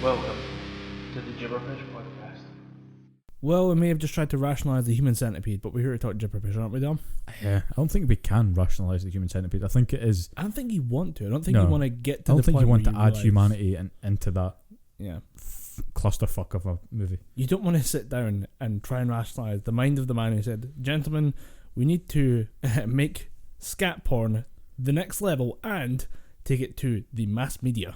Welcome to the Gibberpish podcast. Well, we may have just tried to rationalise the human centipede, but we're here to talk Gibberpish, aren't we, Dom? Yeah, I don't think we can rationalise the human centipede. I think it is... I don't think you want to. I don't think you want to get to the point I don't think you want to add realise, humanity into that yeah, clusterfuck of a movie. You don't want to sit down and try and rationalise the mind of the man who said, gentlemen, we need to make scat porn the next level and take it to the mass media.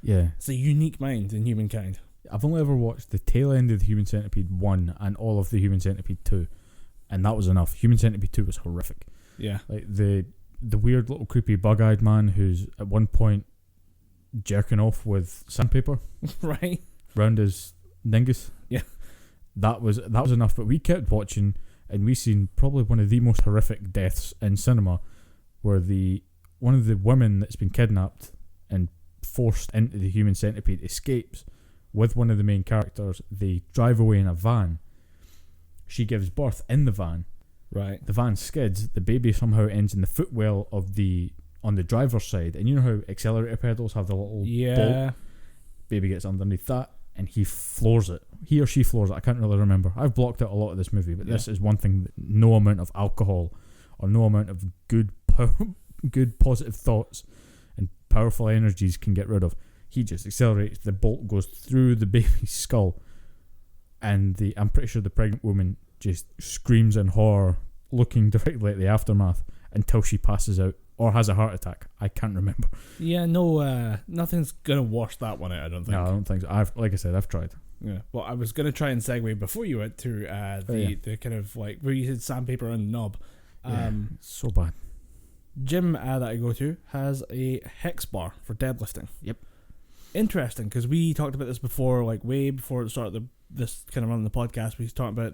Yeah. It's a unique mind in humankind. I've only ever watched the tail end of the Human Centipede 1 and all of the Human Centipede 2, and that was enough. Human Centipede 2 was horrific. Yeah. Like the weird little creepy bug-eyed man who's at one point jerking off with sandpaper Right. round his dingus. Yeah. That was enough, but we kept watching and we seen probably one of the most horrific deaths in cinema, where one of the women that's been kidnapped and forced into the Human Centipede escapes with one of the main characters. They drive away in a van. She gives birth in the van. Right. The van skids. The baby somehow ends in the footwell on the driver's side. And you know how accelerator pedals have the little bolt? Baby gets underneath that and he floors it. He or she floors it. I can't really remember. I've blocked out a lot of this movie, but this is one thing that no amount of alcohol or no amount of good positive thoughts and powerful energies can get rid of. He just accelerates. The bolt goes through the baby's skull, and I'm pretty sure the pregnant woman just screams in horror, looking directly at the aftermath until she passes out or has a heart attack. I can't remember. Yeah, no, nothing's gonna wash that one out, I don't think. No, I don't think so. Like I said, I've tried. Yeah. Well, I was gonna try and segue before you went to the kind of like where you said sandpaper on the knob. So bad. Gym that I go to has a hex bar for deadlifting. Yep. Interesting, because we talked about this before, like way before the start of this kind of running the podcast. We talked about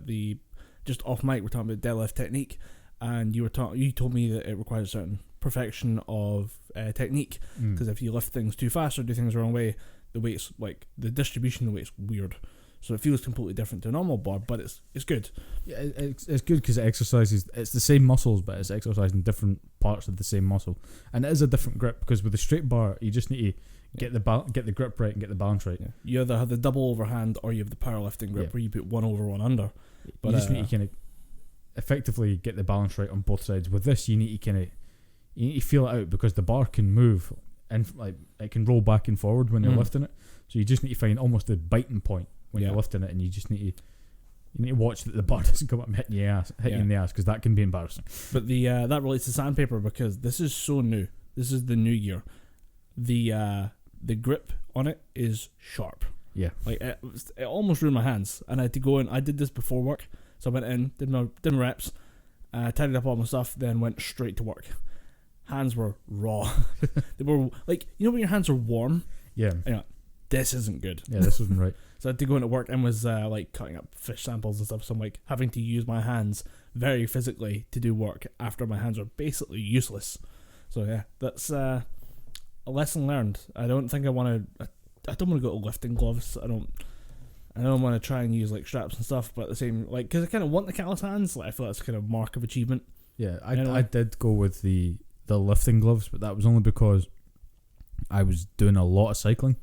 just off mic. We're talking about deadlift technique, and you told me that it requires a certain perfection of technique, because if you lift things too fast or do things the wrong way, the weight's like the distribution of the weight's weird. So it feels completely different to a normal bar, but it's good. Yeah, it's good because it exercises. It's the same muscles, but it's exercising different parts of the same muscle, and it is a different grip. Because with the straight bar, you just need to get the grip right and get the balance right. Yeah. You either have the double overhand or you have the powerlifting grip where you put one over, one under. But you just need to kind of effectively get the balance right on both sides. With this, you need to feel it out, because the bar can move and like it can roll back and forward when you're lifting it. So you just need to find almost the biting point when you're lifting it, and you just need to watch that the bar doesn't come up and hit you in the ass, because that can be embarrassing. But that relates to sandpaper, because this is so new. This is the new year. The grip on it is sharp. Yeah, like it almost ruined my hands, and I had to go in. I did this before work, so I went in, did my reps, tidied up all my stuff, then went straight to work. Hands were raw. They were like, you know when your hands are warm. Yeah. And this isn't good. Yeah, this isn't right. So I had to go into work and was like cutting up fish samples and stuff. So I'm like having to use my hands very physically to do work after my hands are basically useless. So yeah, that's a lesson learned. I don't think I want to. I don't want to go to lifting gloves. I don't want to try and use like straps and stuff. But at the same, like, because I kind of want the callous hands. Like I feel that's kind of mark of achievement. Yeah, I did go with the lifting gloves, but that was only because I was doing a lot of cycling.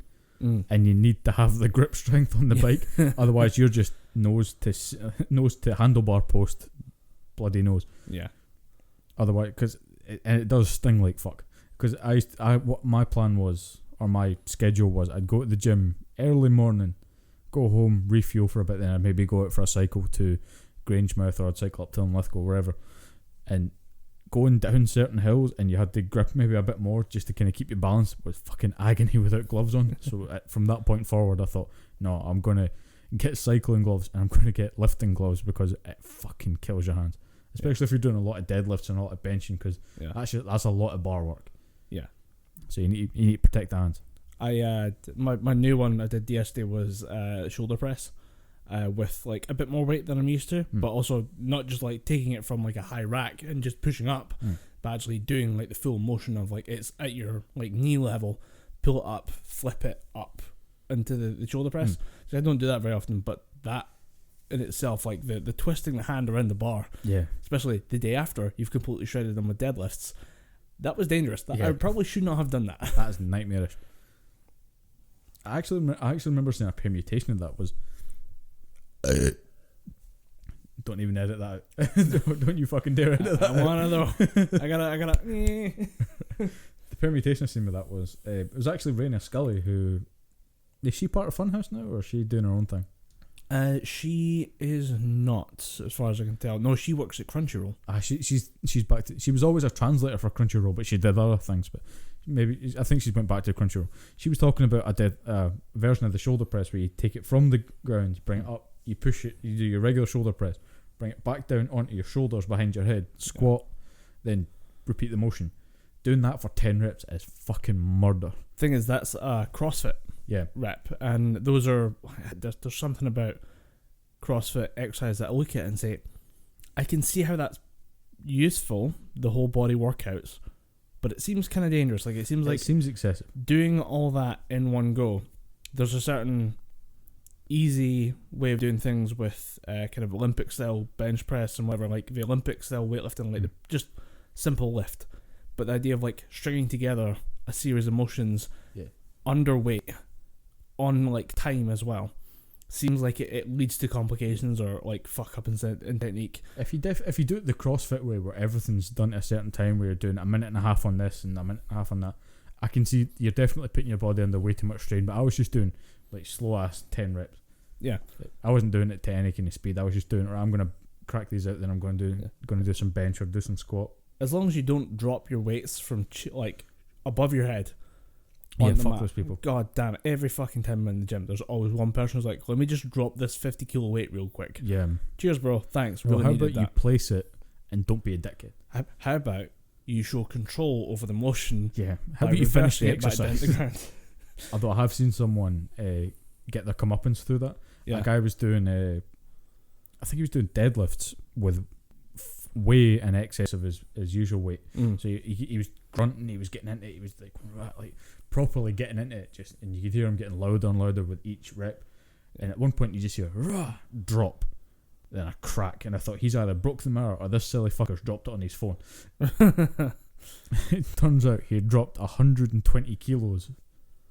And you need to have the grip strength on the bike, otherwise you're just nose to handlebar post, bloody nose. Yeah. Otherwise, because it does sting like fuck. Because what my plan was, or my schedule was, I'd go to the gym early morning, go home, refuel for a bit, then I'd maybe go out for a cycle to Grangemouth, or I'd cycle up to Linlithgow, wherever, and going down certain hills, and you had to grip maybe a bit more just to kind of keep you balanced, was fucking agony without gloves on. So from that point forward, I thought, no, I'm going to get cycling gloves and I'm going to get lifting gloves, because it fucking kills your hands, especially if you're doing a lot of deadlifts and a lot of benching, because that's a lot of bar work. Yeah. So you need to protect the hands. My new one I did yesterday was shoulder press. With like a bit more weight than I'm used to, but also not just like taking it from like a high rack and just pushing up, but actually doing like the full motion of like it's at your like knee level, pull it up, flip it up into the shoulder press. So I don't do that very often, but that in itself, like the twisting the hand around the bar, especially the day after you've completely shredded them with deadlifts, that was dangerous. I probably should not have done that. That is nightmarish. I actually remember seeing a permutation of that was. Don't even edit that out. Don't you fucking dare edit that. I wanna though. I gotta. The permutation scene with that was it was actually Raina Scully who is she part of Funhouse now or is she doing her own thing? She is not, as far as I can tell. No, she works at Crunchyroll. She's back to. She was always a translator for Crunchyroll, but she did other things. But maybe I think she went back to Crunchyroll. She was talking about a version of the shoulder press where you take it from the ground, bring it up, you push it, you do your regular shoulder press, bring it back down onto your shoulders behind your head, squat, then repeat the motion. Doing that for 10 reps is fucking murder. Thing is, that's CrossFit. Yeah, rep, and those are there's something about CrossFit exercise that I look at and say I can see how that's useful, the whole body workouts, but it seems kind of dangerous. Like it seems excessive doing all that in one go. There's a certain easy way of doing things with kind of Olympic style bench press and whatever, like the Olympic style weightlifting, like the just simple lift, but the idea of like stringing together a series of motions underweight on like time as well seems like it leads to complications or like fuck up in technique. If you do it the CrossFit way where everything's done at a certain time, where you're doing a minute and a half on this and a minute and a half on that, I can see you're definitely putting your body under way too much strain. But I was just doing like slow ass 10 reps. Yeah, I wasn't doing it to any kind of speed. I was just doing, I'm gonna crack these out, then I'm going to do some bench or do some squat. As long as you don't drop your weights from like above your head. Yeah, fuck those people. God damn it. Every fucking time I'm in the gym, there's always one person who's like, let me just drop this 50 kilo weight real quick. Yeah. Cheers, bro. Thanks. Well, really how needed about you place it and don't be a dickhead? How about you show control over the motion? Yeah. How about you finish the exercise? The Although I have seen someone get their comeuppance through that. Yeah. A guy was doing, I think he was doing deadlifts with way in excess of his usual weight. So he was grunting, he was getting into it, he was like properly getting into it, just, and you could hear him getting louder and louder with each rep. And at one point you just hear rah, drop, then a crack, and I thought he's either broke the mirror or this silly fucker's dropped it on his phone. It turns out he had dropped 120 kilos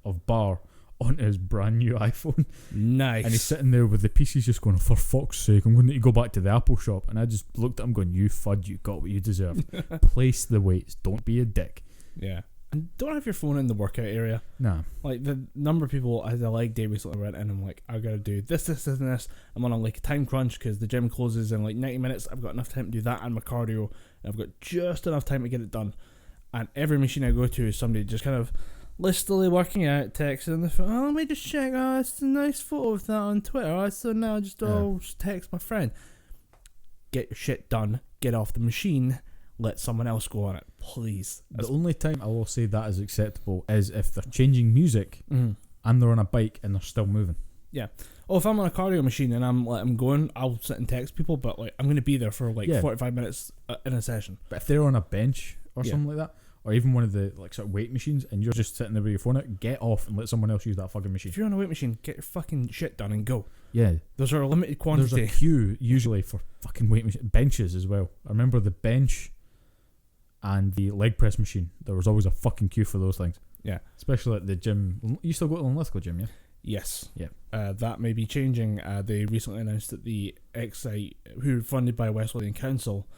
of bar onto his brand new iPhone. Nice. And he's sitting there with the pieces just going, for fuck's sake, I'm going to go back to the Apple shop. And I just looked at him going, you fud, you got what you deserve. Place the weights, don't be a dick. Yeah. And don't have your phone in the workout area. Nah. Like the number of people I had a leg day recently went in and I'm like, I gotta do this and this. I'm on a like time crunch because the gym closes in like 90 minutes. I've got enough time to do that and my cardio, and I've got just enough time to get it done. And every machine I go to is somebody just kind of listily working out, texting on the phone. Oh, let me just check. Oh, it's a nice photo of that on Twitter. Oh, so now just text my friend. Get your shit done. Get off the machine. Let someone else go on it, please. The only time I will say that is acceptable is if they're changing music and they're on a bike and they're still moving. Yeah. Oh, if I'm on a cardio machine and I'm going, I'll sit and text people, but like I'm going to be there for like 45 minutes in a session. But if they're on a bench or something like that, or even one of the like sort of weight machines, and you're just sitting there with your phone out, get off and let someone else use that fucking machine. If you're on a weight machine, get your fucking shit done and go. Yeah. Those are a limited quantity. There's a queue usually for fucking weight machine benches as well. I remember the bench and the leg press machine. There was always a fucking queue for those things. Yeah. Especially at the gym. You still go to the Linlithgow gym, yeah? Yes. Yeah. That may be changing. They recently announced that the Excite, who are funded by West Lothian Council,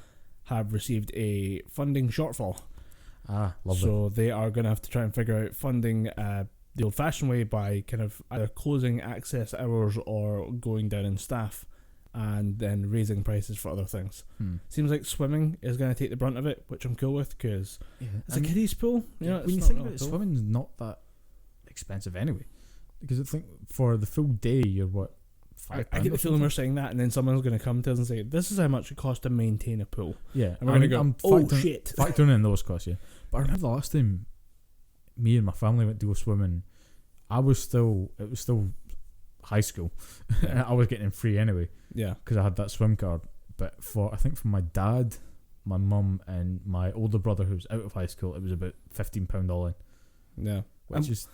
have received a funding shortfall. Ah, lovely. So they are going to have to try and figure out funding the old-fashioned way by kind of either closing access hours or going down in staff and then raising prices for other things. Seems like swimming is going to take the brunt of it, which I'm cool with because it's a kiddies pool. When you think about it, swimming's not that expensive anyway. Because I think for the full day, you're what? I get the feeling we're saying that, and then someone's going to come to us and say, "This is how much it costs to maintain a pool." Yeah, and we're going to go, shit!" Factoring in those costs, yeah. But I remember the last time me and my family went to go swimming, it was still high school. I was getting in free anyway. Yeah, because I had that swim card. But I think for my dad, my mum, and my older brother who was out of high school, it was about £15 all in. Yeah, which is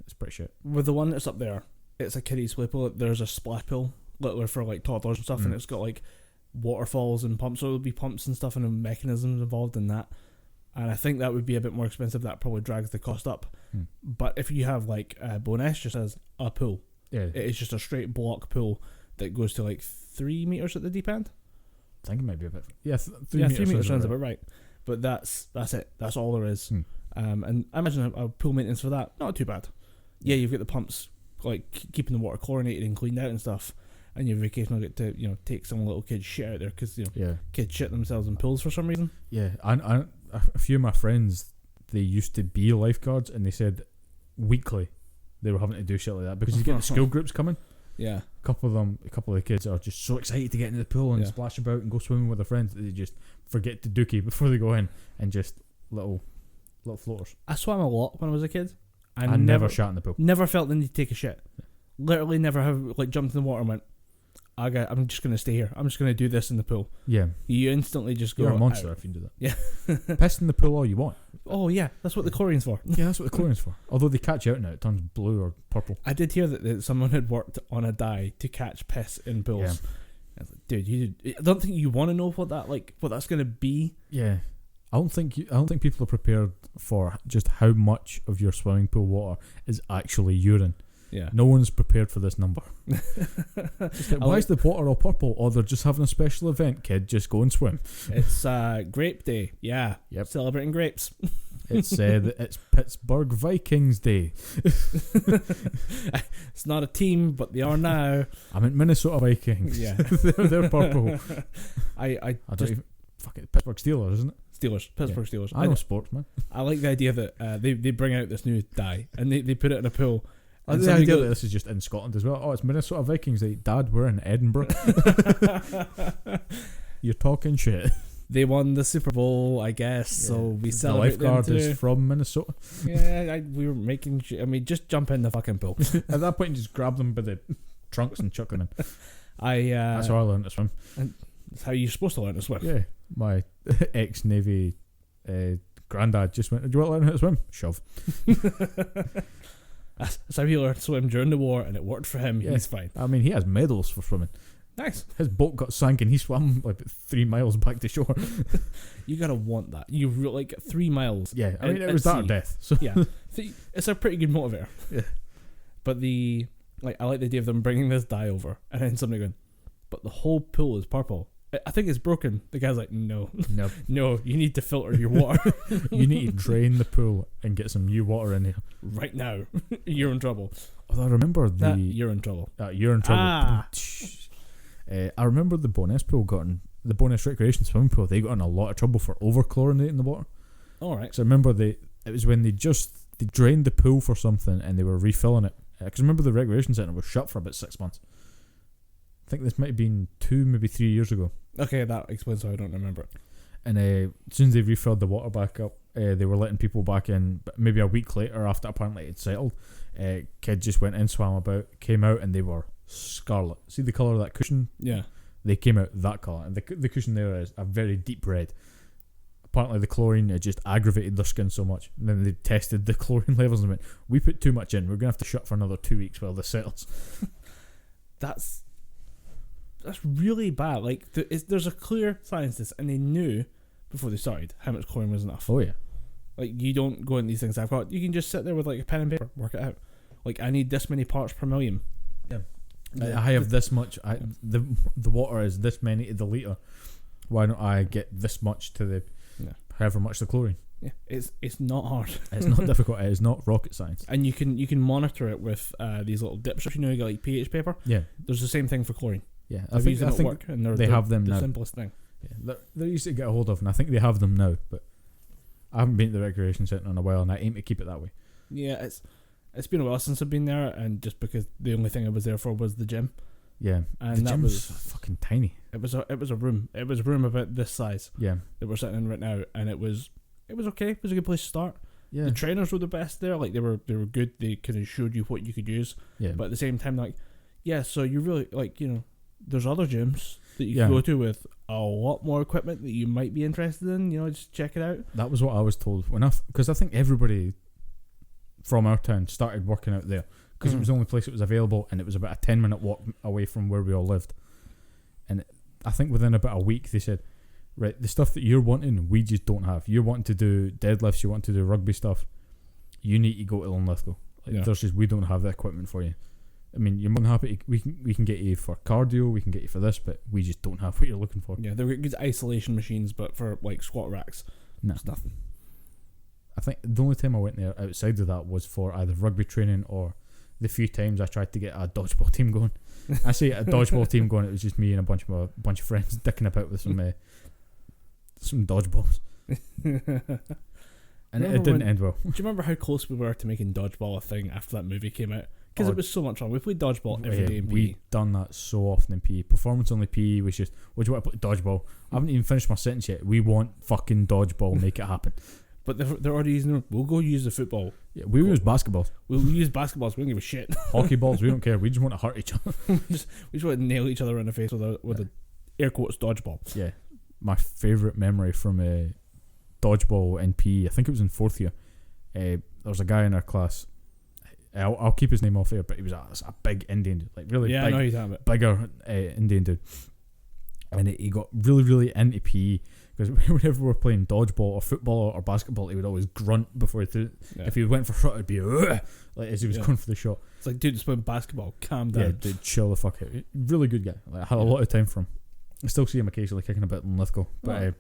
it's pretty shit. With the one that's up there, it's a kiddie's play pool. There's a splash pool, literally for like toddlers and stuff, and it's got like waterfalls and pumps. So there'll be pumps and stuff and mechanisms involved in that. And I think that would be a bit more expensive. That probably drags the cost up. But if you have like Bonus just as a pool, it is just a straight block pool that goes to like 3 meters at the deep end. I think it might be a bit. 3 meters sounds about right. But that's it. That's all there is. And I imagine a pool maintenance for that, not too bad. Yeah, you've got the pumps like keeping the water chlorinated and cleaned out and stuff. And you've occasionally get to take some little kid's shit out there because kids shit themselves in pools for some reason. Yeah, and a few of my friends, they used to be lifeguards, and they said weekly they were having to do shit like that because you get the school groups coming. Yeah, a couple of the kids are just so excited to get into the pool and splash about and go swimming with their friends that they just forget to dookie before they go in and just little floaters. I swam a lot when I was a kid. I never shat in the pool. Never felt the need to take a shit. Literally never have jumped in the water and went, I'm just going to stay here. I'm just going to do this in the pool. Yeah. You instantly just go... You're a monster if you do that. Yeah. Piss in the pool all you want. Oh, yeah. That's what the chlorine's for. Yeah, that's what the chlorine's for. Although they catch you out now. It turns blue or purple. I did hear that someone had worked on a dye to catch piss in pools. Yeah. I was like, dude, I don't think you want to know what that's going to be. Yeah. I don't think people are prepared for just how much of your swimming pool water is actually urine. Yeah. No one's prepared for this number. Why is the water all purple? Or they're just having a special event, kid. Just go and swim. It's grape day. Yeah. Yep. Celebrating grapes. It's Pittsburgh Vikings Day. It's not a team, but they are now. I meant Minnesota Vikings. Yeah. they're purple. I don't even... Fuck it. Pittsburgh Steelers, isn't it? Pittsburgh Steelers. I know sports, man. I like the idea that they bring out this new dye and they put it in a pool. And the idea that this is just in Scotland as well. Oh, it's Minnesota Vikings. Dad, we're in Edinburgh. You're talking shit. They won the Super Bowl, I guess, so we celebrate the lifeguard is from Minnesota. Yeah, we were making... just jump in the fucking pool. At that point, just grab them by the trunks and chuck them in. That's how I learned to swim. And that's how you're supposed to learn to swim. Yeah. My ex-Navy granddad just went, do you want to learn how to swim? Shove. That's how he learned to swim during the war, and it worked for him. Yeah. He's fine. I mean, he has medals for swimming. Nice. His boat got sunk and he swam like 3 miles back to shore. You gotta want that. You like 3 miles. Yeah, I mean, it was that or death. So. Yeah, it's a pretty good motivator. Yeah. But I like the idea of them bringing this dye over and then somebody going, but the whole pool is purple. I think it's broken. The guy's like, no, you need to filter your water. You need to drain the pool and get some new water in here right now. You're in trouble. Although I remember you're in trouble. You're in trouble. I remember the Bonus pool the Bonus recreation swimming pool. They got in a lot of trouble for over chlorinating the water. All right. So I remember it was when they drained the pool for something and they were refilling it. Because remember the recreation centre was shut for about 6 months. I think this might have been 2, maybe 3 years ago. Okay, that explains why I don't remember it. And as soon as they refilled the water back up, they were letting people back in. But maybe a week later, after apparently it settled, kid just went in, swam about, came out, and they were scarlet. See the colour of that cushion? Yeah. They came out that colour. And the cushion there is a very deep red. Apparently the chlorine just aggravated their skin so much. And then they tested the chlorine levels and went, we put too much in. We're going to have to shut for another 2 weeks while this settles. That's really bad. Like, there's a clear science to this, and they knew before they started how much chlorine was enough. Oh yeah. Like, you don't go in these things. You can just sit there with like a pen and paper, work it out. Like, I need this many parts per million. Yeah. I have this much. The water is this many to the litre. Why don't I get this much to the however much the chlorine? Yeah, it's not hard. It's not difficult. It is not rocket science. And you can monitor it with these little dip strips. You got like pH paper. Yeah. There's the same thing for chlorine. Yeah, I think work, and they have them now. The simplest thing. Yeah, they're easy to get a hold of, and I think they have them now. But I haven't been to the recreation centre in a while, and I aim to keep it that way. Yeah, it's been a while since I've been there, and just because the only thing I was there for was the gym. Yeah, and the gym was fucking tiny. It was a room. It was a room about this size. Yeah, that we're sitting in right now, and it was okay. It was a good place to start. Yeah, the trainers were the best there. Like they were good. They kind of showed you what you could use. Yeah, but at the same time, like, yeah. So you really there's other gyms that you can go to with a lot more equipment that you might be interested in. Just check it out. That was what I was told because I think everybody from our town started working out there because it was the only place that was available, and it was about a 10-minute walk away from where we all lived. And I think within about a week they said, right, the stuff that you're wanting, we just don't have. You're wanting to do deadlifts, you want to do rugby stuff, you need to go to Linlithgow. There's just, we don't have the equipment for you. I mean, you're more than happy we can get you for cardio, we can get you for this, but we just don't have what you're looking for. Yeah, they've got good isolation machines, but for like squat racks, it's nothing. I think the only time I went there outside of that was for either rugby training or the few times I tried to get a dodgeball team going. I say a dodgeball team going, it was just me and a bunch of friends dicking about with some dodgeballs. And it didn't end well. Do you remember how close we were to making dodgeball a thing after that movie came out? Because it was so much fun. We played dodgeball every day in PE. We've done that so often in PE. Performance only PE was just, what do you want to play? Dodgeball. I haven't even finished my sentence yet. We want fucking dodgeball. Make it happen. But they're already using them. We'll go use the football. Yeah, we use basketballs. We'll use basketballs. We don't give a shit. Hockey balls, we don't care. We just want to hurt each other. we just want to nail each other in the face with a air quotes dodgeball. Yeah. My favourite memory from dodgeball in PE, I think it was in 4th year. There was a guy in our class. I'll keep his name off there, but he was a big Indian dude, like really big, I know you're talking about. bigger Indian dude. And he got really, really into PE because whenever we were playing dodgeball or football or basketball, he would always grunt before he threw it. Yeah. If he went for a shot, it'd be like as he was going for the shot. It's like, dude, it's playing basketball. Calm down. Yeah, dude, chill the fuck out. Really good guy. Like, I had a lot of time for him. I still see him occasionally kicking a bit in Lithgow, but I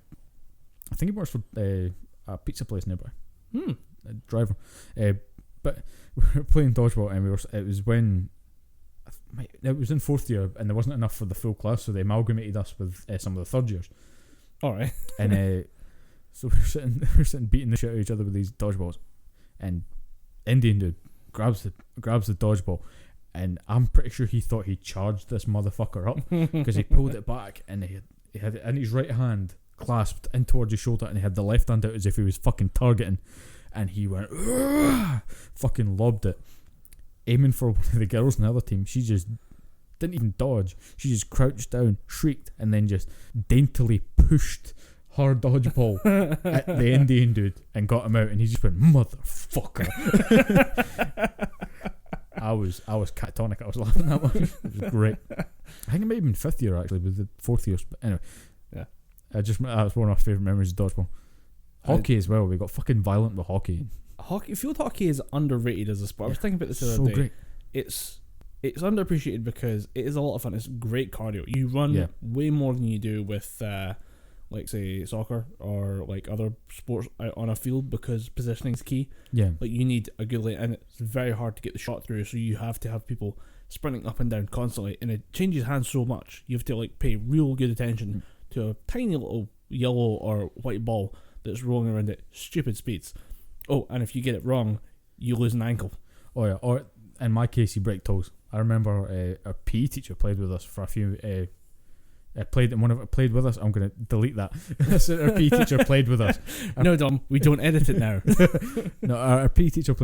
think he works for a pizza place nearby. A driver. But we were playing dodgeball, and it was when it was in 4th year, and there wasn't enough for the full class, so they amalgamated us with some of the 3rd years. All right. And so we're sitting beating the shit out of each other with these dodgeballs, and Indian dude grabs the dodgeball, and I'm pretty sure he thought he charged this motherfucker up because he pulled it back, and he had it in his right hand clasped in towards his shoulder, and he had the left hand out as if he was fucking targeting. And he went, fucking lobbed it, aiming for one of the girls in the other team. She just didn't even dodge. She just crouched down, shrieked, and then just daintily pushed her dodgeball at the Indian dude and got him out. And he just went, motherfucker. I was catatonic. I was laughing that much. It was great. I think it might have been 5th year actually, with the 4th years. But anyway, yeah, that was one of my favourite memories of dodgeball. Hockey as well. We got fucking violent with hockey. Field hockey is underrated as a sport. I was thinking about this the other day. Great. It's underappreciated because it is a lot of fun. It's great cardio. You run way more than you do with like say soccer or like other sports out on a field because positioning is key. Yeah, like you need a good lane, and it's very hard to get the shot through. So you have to have people sprinting up and down constantly, and it changes hands so much. You have to like pay real good attention to a tiny little yellow or white ball that's rolling around at stupid speeds. Oh, and if you get it wrong, you lose an ankle. Oh yeah, or in my case, you break toes. I remember our PE teacher played with us for a few. Played with us. I'm going to delete that. So our PE teacher played with us. No, Dom, we don't edit it now. No, our PE teacher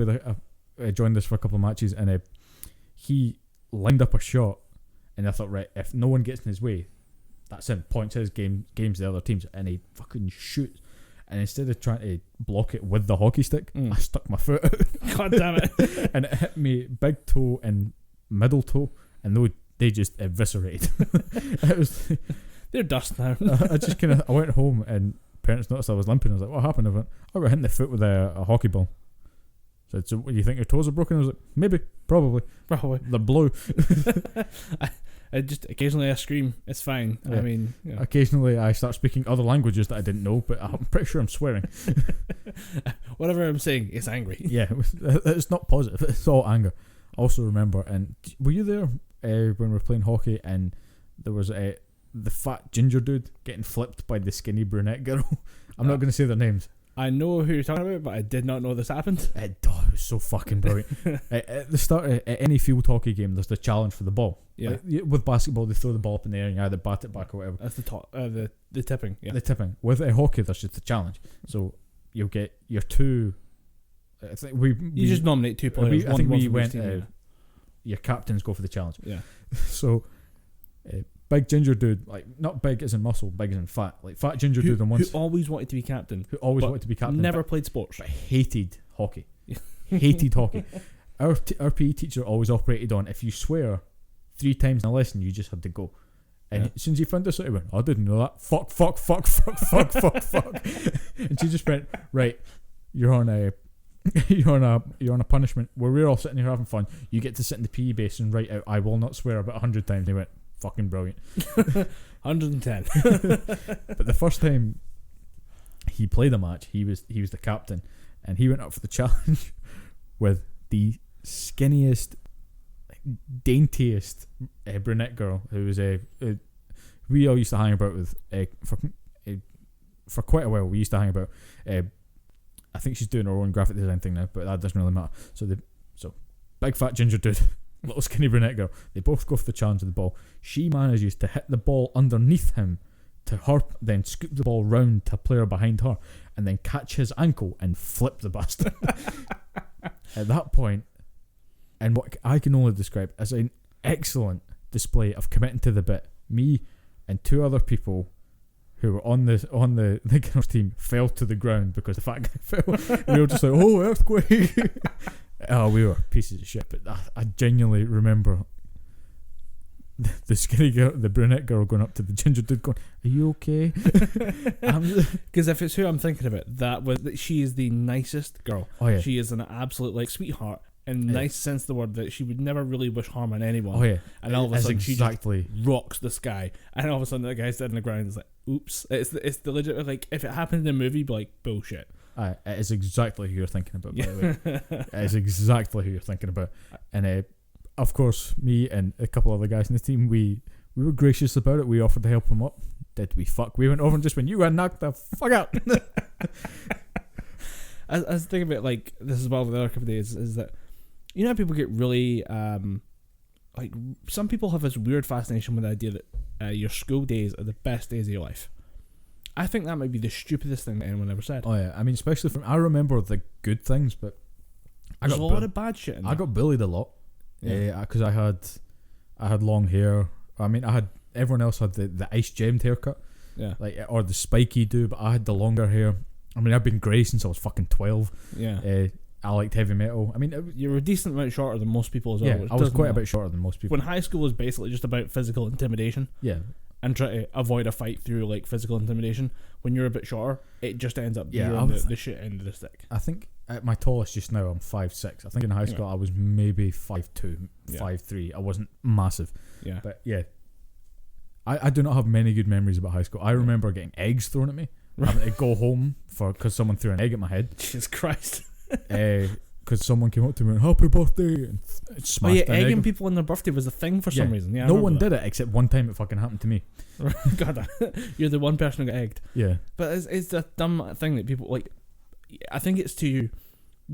joined us for a couple of matches, and he lined up a shot, and I thought, right, if no one gets in his way, that's him. Points his games the other teams, and he fucking shoots. And instead of trying to block it with the hockey stick, I stuck my foot out. God damn it. And it hit me big toe and middle toe, and they just eviscerated. They're dust now. I went home, and parents noticed I was limping. I was like, what happened? I went, I got hit in the foot with a hockey ball. So what, you think your toes are broken? I was like, maybe, probably. They're blue. I just occasionally I scream. It's fine. Yeah. I mean, occasionally I start speaking other languages that I didn't know, but I'm pretty sure I'm swearing. Whatever I'm saying is angry. Yeah, it's not positive. It's all anger. I also remember, and were you there when we were playing hockey? And there was the fat ginger dude getting flipped by the skinny brunette girl. I'm not going to say their names. I know who you're talking about, but I did not know this happened. It was so fucking brilliant. At the start of any field hockey game, there's the challenge for the ball. Yeah. Like, with basketball, they throw the ball up in the air and you either bat it back or whatever. That's the top, the tipping. Yeah. The tipping. With hockey, there's just a challenge. So you'll get your two. I think we just nominate two players. I think we went. Your captains go for the challenge. Yeah. So. Big ginger dude, like not big as in muscle, big as in fat, like fat ginger dude on one side. Who always wanted to be captain. Never played sports. But hated hockey. Hated hockey. Our PE teacher always operated on, if you swear 3 times in a lesson, you just had to go. And as soon as he found this out, he went, I didn't know that. Fuck, fuck, fuck, fuck, fuck, fuck, fuck. And she just went, right, you're on a punishment where we're all sitting here having fun. You get to sit in the PE base and write out, I will not swear about 100 times. And he went, fucking brilliant. 110. But the first time he played a match, he was the captain, and he went up for the challenge with the skinniest, daintiest brunette girl who was we all used to hang about with for quite a while. We used to hang about. I think she's doing her own graphic design thing now, but that doesn't really matter. So big fat ginger dude, little skinny brunette girl. They both go for the challenge of the ball. She manages to hit the ball underneath him to her, then scoop the ball round to a player behind her, and then catch his ankle and flip the bastard. At that point, and what I can only describe as an excellent display of committing to the bit, me and two other people who were on the girls' team fell to the ground because the fat guy fell. We were just like, oh, earthquake. Oh, we were pieces of shit. But I genuinely remember the skinny girl, the brunette girl, going up to the ginger dude going, are you okay? Because if it's who I'm thinking about, she is the nicest girl. Oh yeah. She is an absolute sweetheart. In nice sense of the word, that she would never really wish harm on anyone. Oh yeah. And all of a sudden she just exactly rocks the sky. And all of a sudden that guy's dead on the ground. It's like, oops. It's the legit, if it happened in a movie, be like, bullshit. It is exactly who you're thinking about, by the way. It is exactly who you're thinking about. And of course, me and a couple other guys in the team, we were gracious about it. We offered to help him up. Did we fuck? We went over and just went, you got knocked the fuck out. I was thinking about, this is one of the other couple of days, is that, you know how people get really, some people have this weird fascination with the idea that your school days are the best days of your life. I think that might be the stupidest thing that anyone ever said. Oh yeah, I mean, especially I remember the good things, but there's a lot of bad shit in there. I got bullied a lot, because I had long hair. I mean, everyone else had the ice gemmed haircut, or the spiky do, but I had the longer hair. I mean, I've been grey since I was fucking 12. Yeah. I liked heavy metal. I mean, you were a decent amount shorter than most people as well. Yeah, I was quite a bit shorter than most people. When high school was basically just about physical intimidation. Yeah. And try to avoid a fight through physical intimidation. When you're a bit shorter, it just ends up being the shit end of the stick. I think at my tallest just now, I'm 5'6". I think in high school I was maybe 5'2", 5'3". I wasn't massive. Yeah. But yeah, I do not have many good memories about high school. I remember getting eggs thrown at me. Having to go home because someone threw an egg at my head. Jesus Christ. Because someone came up to me and happy birthday and smashed an egg. Egging people on their birthday was a thing for some reason. Yeah, no one did it except one time it fucking happened to me. God, you're the one person who got egged. Yeah. But it's a dumb thing that people I think it's to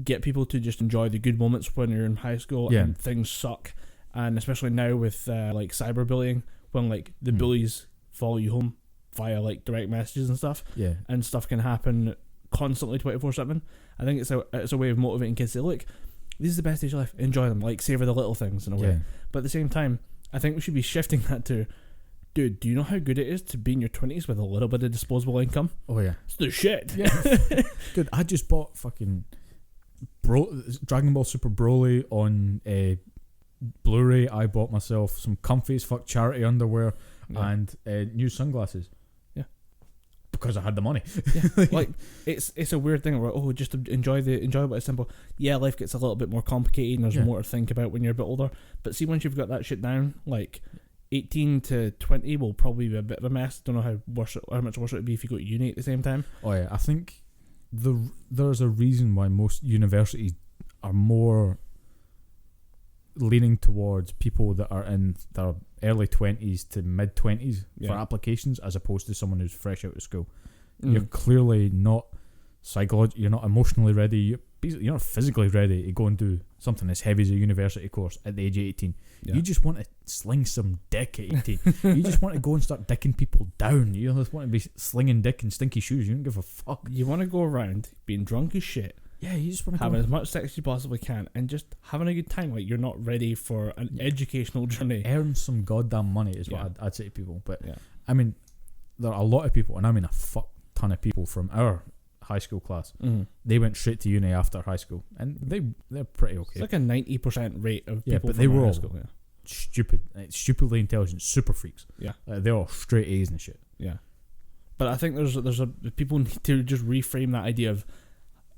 get people to just enjoy the good moments when you're in high school and things suck, and especially now with cyberbullying, when the bullies follow you home via direct messages and stuff. Yeah. And stuff can happen constantly 24/7. I think it's a way of motivating kids to say, look, this is the best days of your life, enjoy them, savor the little things in a way. But at the same time, I think we should be shifting that to, dude, do you know how good it is to be in your 20s with a little bit of disposable income? Oh yeah, it's the shit. Yeah. Dude, I just bought fucking Dragon Ball Super Broly on Blu-ray. I bought myself some comfy as fuck charity underwear and new sunglasses. Because I had the money. Yeah. It's a weird thing where just enjoy what is simple. Yeah, life gets a little bit more complicated and there's more to think about when you're a bit older. But see, once you've got that shit down, 18 to 20 will probably be a bit of a mess. Don't know how much worse it would be if you go to uni at the same time. Oh yeah, I think there's a reason why most universities are more leaning towards people that are in their early 20s to mid 20s for applications, as opposed to someone who's fresh out of school. You're clearly not you're not emotionally ready. You're not physically ready to go and do something as heavy as a university course at the age of 18. You just want to sling some dick at 18. You just want to go and start dicking people down. You just want to be slinging dick in stinky shoes. You don't give a fuck. You want to go around being drunk as shit. Yeah, you just want to having as much sex as you possibly can and just having a good time. You're not ready for an educational journey. Earn some goddamn money is what I'd say to people. But I mean, there are a lot of people, and I mean a fuck ton of people from our high school class. They went straight to uni after high school, and they're pretty okay. It's a 90% rate of people but from they were high all school. stupid, stupidly intelligent super freaks. Yeah. They're all straight A's and shit. Yeah. But I think people need to just reframe that idea of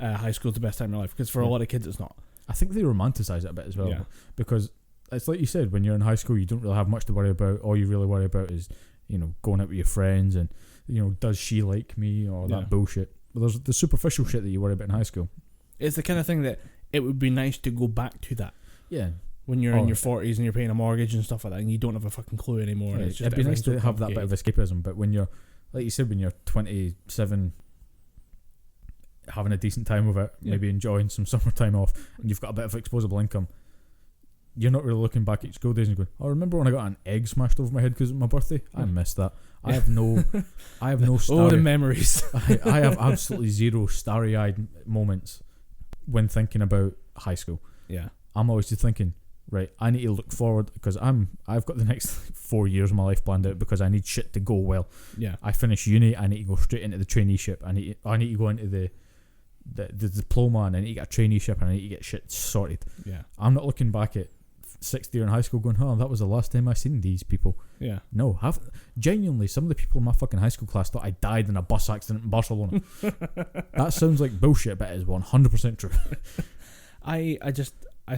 high school is the best time of your life, because for a lot of kids it's not. I think they romanticize it a bit as well, Yeah. because it's like you said, when you're in high school, you don't really have much to worry about. All you really worry about is, going out with your friends and, does she like me, or that bullshit. But there's the superficial shit that you worry about in high school. It's the kind of thing that it would be nice to go back to that. Yeah. When you're in your 40s and you're paying a mortgage and stuff like that, and you don't have a fucking clue anymore. Yeah, it's just it'd be nice to have that bit of escapism, but when you're, like you said, when you're 27, having a decent time with it, maybe enjoying some summertime off, and you've got a bit of exposable income, you're not really looking back at school days and going, "Oh, remember when I got an egg smashed over my head because it was my birthday? I missed that. I have no oh, the memories. I have absolutely zero starry-eyed moments when thinking about high school. Yeah, I'm always just thinking, right, I need to look forward, because I've got the next 4 years of my life planned out, because I need shit to go well. Yeah, I finish uni, I need to go straight into the traineeship. I need to go into the diploma, and I need to get a traineeship, and I need to get shit sorted. Yeah, I'm not looking back at 6th year in high school going, "Oh, that was the last time I seen these people." Yeah, no, genuinely, some of the people in my fucking high school class thought I died in a bus accident in Barcelona. That sounds like bullshit, but it is 100% true. I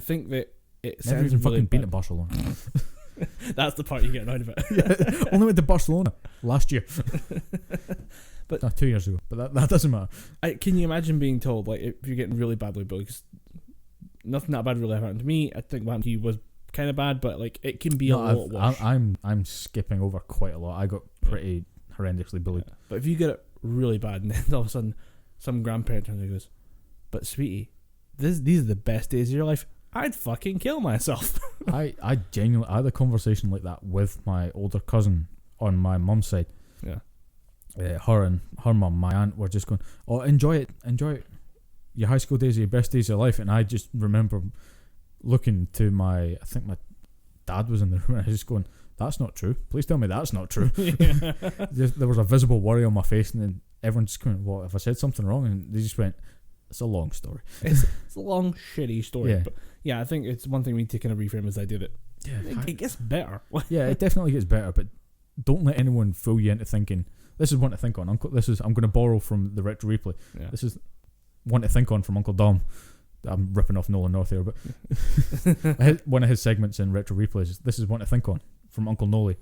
think that it Never sounds even really fucking been bad. to Barcelona. That's the part you get annoyed about. Yeah, only went to Barcelona last year. But no, 2 years ago. But that doesn't matter. Can you imagine being told, like, if you're getting really badly bullied? Because nothing that bad really happened to me. I think what happened to you was kind of bad, but like it can be a lot worse. I'm skipping over quite a lot. I got pretty horrendously bullied. Yeah. But if you get it really bad, and then all of a sudden some grandparent turns and goes, "But sweetie, these are the best days of your life," I'd fucking kill myself. I genuinely had a conversation like that with my older cousin on my mum's side. Yeah. Her and her mum, my aunt, were just going, "Oh, enjoy it. Your high school days are your best days of your life." And I just remember looking to I think my dad was in the room, and I was just going, "That's not true. Please tell me that's not true." There was a visible worry on my face, and then everyone just going, "What, if I said something wrong?" And they just went, "It's a long story." It's a long, shitty story. Yeah. But yeah, I think it's one thing we need to kind of reframe is the idea that it gets better. Yeah, it definitely gets better, but don't let anyone fool you into thinking, this is one to think on. I'm going to borrow from the Retro Replay. Yeah. This is one to think on from Uncle Dom. I'm ripping off Nolan North here, but one of his segments in Retro Replays is, "This is one to think on," from Uncle Noli.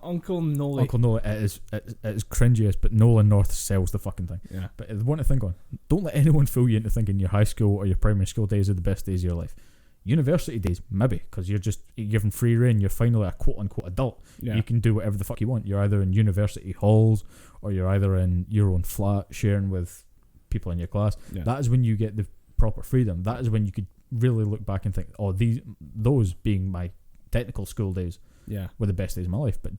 Uncle Noli. Uncle Noli, it is cringiest, but Nolan North sells the fucking thing. Yeah. But it's one to think on. Don't let anyone fool you into thinking your high school or your primary school days are the best days of your life. University days, maybe, because you're given free reign. You're finally a quote-unquote adult. Yeah. You can do whatever the fuck you want. You're either in university halls, or you're either in your own flat sharing with people in your class. Yeah. That is when you get the proper freedom. That is when you could really look back and think, "Oh, those being my technical school days were the best days of my life." But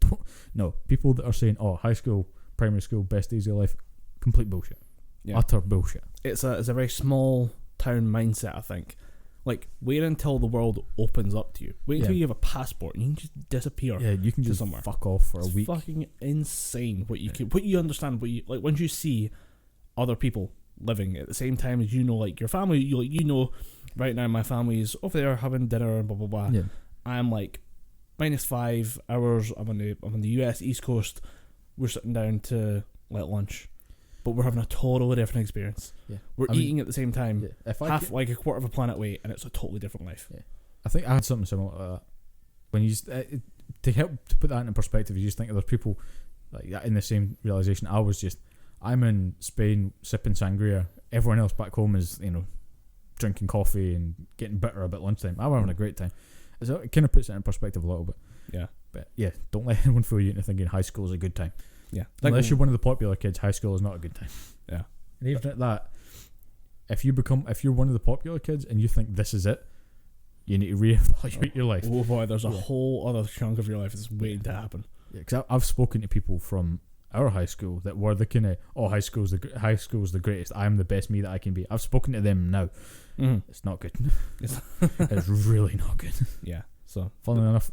people that are saying, "Oh, high school, primary school, best days of your life," complete bullshit. Yeah. Utter bullshit. It's a very small town mindset, I think. Like, wait until the world opens up to you. Wait until you have a passport and you can just disappear. Yeah, you can just somewhere. Fuck off for a week. It's fucking insane what you understand. Once you see other people living at the same time as like your family, you know, right now my family is over there having dinner and blah blah blah. Yeah. I'm like -5 hours. I'm on the US East Coast. We're sitting down to lunch, but we're having a totally different experience. Yeah. We're eating at the same time. Yeah. Like a quarter of a planet away, and it's a totally different life. Yeah. I think I had something similar to that. When you to help to put that into perspective, you just think of those people like that in the same realization. I'm in Spain sipping sangria. Everyone else back home is, drinking coffee and getting bitter about lunchtime. I'm having a great time. So it kind of puts it in perspective a little bit. Yeah. But yeah, don't let anyone fool you into thinking high school is a good time. Yeah. Unless you're one of the popular kids, high school is not a good time. Yeah. And even at that, if you're one of the popular kids and you think this is it, you need to reevaluate your life. Oh boy, there's a whole other chunk of your life that's waiting to happen. Yeah, because I've spoken to people from our high school that were the kind of, high school's the greatest. I'm the best me that I can be. I've spoken to them now. Mm-hmm. It's not good. It's really not good. Yeah. So, funnily enough,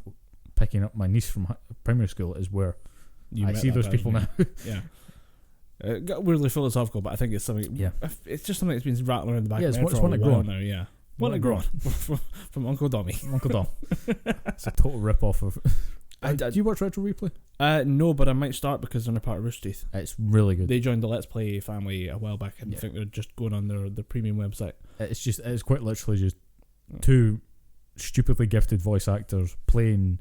picking up my niece from primary school is where I see those people now. Yeah. It got weirdly philosophical, but I think it's something. Yeah. It's just something that's been rattling around the back of my head it's for one a to while grow now. Yeah. Want to grow on from Uncle Dommy. Uncle Dom. It's a total rip-off of... do you watch Retro Replay? No, but I might start because they're a part of Rooster Teeth. It's really good. They joined the Let's Play family a while back, and I think they're just going on their premium website. It's quite literally just two stupidly gifted voice actors playing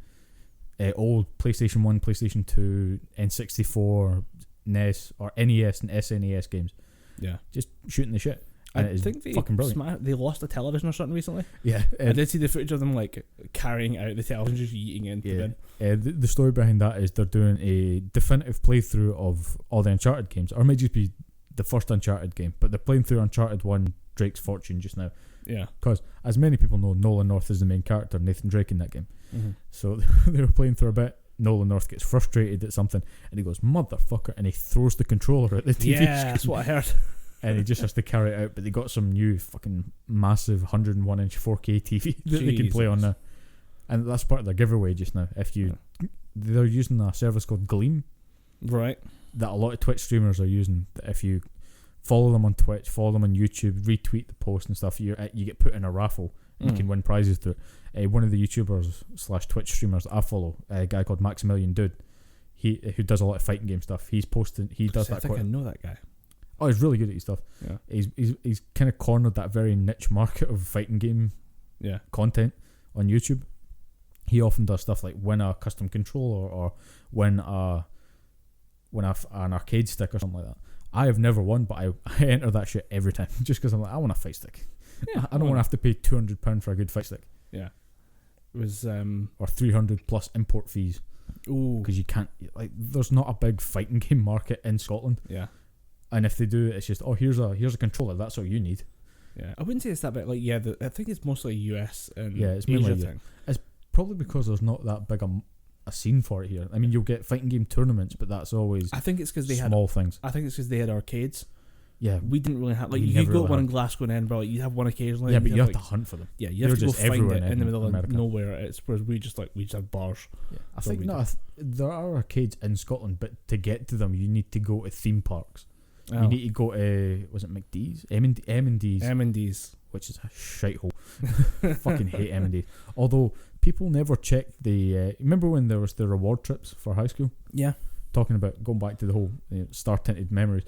old PlayStation 1, PlayStation 2, N64, NES, or NES and SNES games. Yeah. Just shooting the shit. And I think they fucking brilliant. they lost a television or something recently. Yeah. I did see the footage of them like carrying out the television, just eating it into the bin. The story behind that is they're doing a definitive playthrough of all the Uncharted games, or it might just be the first Uncharted game, but they're playing through Uncharted 1 Drake's Fortune just now. Yeah. Because, as many people know, Nolan North is the main character, Nathan Drake, in that game. Mm-hmm. So they were playing through a bit. Nolan North gets frustrated at something, and he goes, "Motherfucker," and he throws the controller at the TV screen. Yeah, that's what I heard. And he just has to carry it out, but they got some new fucking massive 101-inch 4K TV that they can play on now. And that's part of their giveaway just now. They're using a service called Gleam. Right. That a lot of Twitch streamers are using. That if you follow them on Twitch, follow them on YouTube, retweet the post and stuff, you get put in a raffle and you can win prizes through it. One of the YouTubers / Twitch streamers that I follow, a guy called Maximilian Dude, who does a lot of fighting game stuff. He's posted. He does that. I think I know that guy. Oh, he's really good at his stuff. Yeah. He's kind of cornered that very niche market of fighting game content on YouTube. He often does stuff like win a custom controller or win an arcade stick or something like that. I have never won, but I enter that shit every time just because I'm like, I want a fight stick. Yeah, I don't want to have to pay £200 for a good fight stick. Yeah. It was or 300 plus import fees. Ooh. Because you can't, like, there's not a big fighting game market in Scotland. Yeah. And if they do, it's just, here's a controller. That's all you need. Yeah, I wouldn't say it's that big. Like, I think it's mostly US and it's Asia mainly thing. It's probably because there's not that big a scene for it here. I mean, you'll get fighting game tournaments, but that's always I think it's because they small had things. I think it's because they had arcades. Yeah, we didn't really have. Like, We you never could go really one in had. Glasgow and Edinburgh. Like, you have one occasionally. Yeah, but you have like, to hunt for them. Yeah, you have to They're go just find everywhere it in in the middle America. of nowhere. It's where we just have bars. Yeah. I That's think what we there are arcades in Scotland, but to get to them, you need to go to theme parks. Oh. You need to go to, was it McDee's? M&D's. M&D's. Which is a shithole. Fucking hate M&D's. Although, people never check the... remember when there was the reward trips for high school? Yeah. Talking about going back to the whole star-tinted memories.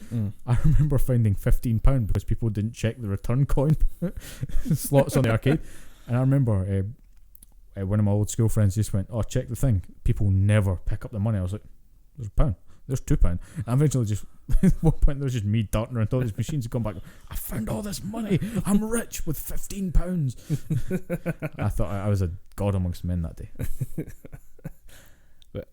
I remember finding £15 because people didn't check the return coin slots on the arcade. And I remember one of my old school friends just went, check the thing. People never pick up the money. I was like, there's £1. There's £2. And eventually just, at one point there was just me darting around all these machines and going back, I found all this money. I'm rich with £15. I thought I was a god amongst men that day. But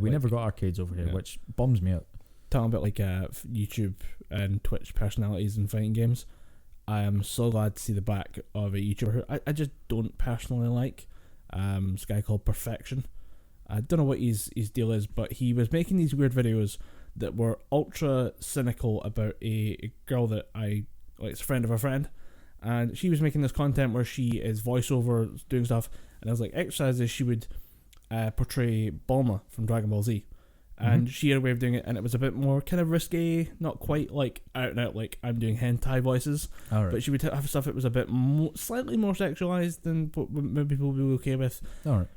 we never got arcades over here, which bums me out. Talking about like YouTube and Twitch personalities and fighting games, I am so glad to see the back of a YouTuber who I just don't personally like. This guy called Perfection. I don't know what his deal is, but he was making these weird videos that were ultra cynical about a girl that I like. It's a friend of a friend, and she was making this content where she is voiceover doing stuff, and I was like, exercises she would portray Bulma from Dragon Ball Z, and she had a way of doing it, and it was a bit more kind of risque, not quite like out and out like I'm doing hentai voices, but she would have stuff that was a bit slightly more sexualized than what maybe people would be okay with. Alright.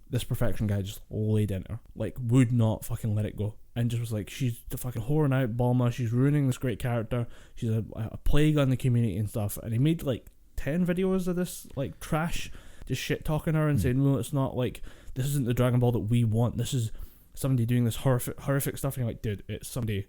This Perfection guy just laid into her, like would not fucking let it go, and just was like, she's fucking whoring out Bulma, she's ruining this great character, she's a plague on the community and stuff. And he made like 10 videos of this like trash, just shit talking her and saying, well, it's not like, this isn't the Dragon Ball that we want, this is somebody doing this horrific stuff. And you're like, dude, it's somebody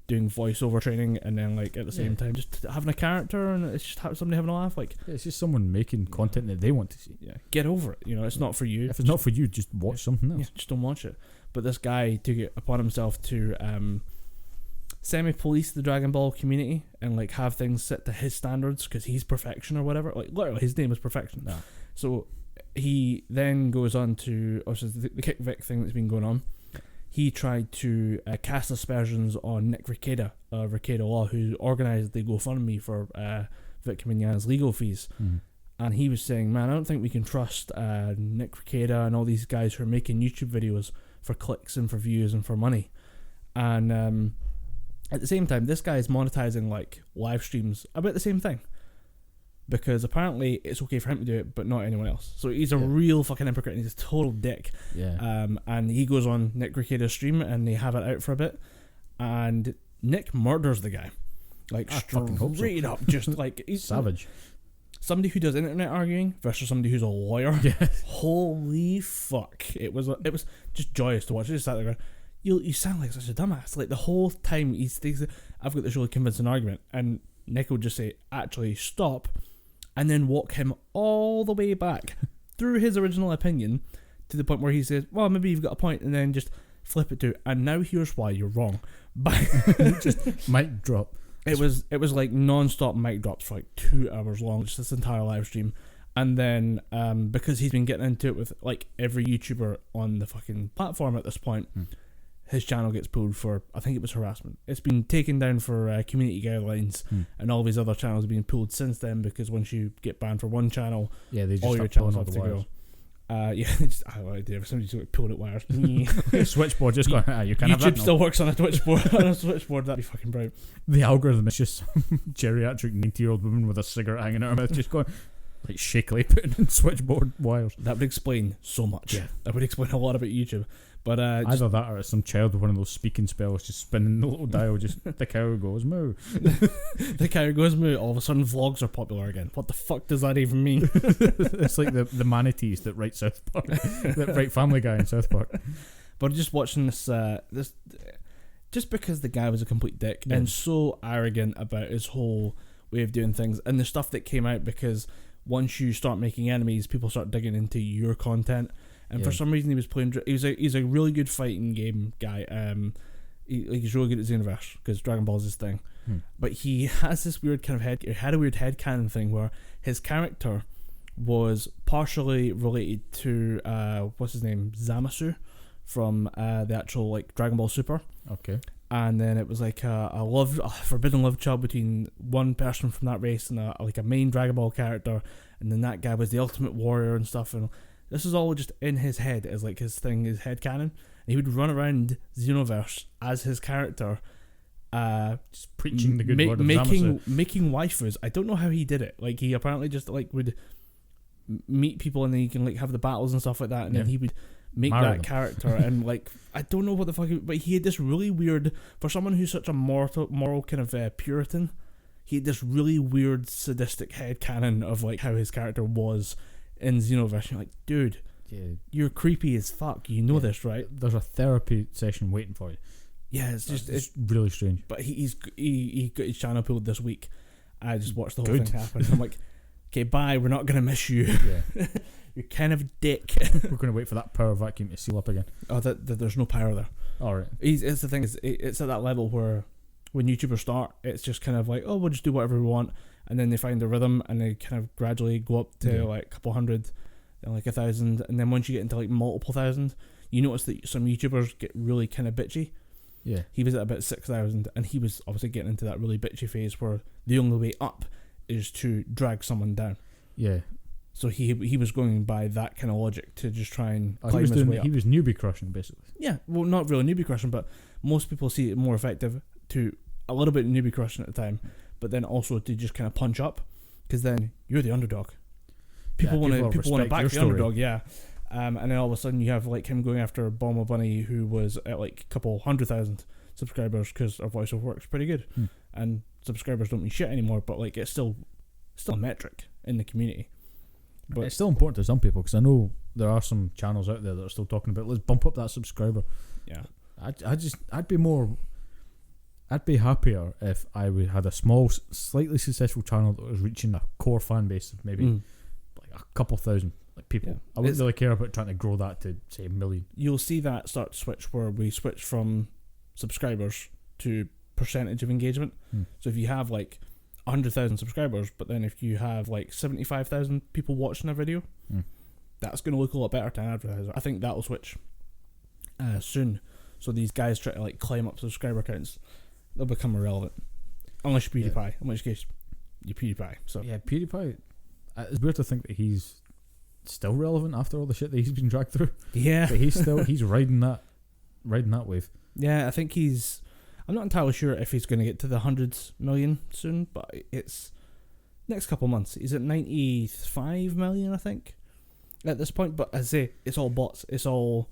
doing voiceover training and then like at the same time just having a character, and it's just somebody having a laugh. Like, it's just someone making content that they want to see. Yeah, get over it. It's not for you. If it's not for you, just watch something else. Yeah, just don't watch it. But this guy took it upon himself to semi-police the Dragon Ball community and like have things set to his standards because he's Perfection or whatever. Like, literally, his name is Perfection. Yeah. So he then goes on to the Kick Vic thing that's been going on. He tried to cast aspersions on Nick Rekieta of Rekieta Law, who organised the GoFundMe for Vic Mignogna's legal fees. And he was saying, man, I don't think we can trust Nick Rekieta and all these guys who are making YouTube videos for clicks and for views and for money. And at the same time, this guy is monetizing like live streams about the same thing. because apparently it's okay for him to do it, but not anyone else. So he's a real fucking hypocrite. And he's a total dick. Yeah. And he goes on Nick Rekida's stream, and they have it out for a bit, and Nick murders the guy, like straight up, just like he's savage. Somebody who does internet arguing versus somebody who's a lawyer. Yeah. Holy fuck! It was just joyous to watch. I just sat there going, you sound like such a dumbass. Like the whole time he thinks I've got this really convincing argument, and Nick will just say, actually stop, and then walk him all the way back through his original opinion to the point where he says, well, maybe you've got a point, and then just flip it to, and now here's why you're wrong. But just mic drop. It was like non-stop mic drops for like 2 hours long, just this entire live stream. And then because he's been getting into it with like every YouTuber on the fucking platform at this point, his channel gets pulled for, I think it was harassment. It's been taken down for community guidelines, and all these other channels have been pulled since then, because once you get banned for one channel, they just all your channels have to go. I don't know, if somebody's like pulling at wires. Switchboard just going, you can't have that. YouTube still works on a switchboard. That'd be fucking brilliant. The algorithm is just some geriatric 90-year-old woman with a cigarette hanging out her mouth, just going like shakily putting in switchboard wires. That would explain so much. Yeah. That would explain a lot about YouTube. But either that, or it's some child with one of those speaking spells just spinning the little dial, just the cow goes moo. The cow goes moo. All of a sudden vlogs are popular again. What the fuck does that even mean? It's like the manatees that write South Park, that write Family Guy in South Park. But just watching this just because the guy was a complete dick and so arrogant about his whole way of doing things, and the stuff that came out, because once you start making enemies, people start digging into your content. And for some reason, he was playing. He's a really good fighting game guy. He's really good at Xenoverse, because Dragon Ball is his thing. But he has this weird kind of had a weird headcanon thing where his character was partially related to what's his name, Zamasu, from the actual like Dragon Ball Super. Okay. And then it was like a forbidden love child between one person from that race and a main Dragon Ball character, and then that guy was the ultimate warrior and stuff. And this is all just in his head as like his thing, his headcanon. And he would run around Xenoverse as his character, just preaching the good word of Zamasu. Making waifus. I don't know how he did it. Like he apparently just like would meet people, and then you can like have the battles and stuff like that, and then he would make marry that them. character. And like I don't know what the fuck, but he had this really weird, for someone who's such a moral kind of Puritan, he had this really weird sadistic headcanon of like how his character was in Xenoverse. You're like, dude, you're creepy as fuck. You know this, right? There's a therapy session waiting for you. Yeah, it's really strange. But he got his channel pulled this week. I just watched the whole thing happen. I'm like, okay, bye. We're not gonna miss you. Yeah. You're kind of a dick. We're gonna wait for that power vacuum to seal up again. Oh, there's no power there. All right. It's the thing is, it's at that level where when YouTubers start, it's just kind of like, oh, we'll just do whatever we want, and then they find the rhythm, and they kind of gradually go up to like a couple hundred, then like 1,000, and then once you get into like multiple thousand, you notice that some YouTubers get really kind of bitchy. Yeah. He was at about 6,000, and he was obviously getting into that really bitchy phase where the only way up is to drag someone down. Yeah. So he was going by that kind of logic to just try and climb his way up. He was newbie crushing, basically. Yeah, well, not really newbie crushing, but most people see it more effective to a little bit newbie crushing at the time, but then also to just kind of punch up, because then you're the underdog. People want to back the underdog, yeah. And then all of a sudden you have like him going after Bulma Bunny, who was at like a couple 100,000 subscribers, because her voiceover works pretty good, and subscribers don't mean shit anymore, but like it's still a metric in the community. But it's still important to some people, because I know there are some channels out there that are still talking about, let's bump up that subscriber. Yeah, I'd be happier if I had a small, slightly successful channel that was reaching a core fan base of maybe like a couple thousand people. Yeah. I wouldn't really care about trying to grow that to say 1 million. You'll see that start to switch, where we switch from subscribers to percentage of engagement. So if you have like 100,000 subscribers, but then if you have like 75,000 people watching a video, that's going to look a lot better to an advertiser. I think that'll switch soon. So these guys try to like climb up subscriber counts, they'll become irrelevant, unless you're PewDiePie, in which case you're PewDiePie. So yeah, PewDiePie. It's weird to think that he's still relevant after all the shit that he's been dragged through. Yeah, but he's riding that wave. Yeah, I think I'm not entirely sure if he's going to get to the 100 million soon, but next couple of months. He's at 95 million, I think, at this point. But as I say, it's all bots. It's all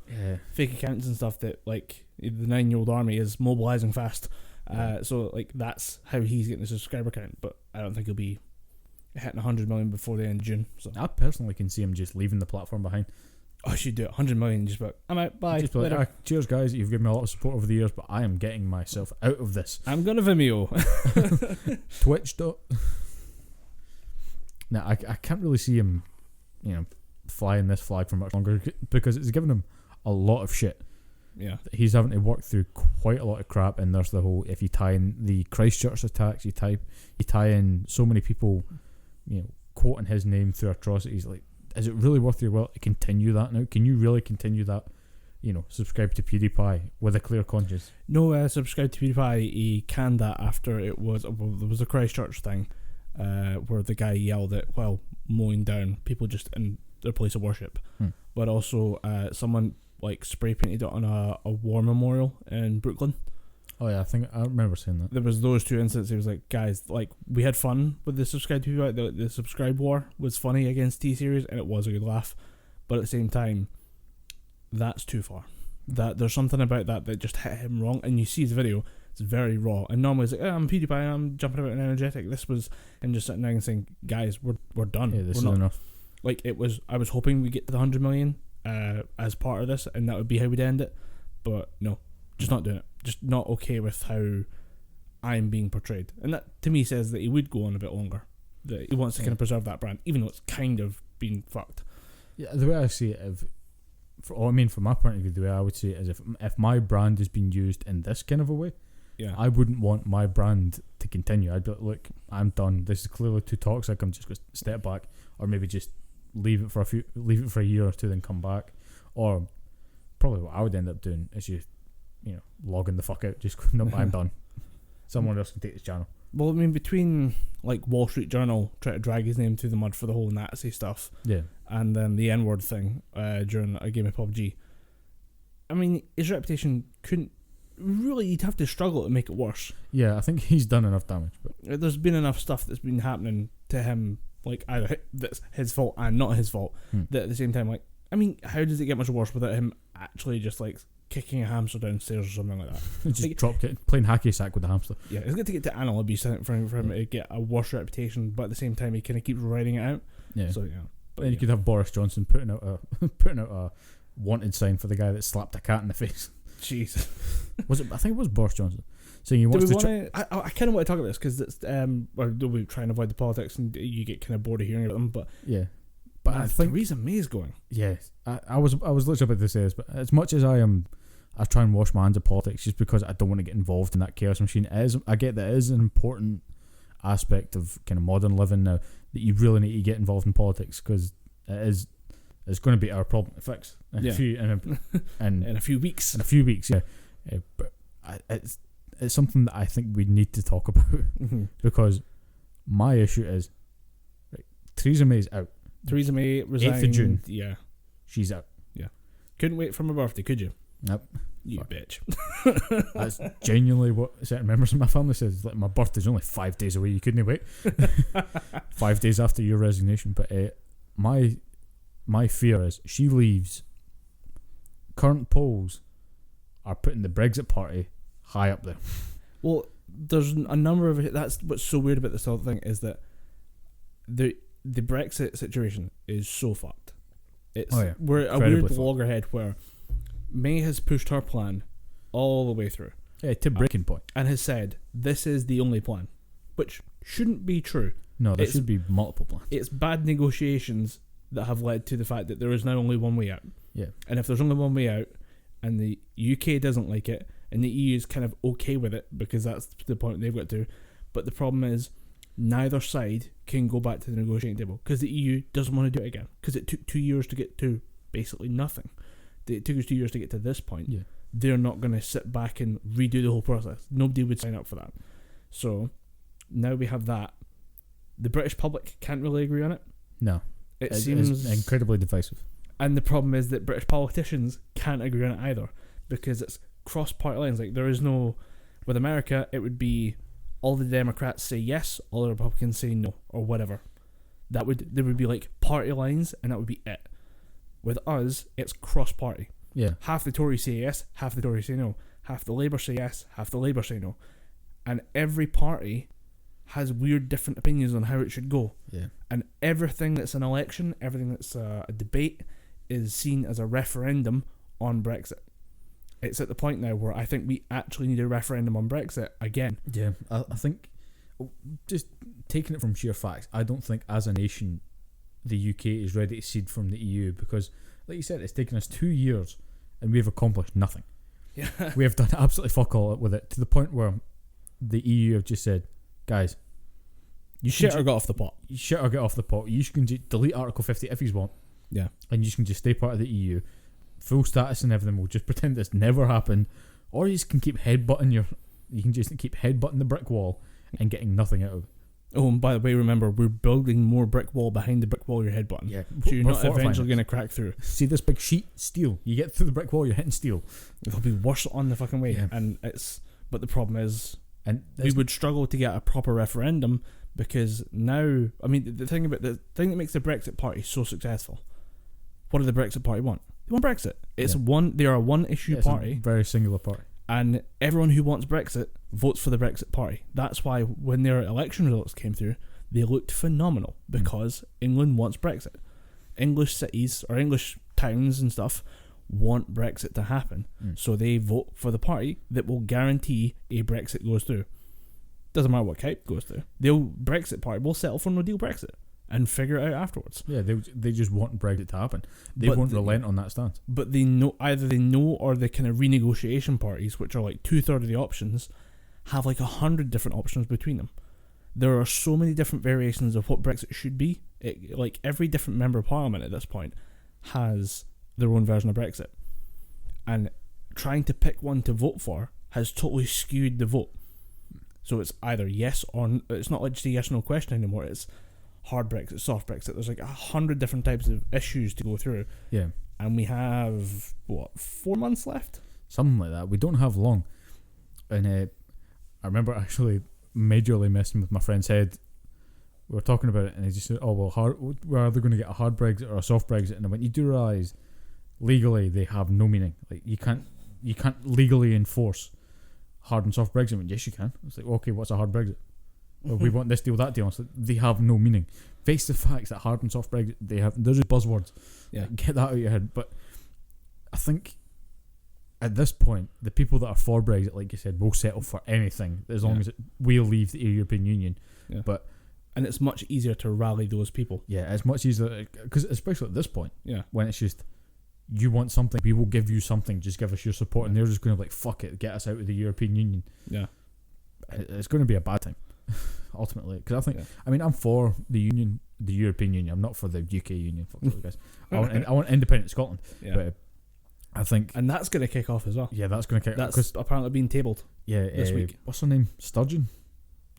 fake accounts and stuff that, like, the 9-year-old army is mobilizing fast. So, like, that's how he's getting the subscriber count. But I don't think he'll be hitting 100 million before the end of June. So I personally can see him just leaving the platform behind. I should do it. 100 million. Just about, I'm out. Bye. Just be like, cheers, guys. You've given me a lot of support over the years, but I am getting myself out of this. I'm gonna Vimeo. Twitch. Now, I can't really see him, flying this flag for much longer because it's given him a lot of shit. Yeah. He's having to work through quite a lot of crap, and there's the whole, if you tie in the Christchurch attacks, you tie in so many people, quoting his name through atrocities. Like, is it really worth your while to continue that now? Can you really continue that? Subscribe to PewDiePie with a clear conscience. No, subscribe to PewDiePie. He canned that after there was a Christchurch thing, where the guy yelled at while mowing down people just in their place of worship, but also someone like spray painted it on a war memorial in Brooklyn. Oh yeah, I remember saying that. There was those two incidents. He was like, guys, like, we had fun with the subscribe to PewDiePie. The subscribe war was funny against T-Series, and it was a good laugh. But at the same time, that's too far. That there's something about that just hit him wrong. And you see the video, it's very raw. And normally it's like, I'm PewDiePie, I'm jumping about and energetic. This was him just sitting there and saying, guys, we're done. Yeah, this we're is not enough. Like, I was hoping we get to the 100 million as part of this, and that would be how we'd end it. But no, just not doing it. Just not okay with how I'm being portrayed. And that, to me, says that he would go on a bit longer. That he wants to kind of preserve that brand, even though it's kind of been fucked. Yeah, the way I see it, from my point of view, the way I would see it is if my brand is being used in this kind of a way, I wouldn't want my brand to continue. I'd be like, look, I'm done. This is clearly too toxic. I'm just going to step back, or maybe just leave it for a year or two, then come back. Or probably what I would end up doing is logging the fuck out. Just no, I'm done. Someone else can take this channel. Well, I mean, between like Wall Street Journal trying to drag his name through the mud for the whole Nazi stuff, and then the N-word thing during a game of PUBG, I mean, his reputation couldn't really. He'd have to struggle to make it worse. Yeah, I think he's done enough damage. But there's been enough stuff that's been happening to him, like either that's his fault and not his fault. That at the same time, like, I mean, how does it get much worse without him actually just like kicking a hamster downstairs or something like that? Just like, drop kick, playing hacky sack with the hamster. Yeah, it's good to get to animal abuse for him to get a worse reputation, but at the same time he kind of keeps riding it out. Yeah. So but then you could have Boris Johnson putting out a wanted sign for the guy that slapped a cat in the face. Jeez. Was it? I think it was Boris Johnson saying he wants to. I kind of want to talk about this because it's we try and avoid the politics and you get kind of bored of hearing about them, but yeah. But I think Theresa May is going. Yes, I was literally about to say this, but as much as I try and wash my hands of politics just because I don't want to get involved in that chaos machine. I get that it is an important aspect of kind of modern living now that you really need to get involved in politics because it's going to be our problem to fix in a few weeks. In a few weeks, yeah. But it's something that I think we need to talk about because my issue is Theresa May's out. Theresa May resigned 8th of June. Yeah. She's out. Yeah. Couldn't wait for my birthday, could you? Nope. You bitch. That's genuinely what certain members of my family says. Like, my birthday's only 5 days away. You couldn't wait. 5 days after your resignation. But my fear is she leaves. Current polls are putting the Brexit party high up there. Well, there's a number of... That's what's so weird about this whole thing is that the Brexit situation is so fucked. We're a weird loggerhead where May has pushed her plan all the way through. Yeah, to breaking point. And has said, this is the only plan. Which shouldn't be true. No, there should be multiple plans. It's bad negotiations that have led to the fact that there is now only one way out. Yeah. And if there's only one way out, and the UK doesn't like it, and the EU is kind of okay with it, because that's the point they've got to, but the problem is, neither side can go back to the negotiating table, because the EU doesn't want to do it again, because it took 2 years to get to basically nothing. It took us 2 years to get to this point. Yeah. They're not going to sit back and redo the whole process. Nobody would sign up for that. So, now we have that. The British public can't really agree on it. No. It seems incredibly divisive. And the problem is that British politicians can't agree on it either, because it's cross-party lines. Like, there is no... With America, it would be all the Democrats say yes, all the Republicans say no, or whatever. There would be like party lines, and that would be it. With us, it's cross-party. Yeah. Half the Tories say yes, half the Tories say no. Half the Labour say yes, half the Labour say no. And every party has weird different opinions on how it should go. Yeah. And everything that's an election, everything that's a debate, is seen as a referendum on Brexit. It's at the point now where I think we actually need a referendum on Brexit again. Yeah, I think, just taking it from sheer facts, I don't think as a nation the UK is ready to cede from the EU, because, like you said, it's taken us 2 years and we've accomplished nothing. Yeah. We have done absolutely fuck all with it, to the point where the EU have just said, guys, you shit or get off the pot. You shit or get off the pot. You can delete Article 50 if you want. Yeah. And you can just stay part of the EU. Full status and everything. We'll just pretend this never happened. Or you can keep headbutting the brick wall and getting nothing out of it. Oh, and by the way, remember, we're building more brick wall behind the brick wall you're headbutting. Yeah. So you're not eventually going to crack through. See this big sheet? Steel. You get through the brick wall, you're hitting steel. It'll be worse on the fucking way. Yeah. But the problem is, and we would struggle to get a proper referendum, because now, I mean, the thing that makes the Brexit Party so successful, what do the Brexit Party want? They want Brexit. They are a one issue party. A very singular party. And everyone who wants Brexit votes for the Brexit Party. That's why when their election results came through, they looked phenomenal, because England wants Brexit. English cities or English towns and stuff want Brexit to happen. So they vote for the party that will guarantee a Brexit goes through. Doesn't matter what type goes through. The Brexit Party will settle for no deal Brexit and figure it out afterwards. Yeah, they just want Brexit to happen. They won't relent on that stance. But they know, either they know, or the kind of renegotiation parties, which are like 2/3 of the options, have like 100 different options between them. There are so many different variations of what Brexit should be. Like every different member of parliament at this point has their own version of Brexit, and trying to pick one to vote for has totally skewed the vote. So it's either yes or it's not like just a yes no question anymore. It's hard Brexit, soft Brexit. There's like 100 different types of issues to go through. Yeah. And we have, 4 months left? Something like that. We don't have long. And I remember actually majorly messing with my friend's head. We were talking about it, and he just said, we're either going to get a hard Brexit or a soft Brexit. And I went, you do realise legally they have no meaning. Like you can't legally enforce hard and soft Brexit. I went, yes you can. It's like, okay, what's a hard Brexit? Well, we want this deal, that deal. So they have no meaning. Face the facts that hard and soft Brexit, they're just buzzwords. Yeah, get that out of your head. But I think at this point, the people that are for Brexit, like you said, will settle for anything as long as we'll leave the European Union. Yeah. And it's much easier to rally those people. Yeah, it's much easier, because especially at this point, when it's just, you want something, we will give you something, just give us your support, and they're just going to be like, fuck it, get us out of the European Union. Yeah, it's going to be a bad time. Ultimately, because I think, I mean, I'm for the European Union. I'm not for the UK Union. Fuck those guys. I want independent Scotland. Yeah. But I think, and that's going to kick off as well. Yeah, that's going to kick off. That's apparently being tabled. Yeah, this week. What's her name? Sturgeon,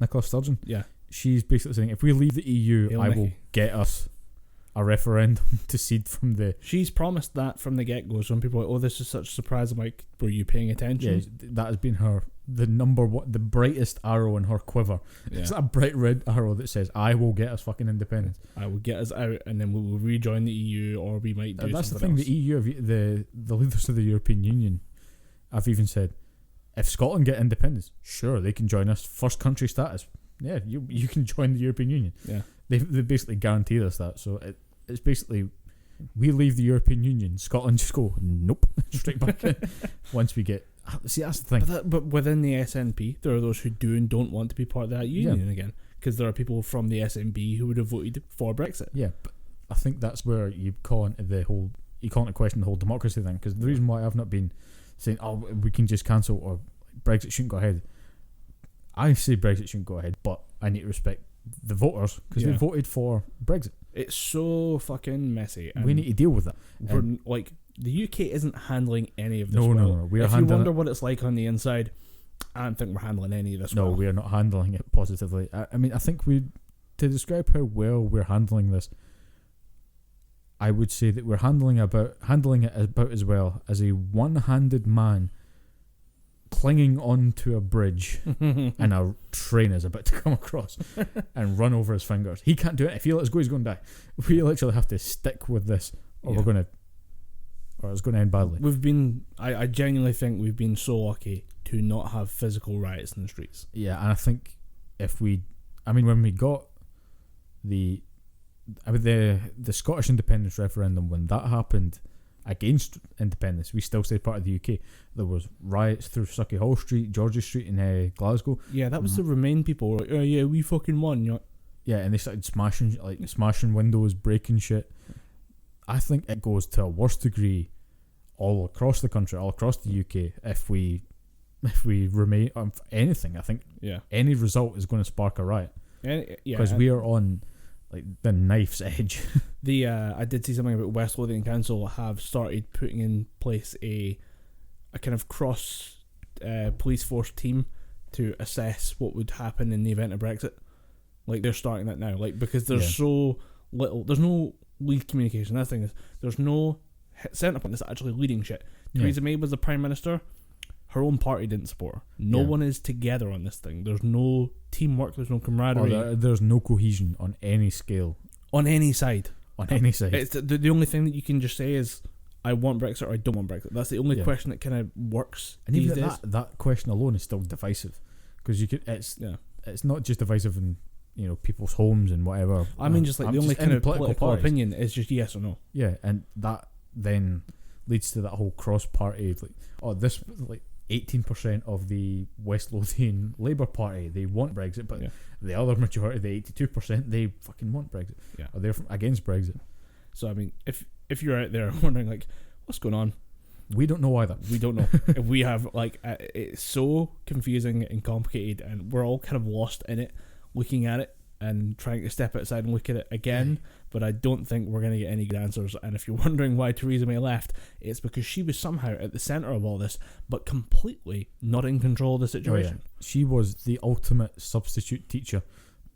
Nicola Sturgeon. Yeah, she's basically saying, if we leave the EU, I will get us a referendum to cede from the. She's promised that from the get go. Some people are like, oh, this is such a surprise. I'm like, were you paying attention? Yeah, that has been the number one, the brightest arrow in her quiver. Yeah. It's a bright red arrow that says, I will get us fucking independence. I will get us out, and then we will rejoin the EU, or we might do that's something the thing, else. The EU, the leaders of the European Union have even said, if Scotland get independence, sure, they can join us. First country status. Yeah, you can join the European Union. Yeah, they basically guaranteed us that. So it's basically, we leave the European Union, Scotland just go, nope, straight back in once we get. See, that's the thing. But within the SNP, there are those who do and don't want to be part of that union again, because there are people from the SNP who would have voted for Brexit. Yeah, but I think that's where you call into question the whole democracy thing, because the reason why I've not been saying, we can just cancel or Brexit shouldn't go ahead. I say Brexit shouldn't go ahead, but I need to respect the voters, because they voted for Brexit. It's so fucking messy. We need to deal with that. The UK isn't handling any of this well. No. If you wonder what it's like on the inside, I don't think we're handling any of this well. No, we are not handling it positively. I mean, I think to describe how well we're handling this, I would say that we're handling it about as well as a one-handed man clinging onto a bridge and a train is about to come across and run over his fingers. He can't do it. If he lets go, he's going to die. We literally have to stick with this, or it's going to end badly. I genuinely think we've been so lucky to not have physical riots in the streets. Yeah, and I think when we got the Scottish independence referendum, when that happened against independence, we still stayed part of the UK. There was riots through Sucky Hall Street, George's Street in Glasgow. Yeah, that was the Remain people were like, oh yeah, we fucking won. Yeah, and they started smashing windows, breaking shit. I think it goes to a worse degree all across the country, all across the UK, if we remain anything. I think any result is going to spark a riot, because we are on the knife's edge. I did see something about West Lothian Council have started putting in place a kind of cross police force team to assess what would happen in the event of Brexit. Like, they're starting that now, because there's so little, there's no lead communication. That thing is, there's no centre point that's actually leading shit. Theresa May was the Prime Minister. Her own party didn't support her. No one is together on this thing. There's no teamwork. There's no camaraderie. There's no cohesion on any scale. On any side. It's the only thing that you can just say is, I want Brexit or I don't want Brexit. That's the only question that kind of works. And even that question alone is still divisive, because it's not just divisive in people's homes and whatever. I mean, just the only kind of political opinion is just yes or no. Yeah, and that then leads to that whole cross-party. 18% of the West Lothian Labour Party, they want Brexit, but the other majority, the 82%, they fucking want Brexit. Yeah, or they're against Brexit. So I mean, if you're out there wondering what's going on, we don't know either. We don't know. We have it's so confusing and complicated, and we're all kind of lost in it, looking at it and trying to step outside and look at it again. But I don't think we're going to get any good answers. And if you're wondering why Theresa May left, it's because she was somehow at the centre of all this, but completely not in control of the situation. She was the ultimate substitute teacher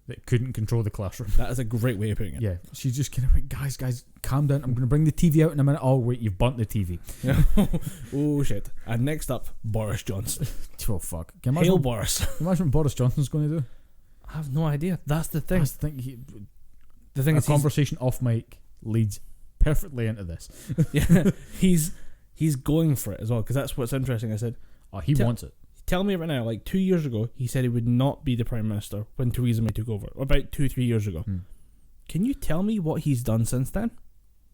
that couldn't control the classroom. That is a great way of putting it. Yeah, she's just kind of like, guys, calm down. I'm going to bring the TV out in a minute. Oh, wait, you've burnt the TV. Oh, shit. And next up, Boris Johnson. Oh, fuck. Hail Boris. Can you imagine what Boris Johnson's going to do? I have no idea. That's the thing. The thing is, conversation off mic leads perfectly into this. Yeah, he's going for it as well, because that's what's interesting. I said, he wants it. Tell me right now, 2 years ago, he said he would not be the Prime Minister when Theresa May took over. About 2-3 years ago. Can you tell me what he's done since then?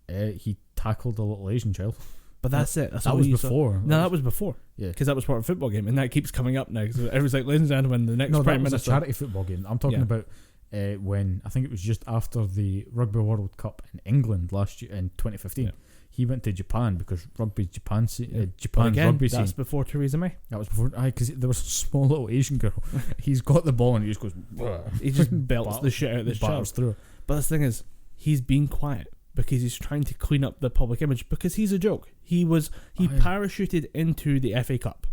He tackled a little Asian child. But that's it. That was before. That was before. Yeah. Because that was part of a football game, and that keeps coming up now. Because everyone's like, ladies and gentlemen, the next Prime Minister. That was a charity football game. I'm talking about when, I think it was just after the Rugby World Cup in England last year, in 2015. Yeah. He went to Japan because rugby's Japan's rugby scene. That's before Theresa May. That was before, because there was a small little Asian girl. He's got the ball and he just goes, he just belts the shit out of this child. Through. But the thing is, he's been quiet because he's trying to clean up the public image, because he's a joke. He parachuted into the FA Cup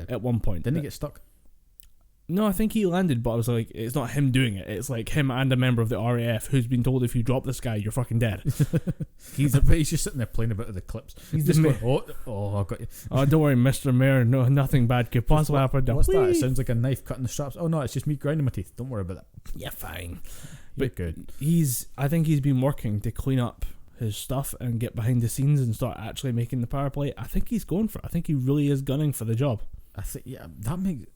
at one point. Didn't he get stuck? No, I think he landed, but I was like, it's not him doing it. It's like him and a member of the RAF who's been told, if you drop this guy, you're fucking dead. He's just sitting there playing a bit of the clips. He's just going, I got you. Oh, don't worry, Mr. Mayor. No, nothing bad could possibly happen. What's that? It sounds like a knife cutting the straps. Oh no, it's just me grinding my teeth. Don't worry about that. Yeah, fine. But good. I think he's been working to clean up his stuff and get behind the scenes and start actually making the power play. I think he's going for it. I think he really is gunning for the job. I think that makes.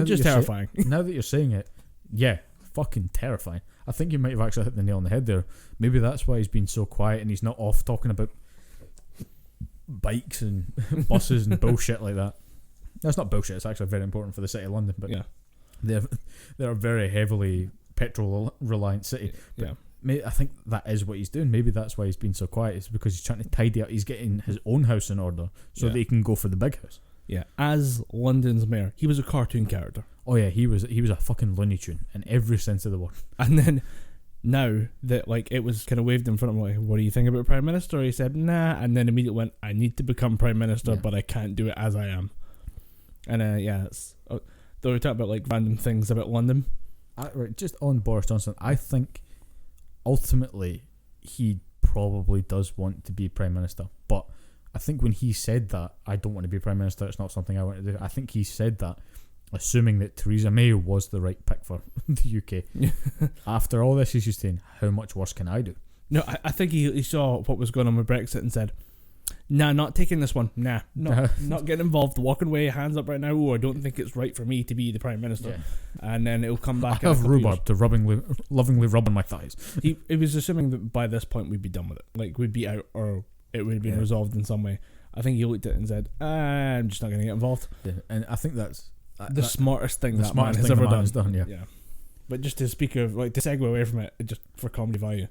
Just terrifying. Now that you're saying it, fucking terrifying. I think you might have actually hit the nail on the head there. Maybe that's why he's been so quiet and he's not off talking about bikes and buses and bullshit like that. That's not bullshit. It's actually very important for the city of London. But they're a very heavily petrol reliant city. But I think that is what he's doing. Maybe that's why he's been so quiet. It's because he's trying to tidy up. He's getting his own house in order so that he can go for the big house. Yeah, as London's mayor, he was a cartoon character. Oh yeah, he was a fucking Looney Tune in every sense of the word. And then now that it was kind of waved in front of him, what do you think about Prime Minister? He said nah, and then immediately went, I need to become Prime Minister, but I can't do it as I am. And it's though we talk about random things about London. Right, just on Boris Johnson, I think ultimately he probably does want to be Prime Minister, but I think when he said that, I don't want to be Prime Minister, it's not something I want to do. I think he said that assuming that Theresa May was the right pick for the UK. After all this, he's just saying, how much worse can I do? No, I think he saw what was going on with Brexit and said, nah, not taking this one. Nah, not getting involved. Walking away, hands up right now. Oh, I don't think it's right for me to be the Prime Minister. Yeah. And then it'll come back. I have rhubarb to lovingly rub on my thighs. He was assuming that by this point we'd be done with it. Like, we'd be out or it would have been resolved in some way. I think he looked at it and said, I'm just not going to get involved. Yeah, and I think that's the smartest thing that man has ever done. Yeah. But just to speak of, like, to segue away from it, just for comedy value,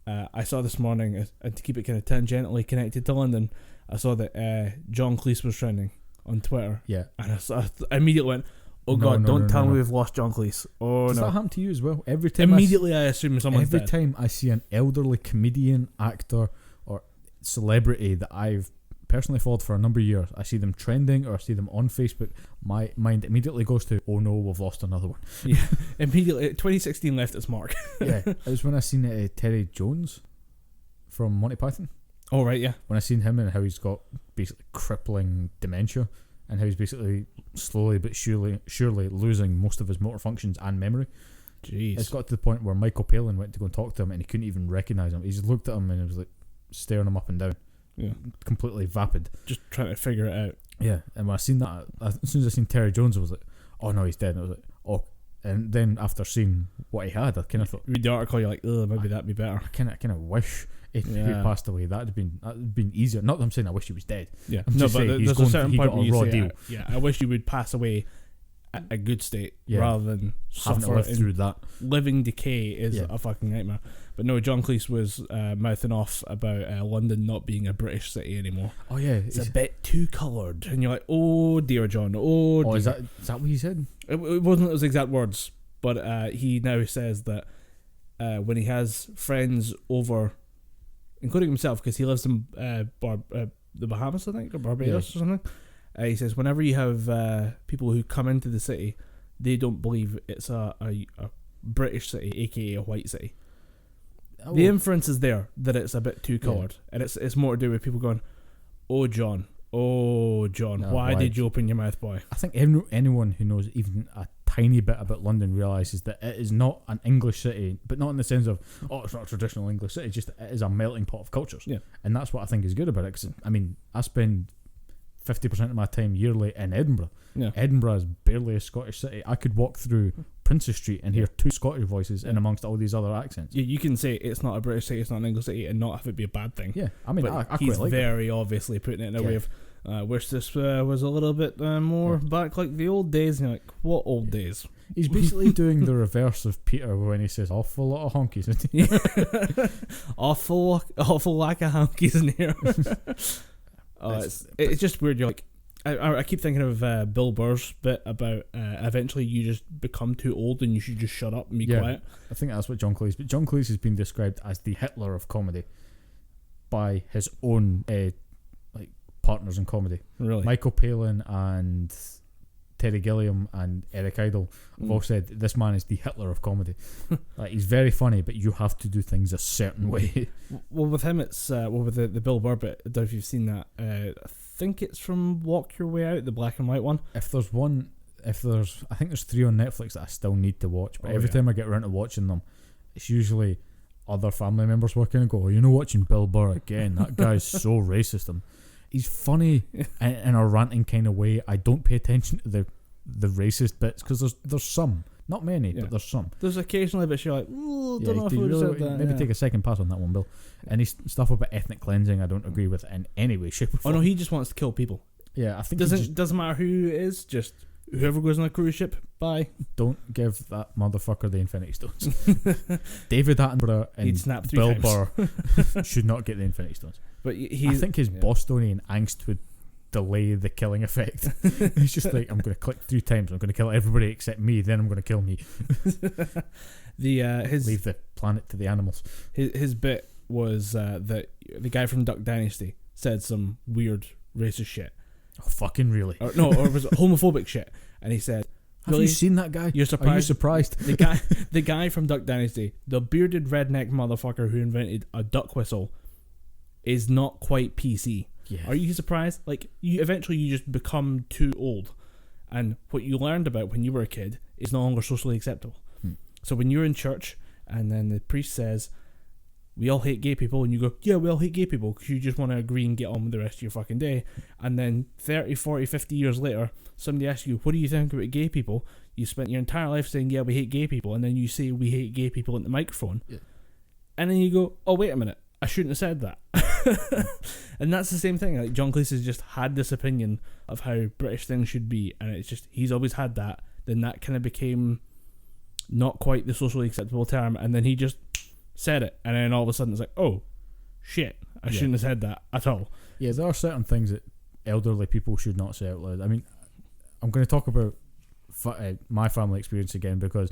I saw this morning, and to keep it kind of tangentially connected to London, I saw that John Cleese was trending on Twitter. Yeah. And I immediately went, oh God, don't tell me we've lost John Cleese. Oh, Does no. that happen to you as well? Every time Immediately I assume someone's dead. Every time I see an elderly comedian, actor, or celebrity that I've personally followed for a number of years, I see them trending or I see them on Facebook, my mind immediately goes to, oh no, we've lost another one. Yeah, immediately. 2016 left its mark. Yeah, it was when I seen Terry Jones from Monty Python. Oh right, yeah. When I seen him and how he's got basically crippling dementia and how he's basically slowly but surely losing most of his motor functions and memory. Jeez. It's got to the point where Michael Palin went to go and talk to him and he couldn't even recognise him. He just looked at him and he was like staring him up and down. Yeah, completely vapid. Just trying to figure it out. Yeah, and when I seen that, as soon as I seen Terry Jones, I was like, oh no, he's dead. And I was like, oh. And then after seeing what he had, I kind of thought, read the article, you're like, oh, maybe that'd be better. I kind of wish if he passed away, that'd have been easier. Not that I'm saying I wish he was dead. Yeah, I'm just saying there's a certain point where you say, deal. I wish you would pass away at a good state rather than having to live through that. Living decay is a fucking nightmare. But no, John Cleese was mouthing off about London not being a British city anymore. Oh yeah, it's a bit too coloured, and you're like, oh dear, John. Oh dear. Is that what he said? It wasn't his exact words, but he now says that when he has friends over, including himself, because he lives in the Bahamas, I think, or Barbados or something. He says whenever you have people who come into the city, they don't believe it's a British city, aka a white city. Oh. The inference is there that it's a bit too coloured, and it's more to do with people going, oh John, why did you open your mouth, boy? I think anyone who knows even a tiny bit about London realises that it is not an English city, but not in the sense of, it's not a traditional English city, just it is a melting pot of cultures. Yeah. And that's what I think is good about it, because I mean, I spend 50% of my time yearly in Edinburgh. Yeah. Edinburgh is barely a Scottish city. I could walk through Princess Street and hear two Scottish voices in amongst all these other accents. Yeah, you can say it's not a British city, it's not an English city, and not have it be a bad thing. Yeah, I mean, but I he's quite like very obviously putting it in a way of, wish this was a little bit more back like the old days. And you're like, what old days? He's basically doing the reverse of Peter when he says awful lot of honkies. awful lack of honkies in here. It's just weird. You're like, I keep thinking of Bill Burr's bit about eventually you just become too old and you should just shut up and be quiet. I think that's what John Cleese. But John Cleese has been described as the Hitler of comedy by his own partners in comedy. Really, Michael Palin and Terry Gilliam and Eric Idle have all said that this man is the Hitler of comedy. He's very funny, but you have to do things a certain way. Well, with him, it's with the Bill Burr bit. I don't know if you've seen that. I think it's from Walk Your Way Out, the black and white one. I think there's 3 on Netflix that I still need to watch. But every time I get around to watching them, it's usually other family members working and go, watching Bill Burr again. That guy's so racist. And he's funny in a ranting kind of way. I don't pay attention to the racist bits because there's some, not many, but there's some. There's occasionally bits you're like, don't know if we really said that. Maybe take a second pass on that one, Bill. And his stuff about ethnic cleansing, I don't agree with in any way, shape, or form. Oh no, he just wants to kill people. Yeah, I think doesn't matter who it is, just whoever goes on a cruise ship. Bye. Don't give that motherfucker the Infinity Stones. David Attenborough and Bill Burr should not get the Infinity Stones. But I think his Bostonian angst would delay the killing effect. He's just like, I'm going to click 3 times, I'm going to kill everybody except me, then I'm going to kill me. Leave the planet to the animals. His bit was that the guy from Duck Dynasty said some weird racist shit. Oh, fucking really? Or was it homophobic shit? And he said, really? Have you seen that guy? You're surprised? Are you surprised? The guy from Duck Dynasty, the bearded redneck motherfucker who invented a duck whistle, is not quite PC. Yeah. Are you surprised? Like, you eventually you just become too old, and what you learned about when you were a kid is no longer socially acceptable. So when you're in church and then the priest says, we all hate gay people, and you go, yeah, we all hate gay people, because you just want to agree and get on with the rest of your fucking day. And then 30, 40, 50 years later, somebody asks you, what do you think about gay people? You spent your entire life saying, yeah, we hate gay people, and then you say we hate gay people in the microphone. Yeah. And then you go, oh, wait a minute, I shouldn't have said that. And that's the same thing. Like, John Cleese has just had this opinion of how British things should be, and it's just, he's always had that. Then that kind of became not quite the socially acceptable term, and then he just said it, and then all of a sudden it's like, oh shit, I shouldn't have said that at all. Yeah, there are certain things that elderly people should not say out loud. I mean, I'm going to talk about my family experience again, because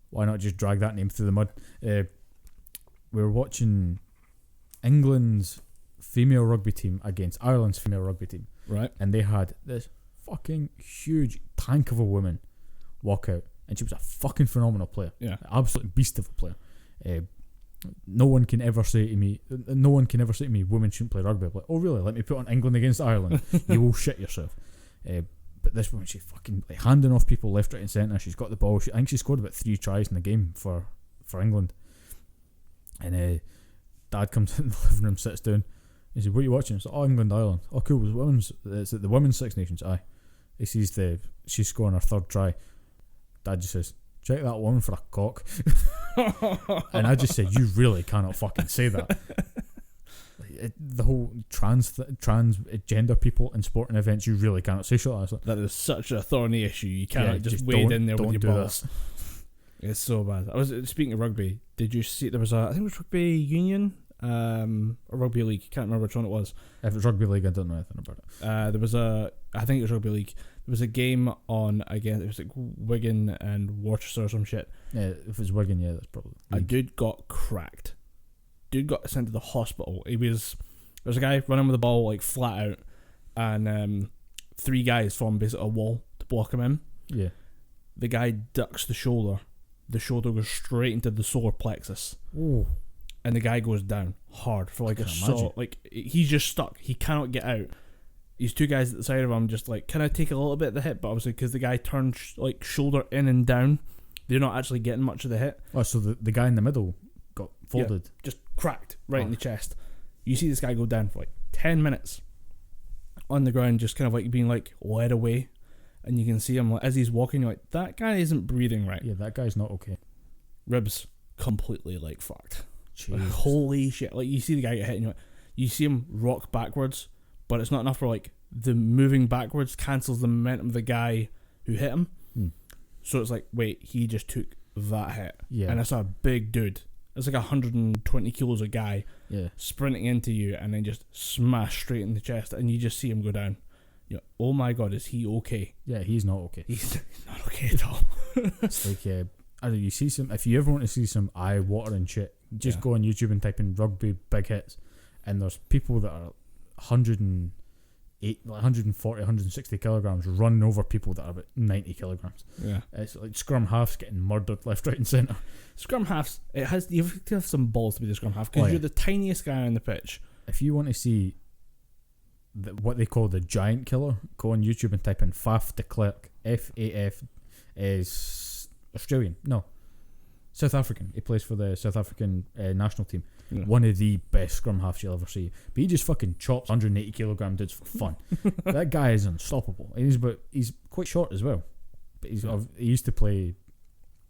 why not just drag that name through the mud? We were watching England's female rugby team against Ireland's female rugby team, right? And they had this fucking huge tank of a woman walk out, and she was a fucking phenomenal player, an absolute beast of a player. No one can ever say to me, women shouldn't play rugby. I'm like, oh really? Let me put on England against Ireland. You will shit yourself. But this woman, she's fucking like handing off people left, right and centre. She's got the ball. I think she scored about 3 tries in the game for England. And Dad comes in the living room, sits down. He said, what are you watching? It's like, oh, England, Ireland. Oh cool, it's the women's Six Nations. Aye. He sees she's scoring her 3rd try. Dad just says, check that woman for a cock. And I just said, you really cannot fucking say that. The whole transgender people in sporting events, you really cannot say shit. That is such a thorny issue. You cannot just wade in there with your balls. It's so bad. Speaking of rugby, did you see there was I think it was rugby union or rugby league, can't remember which one it was. If it's rugby league, I don't know anything about it. There was I think it was rugby league. There was a game on, again, it was like Wigan and Worcester or some shit. Yeah, if it's Wigan, yeah, that's probably league. A dude got cracked. Dude got sent to the hospital. There was a guy running with the ball like flat out, and 3 guys formed basically a wall to block him in. Yeah. The guy ducks the shoulder. The shoulder goes straight into the solar plexus. Oh. And the guy goes down hard for like like he's just stuck. He cannot get out. These 2 guys at the side of him just like, can I take a little bit of the hit? But obviously because the guy turned like shoulder in and down, they're not actually getting much of the hit. Oh, so the guy in the middle got folded. Yeah, just cracked right in the chest. You see this guy go down for like 10 minutes on the ground, just kind of like being like led away. And you can see him like, as he's walking, you're like, that guy isn't breathing right. Yeah, that guy's not okay. Ribs completely like fucked. Like, holy shit. Like you see the guy get hit and you see him rock backwards, but it's not enough for like the moving backwards cancels the momentum of the guy who hit him. So it's like, wait, he just took that hit. Yeah. And it's a big dude. It's like 120 kilos of guy sprinting into you and then just smash straight in the chest, and you just see him go down. You're like, oh my god, is he okay? Yeah, he's not okay. He's not okay at all. It's like, I don't know, you see some, if you ever want to see some eye-watering shit, just go on YouTube and type in rugby big hits, and there's people that are 140, 160 kilograms running over people that are about 90 kilograms. Yeah. It's like scrum halves getting murdered left, right and centre. Scrum halves, you have to have some balls to be the scrum half, because you're the tiniest guy on the pitch. If you want to see what they call the giant killer, go on YouTube and type in Faf de Klerk. F-A-F is Australian. No, South African. He plays for the South African national team. Yeah. One of the best scrum halves you'll ever see. But he just fucking chops 180 kilogram dudes for fun. That guy is unstoppable. He's quite short as well. But he used to play.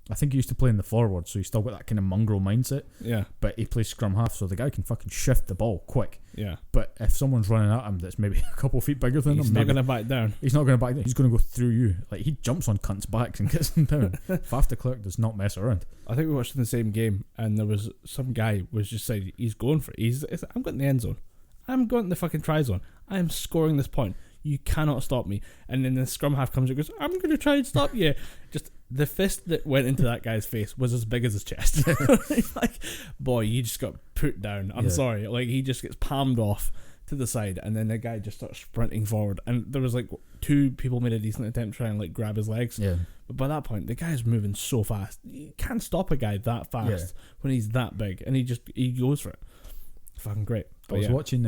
I think he used to play in the forward, so he's still got that kind of mongrel mindset. Yeah. But he plays scrum half, so the guy can fucking shift the ball quick. Yeah. But if someone's running at him that's maybe a couple of feet bigger than him, he's not going to back down. He's not going to back down. He's going to go through you. Like, he jumps on cunts' backs and gets them down. Faf de Klerk does not mess around. I think we watched in the same game, and there was some guy was just saying he's going for it. I'm going to the end zone. I'm going to the fucking try zone. I am scoring this point. You cannot stop me. And then the scrum half comes and goes, I'm going to try and stop you. Just the fist that went into that guy's face was as big as his chest. Like, boy, you just got put down. I'm sorry. Like, he just gets palmed off to the side, and then the guy just starts sprinting forward. And there was like 2 people made a decent attempt to try and like grab his legs. Yeah. But by that point, the guy's moving so fast. You can't stop a guy that fast when he's that big. And he goes for it. Fucking great. But I was watching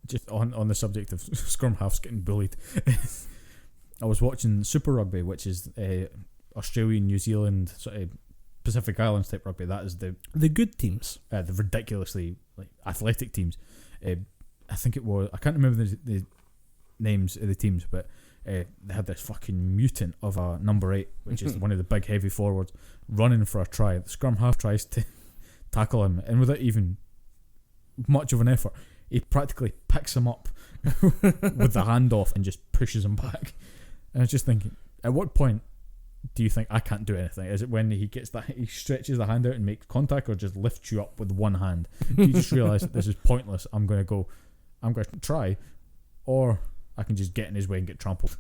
just on the subject of scrum halves getting bullied, I was watching Super Rugby, which is Australian, New Zealand, sort of Pacific Islands type rugby. That is the good teams, the ridiculously athletic teams. I think it was, I can't remember the names of the teams, but they had this fucking mutant of a number 8, which is one of the big heavy forwards, running for a try. The scrum half tries to tackle him, and without even much of an effort, he practically picks him up with the handoff and just pushes him back. And I was just thinking, at what point do you think I can't do anything? Is it when he stretches the hand out and makes contact, or just lifts you up with one hand? Do you just realise this is pointless? I'm going to try, or I can just get in his way and get trampled.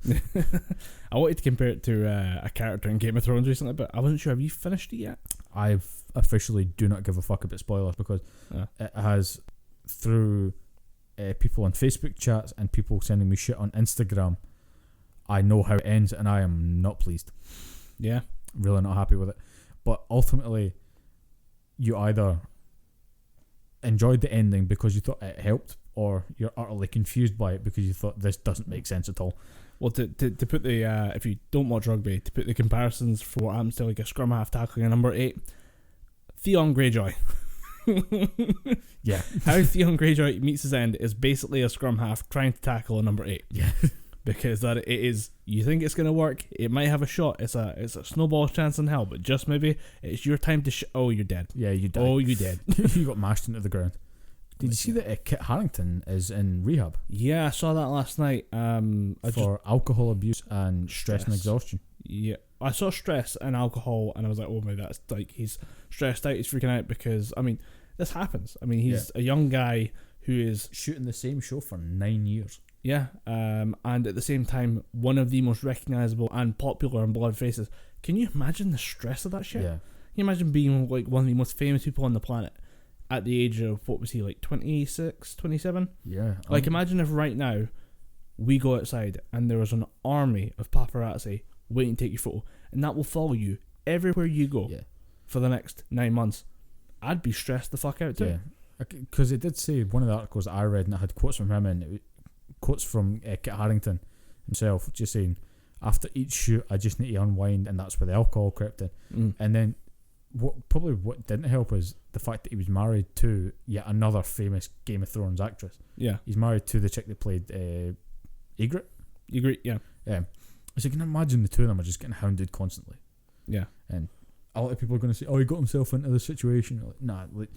I wanted to compare it to a character in Game of Thrones recently, but I wasn't sure. Have you finished it yet? I've officially do not give a fuck about spoilers, because it has, through people on Facebook chats and people sending me shit on Instagram, I know how it ends, and I am not pleased. Yeah. Really not happy with it. But ultimately, you either enjoyed the ending because you thought it helped, or you're utterly confused by it because you thought this doesn't make sense at all. Well, to put the if you don't watch rugby, to put the comparisons for what happens to like a scrum half tackling a number 8, Theon Greyjoy. Yeah. How Theon Greyjoy meets his end is basically a scrum half trying to tackle a number 8. Yeah. Because that it is, you think it's gonna work, it might have a shot. It's a snowball's chance in hell, but just maybe it's your time to oh, you're dead. Yeah, you died. Oh, you dead. You got mashed into the ground. Did you see that Kit Harington is in rehab? Yeah, I saw that last night. For alcohol abuse and stress and exhaustion. Yeah, I saw stress and alcohol, and I was like, oh my, that's like, he's stressed out, he's freaking out, because I mean, this happens. I mean, he's a young guy who is shooting the same show for 9 years. Yeah, and at the same time, one of the most recognisable and popular and beloved faces. Can you imagine the stress of that shit? Yeah. Can you imagine being like one of the most famous people on the planet at the age of, what was he, like 26, 27? Yeah. Like, imagine if right now we go outside and there was an army of paparazzi waiting to take your photo, and that will follow you everywhere you go for the next 9 months. I'd be stressed the fuck out too. Yeah. Because it did say, one of the articles that I read, and it had quotes from him, and it quotes from Kit Harington himself, just saying, after each shoot I just need to unwind, and that's where the alcohol crept in. And then what didn't help is the fact that he was married to yet another famous Game of Thrones actress. Yeah, he's married to the chick that played Ygritte. Yeah. So you can imagine the two of them are just getting hounded constantly. Yeah. And a lot of people are going to say, oh, he got himself into this situation. Like, nah, like,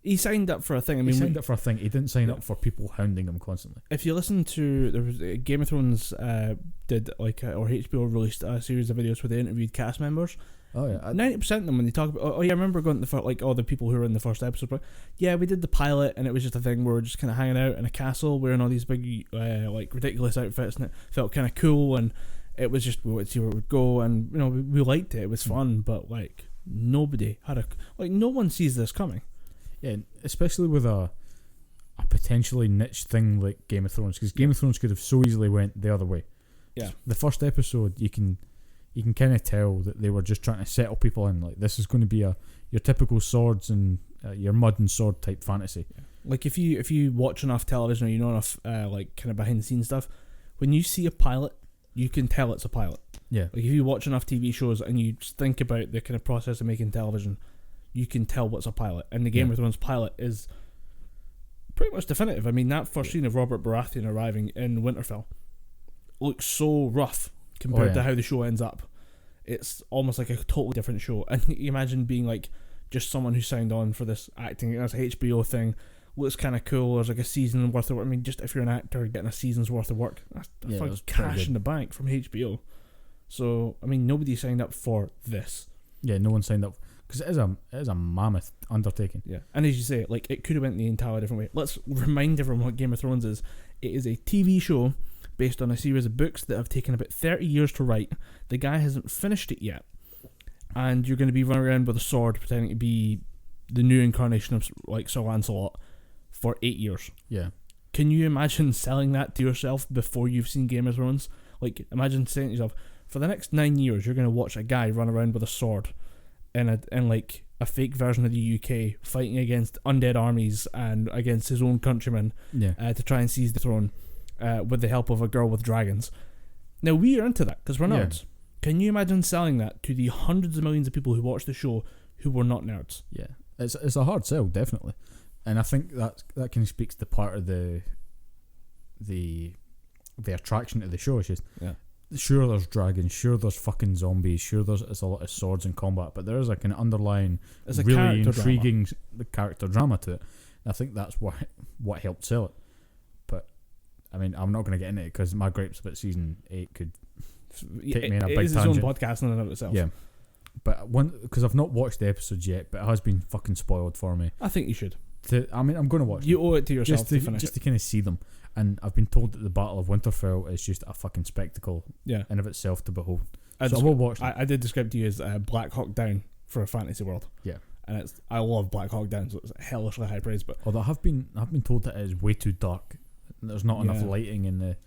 he signed up for a thing. I mean, he signed up for a thing. He didn't sign up for people hounding him constantly. If you listen to, there was Game of Thrones did like or HBO released a series of videos where they interviewed cast members. Oh yeah, 90% of them, when they talk about, oh yeah, I remember going to the like all the people who were in the first episode. But yeah, we did the pilot, and it was just a thing where we're just kind of hanging out in a castle, wearing all these big like ridiculous outfits, and it felt kind of cool, and it was just, we would see where it would go, and you know, we liked it. It was fun, but like nobody had no one sees this coming. Yeah, especially with a potentially niche thing like Game of Thrones, because Game of Thrones could have so easily went the other way. Yeah, the first episode, you can kind of tell that they were just trying to settle people in. Like, this is going to be your typical swords and your mud and sword type fantasy. Yeah. Like if you watch enough television, or you know enough like kind of behind the scenes stuff, when you see a pilot, you can tell it's a pilot. Yeah. Like if you watch enough TV shows and you think about the kind of process of making television, you can tell what's a pilot. And the Game of Thrones pilot is pretty much definitive. I mean, that first scene of Robert Baratheon arriving in Winterfell looks so rough compared to how the show ends up. It's almost like a totally different show. And you imagine being like just someone who signed on for this acting as a HBO thing. Looks kind of cool. There's like a season worth of work. I mean, just if you're an actor getting a season's worth of work, that's fucking cash in the bank from HBO. So, I mean, nobody signed up for this. Yeah, no one signed up. Because it is a mammoth undertaking. Yeah, and as you say, like, it could have went the entire different way. Let's remind everyone what Game of Thrones is. It is a TV show based on a series of books that have taken about 30 years to write. The guy hasn't finished it yet, and you're going to be running around with a sword pretending to be the new incarnation of like Sir Lancelot for 8 years. Yeah. Can you imagine selling that to yourself before you've seen Game of Thrones? Like, imagine saying to yourself, for the next 9 years, you're going to watch a guy run around with a sword in like a fake version of the UK fighting against undead armies and against his own countrymen to try and seize the throne with the help of a girl with dragons. Now, we are into that because we're nerds. Can you imagine selling that to the hundreds of millions of people who watch the show who were not nerds? Yeah, it's a hard sell, definitely. And I think that kind of speaks to part of the attraction to the show. It's just, sure, there's dragons, sure, there's fucking zombies, sure, it's a lot of swords and combat, but there is a kind of underlying, really intriguing character drama to it. And I think that's what helped sell it. But I mean, I'm not going to get into it because my gripes about season 8 could take me in a big tangent. It's its own podcast in and of itself. Yeah, but because I've not watched the episodes yet, but it has been fucking spoiled for me. I think you should. I'm going to watch. You owe it to yourself to kind of see them. And I've been told that the Battle of Winterfell is just a fucking spectacle in of itself to behold. So I will watch them. I did describe to you as Black Hawk Down for a fantasy world. Yeah. And I love Black Hawk Down, so it's hellishly high praise. But although I've been told that it is way too dark. There's not enough lighting in the.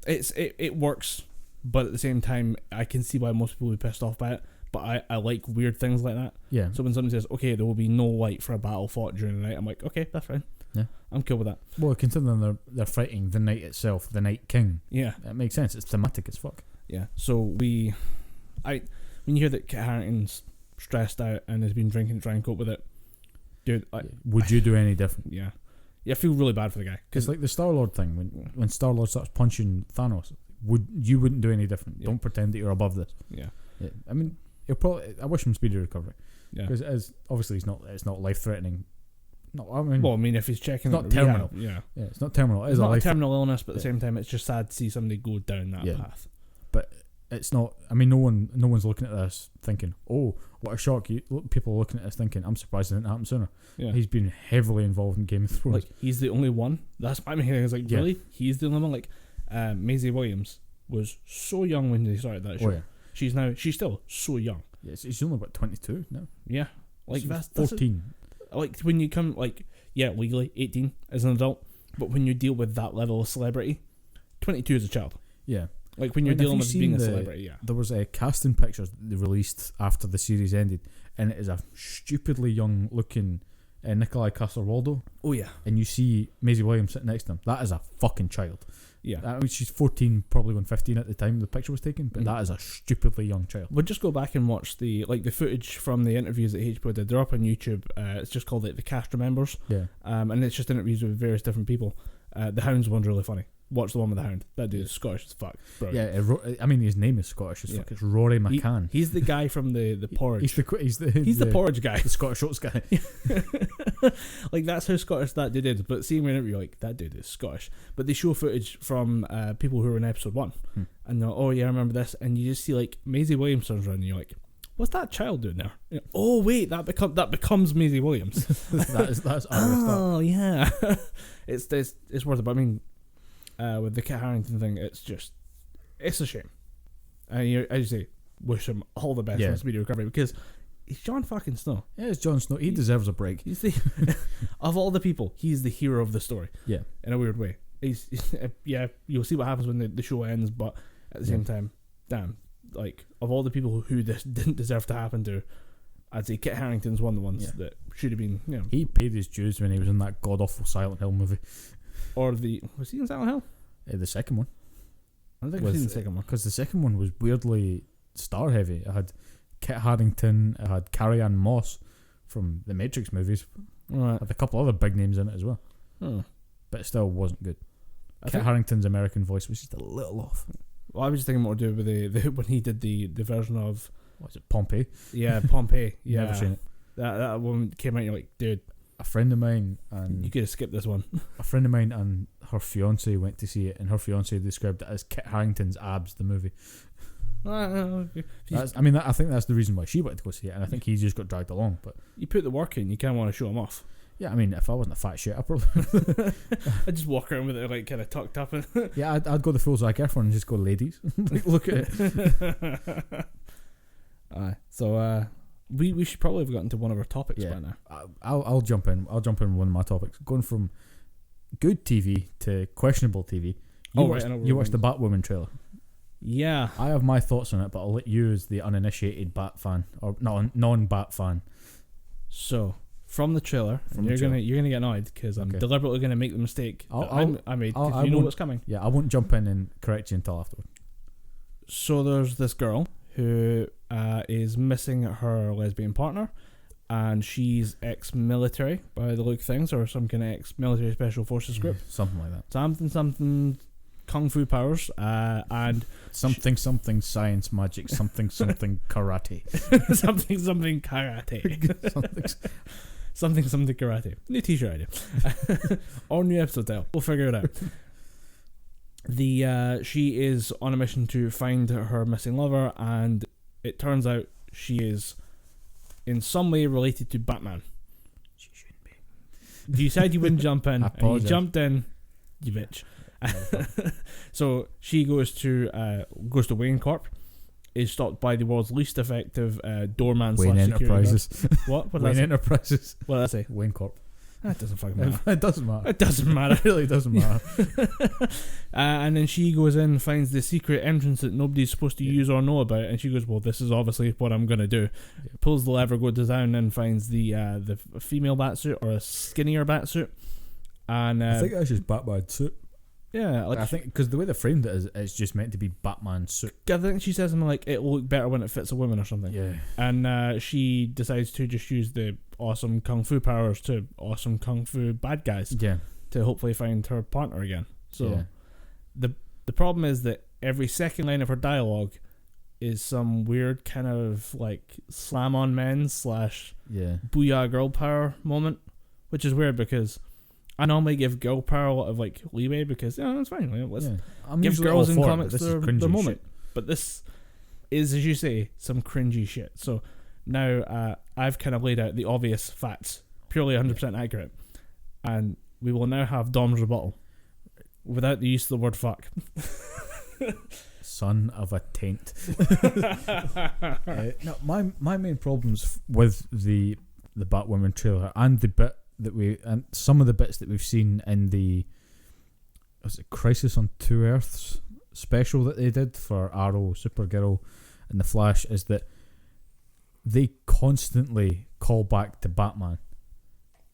It works, but at the same time, I can see why most people would be pissed off by it. But I like weird things like that. Yeah. So when someone says, okay, there will be no light for a battle fought during the night, I'm like, okay, that's fine. Yeah. I'm cool with that. Well, considering they're fighting the night itself, the Night King. Yeah. It makes sense. It's thematic as fuck. Yeah. So when you hear that Kit Harington's stressed out and has been drinking to try and cope with it, dude. Would you do any different? Yeah. Yeah, I feel really bad for the guy. Because like the Star-Lord thing, when Star-Lord starts punching Thanos, you wouldn't do any different. Yeah. Don't pretend that you're above this. Yeah. I mean, I wish him speedy recovery. Yeah. Because obviously it's not life threatening. No, I mean, if he's checking, it's not terminal. Yeah, it's not terminal. It's not a terminal illness, but at the same time, it's just sad to see somebody go down that path. But it's not. I mean, no one's looking at this thinking, "Oh, what a shock!" People are looking at this thinking, "I'm surprised it didn't happen sooner." Yeah, he's been heavily involved in Game of Thrones. Like he's the only one. That's my main thing. Is like really, he's the only one. Like Maisie Williams was so young when they started that show. Oh, yeah. She's still so young. Yeah, she's only about 22 now. Yeah, like that's 14. Like when you come legally 18 as an adult, but when you deal with that level of celebrity, 22 as a child. Yeah. Like when you're dealing with being a celebrity, There was a casting pictures that they released after the series ended, and it is a stupidly young looking Nikolai Coster-Waldau. Oh yeah. And you see Maisie Williams sitting next to him. That is a fucking child. Yeah. I mean, she's 14, probably going 15 at the time the picture was taken, but that is a stupidly young child. We'll just go back and watch the footage from the interviews that HBO did. They're up on YouTube. It's just called the Cast Remembers. Yeah. And it's just interviews with various different people. The Hound's one's really funny. Watch the one with the Hound. That dude is Scottish as fuck. Brilliant. Yeah, I mean his name is Scottish as fuck. It's Rory McCann. He's the guy from the porridge. He's the porridge guy. The Scottish Oats guy. Like that's how Scottish that dude is. But seeing an interview, like that dude is Scottish. But they show footage from people who were in episode 1, and they're like, oh yeah, I remember this, and you just see like Maisie Williams turns around, and you're like, what's that child doing there? You know, oh wait, that becomes Maisie Williams. that's oh yeah. it's worth it. But I mean, with the Kit Harington thing, it's a shame. And as you say, wish him all the best on speedy recovery because he's Jon fucking Snow. Yeah, it's Jon Snow. He deserves a break. He's of all the people, he's the hero of the story. Yeah, in a weird way. He's you'll see what happens when the show ends, but at the same time, damn, like of all the people who this didn't deserve to happen to, I'd say Kit Harington's one of the ones that should have been. You know, he paid his dues when he was in that god awful Silent Hill movie. Or was he in Silent Hill? The second one. I don't think I've seen the second one. Because the second one was weirdly star heavy. It had Kit Harington, it had Carrie-Anne Moss from the Matrix movies. Right. It had a couple other big names in it as well. But it still wasn't good. Kit Harington's American voice was just a little off. Well, I was just thinking more to do with the when he did the version of... What was it, Pompeii? Yeah, Pompeii. Yeah. Never seen it. That one came out and you're like, dude... A friend of mine and... You could have skipped this one. A friend of mine and her fiancé went to see it, and her fiancé described it as Kit Harington's Abs, the movie. I think that's the reason why she wanted to go see it, and I think he just got dragged along. But you put the work in, you kind of want to show him off. Yeah, I mean, if I wasn't a fat shit, I probably... I'd just walk around with it like kind of tucked up. Yeah, I'd go the full Zac Efron and just go, ladies, like, look at it. So we should probably have gotten to one of our topics by now. I'll jump in. I'll jump in with one of my topics. Going from good TV to questionable TV. You watched the Batwoman trailer. Yeah. I have my thoughts on it, but I'll let you, as the uninitiated Bat fan, or non-Bat fan, So, from the trailer, you're gonna get annoyed because I'm deliberately gonna make the mistake I made. You know what's coming. Yeah, I won't jump in and correct you until afterward. So there's this girl who is missing her lesbian partner, and she's ex-military by the look of things, or some kind of ex-military special forces group, something like that. Something kung fu powers, and something science magic, something karate, something karate, something karate. New t-shirt idea, or new episode title. We'll figure it out. She is on a mission to find her missing lover, and it turns out she is in some way related to Batman. She shouldn't be. You said you wouldn't jump in, and you jumped in, you bitch. So she goes to Wayne Corp, is stopped by the world's least effective doorman Wayne Enterprises. What Wayne Enterprises. What did I say? Wayne Corp. That doesn't fucking matter. It doesn't matter. It doesn't matter. It really doesn't matter. And then she goes in, finds the secret entrance that nobody's supposed to use or know about, and she goes, well, this is obviously what I'm going to do. Yeah. Pulls the lever, goes down, and finds the female batsuit, or a skinnier batsuit. And I think that's just Batman's suit. Yeah, I think because the way they framed it is it's just meant to be Batman's suit. I think she says something like it'll look better when it fits a woman or something. Yeah. And she decides to just use the awesome kung fu powers to awesome kung fu bad guys. Yeah. To hopefully find her partner again. So the problem is that every second line of her dialogue is some weird kind of like slam on men / booyah girl power moment, which is weird because I normally give girl power a lot of like leeway because it's fine. Let's give girls in comics their moment. But this is, as you say, some cringy shit. So now I've kind of laid out the obvious facts, purely 100% accurate, and we will now have Dom's rebuttal without the use of the word fuck. Son of a taint. No, my main problems with the Batwoman trailer and the bit and some of the bits that we've seen in the Crisis on Two Earths special that they did for Arrow, Supergirl, and the Flash is that they constantly call back to Batman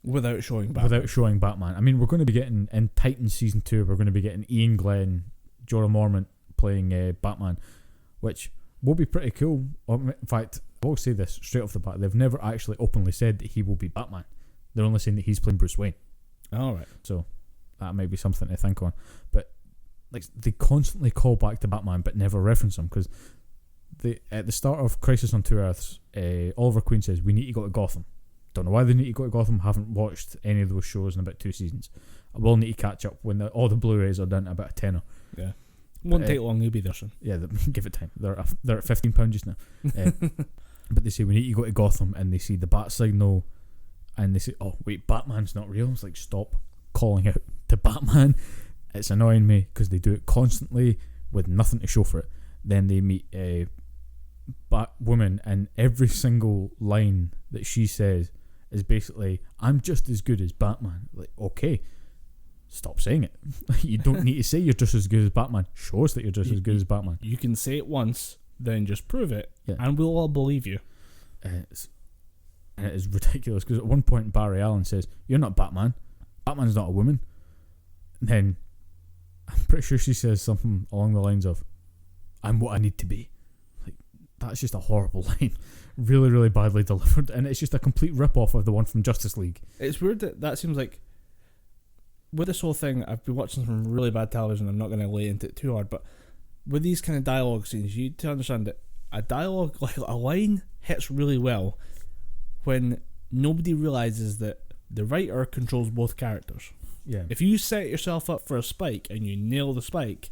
without showing Batman. I mean, we're going to be getting in Titans season 2. We're going to be getting Ian Glenn, Jorah Mormont playing Batman, which will be pretty cool. In fact, I will say this straight off the bat: they've never actually openly said that he will be Batman. They're only saying that he's playing Bruce Wayne. All right. So that might be something to think on. But like they constantly call back to Batman, but never reference him because at the start of Crisis on Two Earths, Oliver Queen says we need to go to Gotham. Don't know why they need to go to Gotham. Haven't watched any of those shows in about 2 seasons. I will need to catch up when all the Blu-rays are down to about a tenner. Yeah. Won't take long. You'll be there soon. Yeah, give it time. They're at £15 just now. But they say we need to go to Gotham, and they see the bat signal. And they say, oh, wait, Batman's not real. It's like, stop calling out to Batman. It's annoying me because they do it constantly with nothing to show for it. Then they meet a Batwoman, and every single line that she says is basically, I'm just as good as Batman. Like, okay, stop saying it. You don't need to say you're just as good as Batman. Show us that you're just as good as Batman. You can say it once, then just prove it, and we'll all believe you. And it is ridiculous because at one point Barry Allen says, you're not Batman. Batman's not a woman. And then I'm pretty sure she says something along the lines of, I'm what I need to be. Like, that's just a horrible line. Really, really badly delivered. And it's just a complete rip-off of the one from Justice League. It's weird that seems like, with this whole thing, I've been watching some really bad television. I'm not going to lay into it too hard, but with these kind of dialogue scenes, you need to understand that a dialogue, like a line, hits really well when nobody realizes that the writer controls both characters. Yeah. If you set yourself up for a spike and you nail the spike,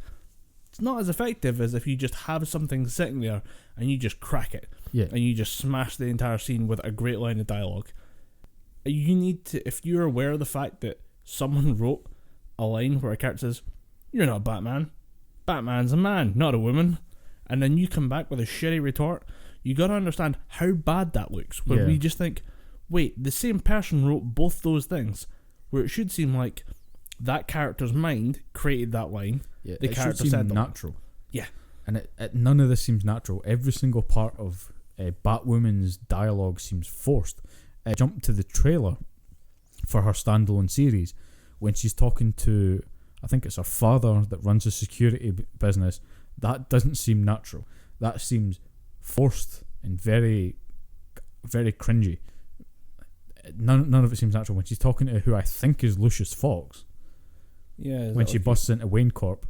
it's not as effective as if you just have something sitting there and you just crack it. Yeah. And you just smash the entire scene with a great line of dialogue. You need to, if you're aware of the fact that someone wrote a line where a character says, you're not Batman. Batman's a man, not a woman. And then you come back with a shitty retort. You got to understand how bad that looks. Where we just think, wait, the same person wrote both those things. Where it should seem like that character's mind created that line. Yeah, the it character should seem said natural. Yeah. And it none of this seems natural. Every single part of Batwoman's dialogue seems forced. jump to the trailer for her standalone series when she's talking to, I think it's her father that runs a security business. That doesn't seem natural. That seems forced and very, very cringy. None of it seems natural. When she's talking to who I think is Lucius Fox, when she busts into Wayne Corp,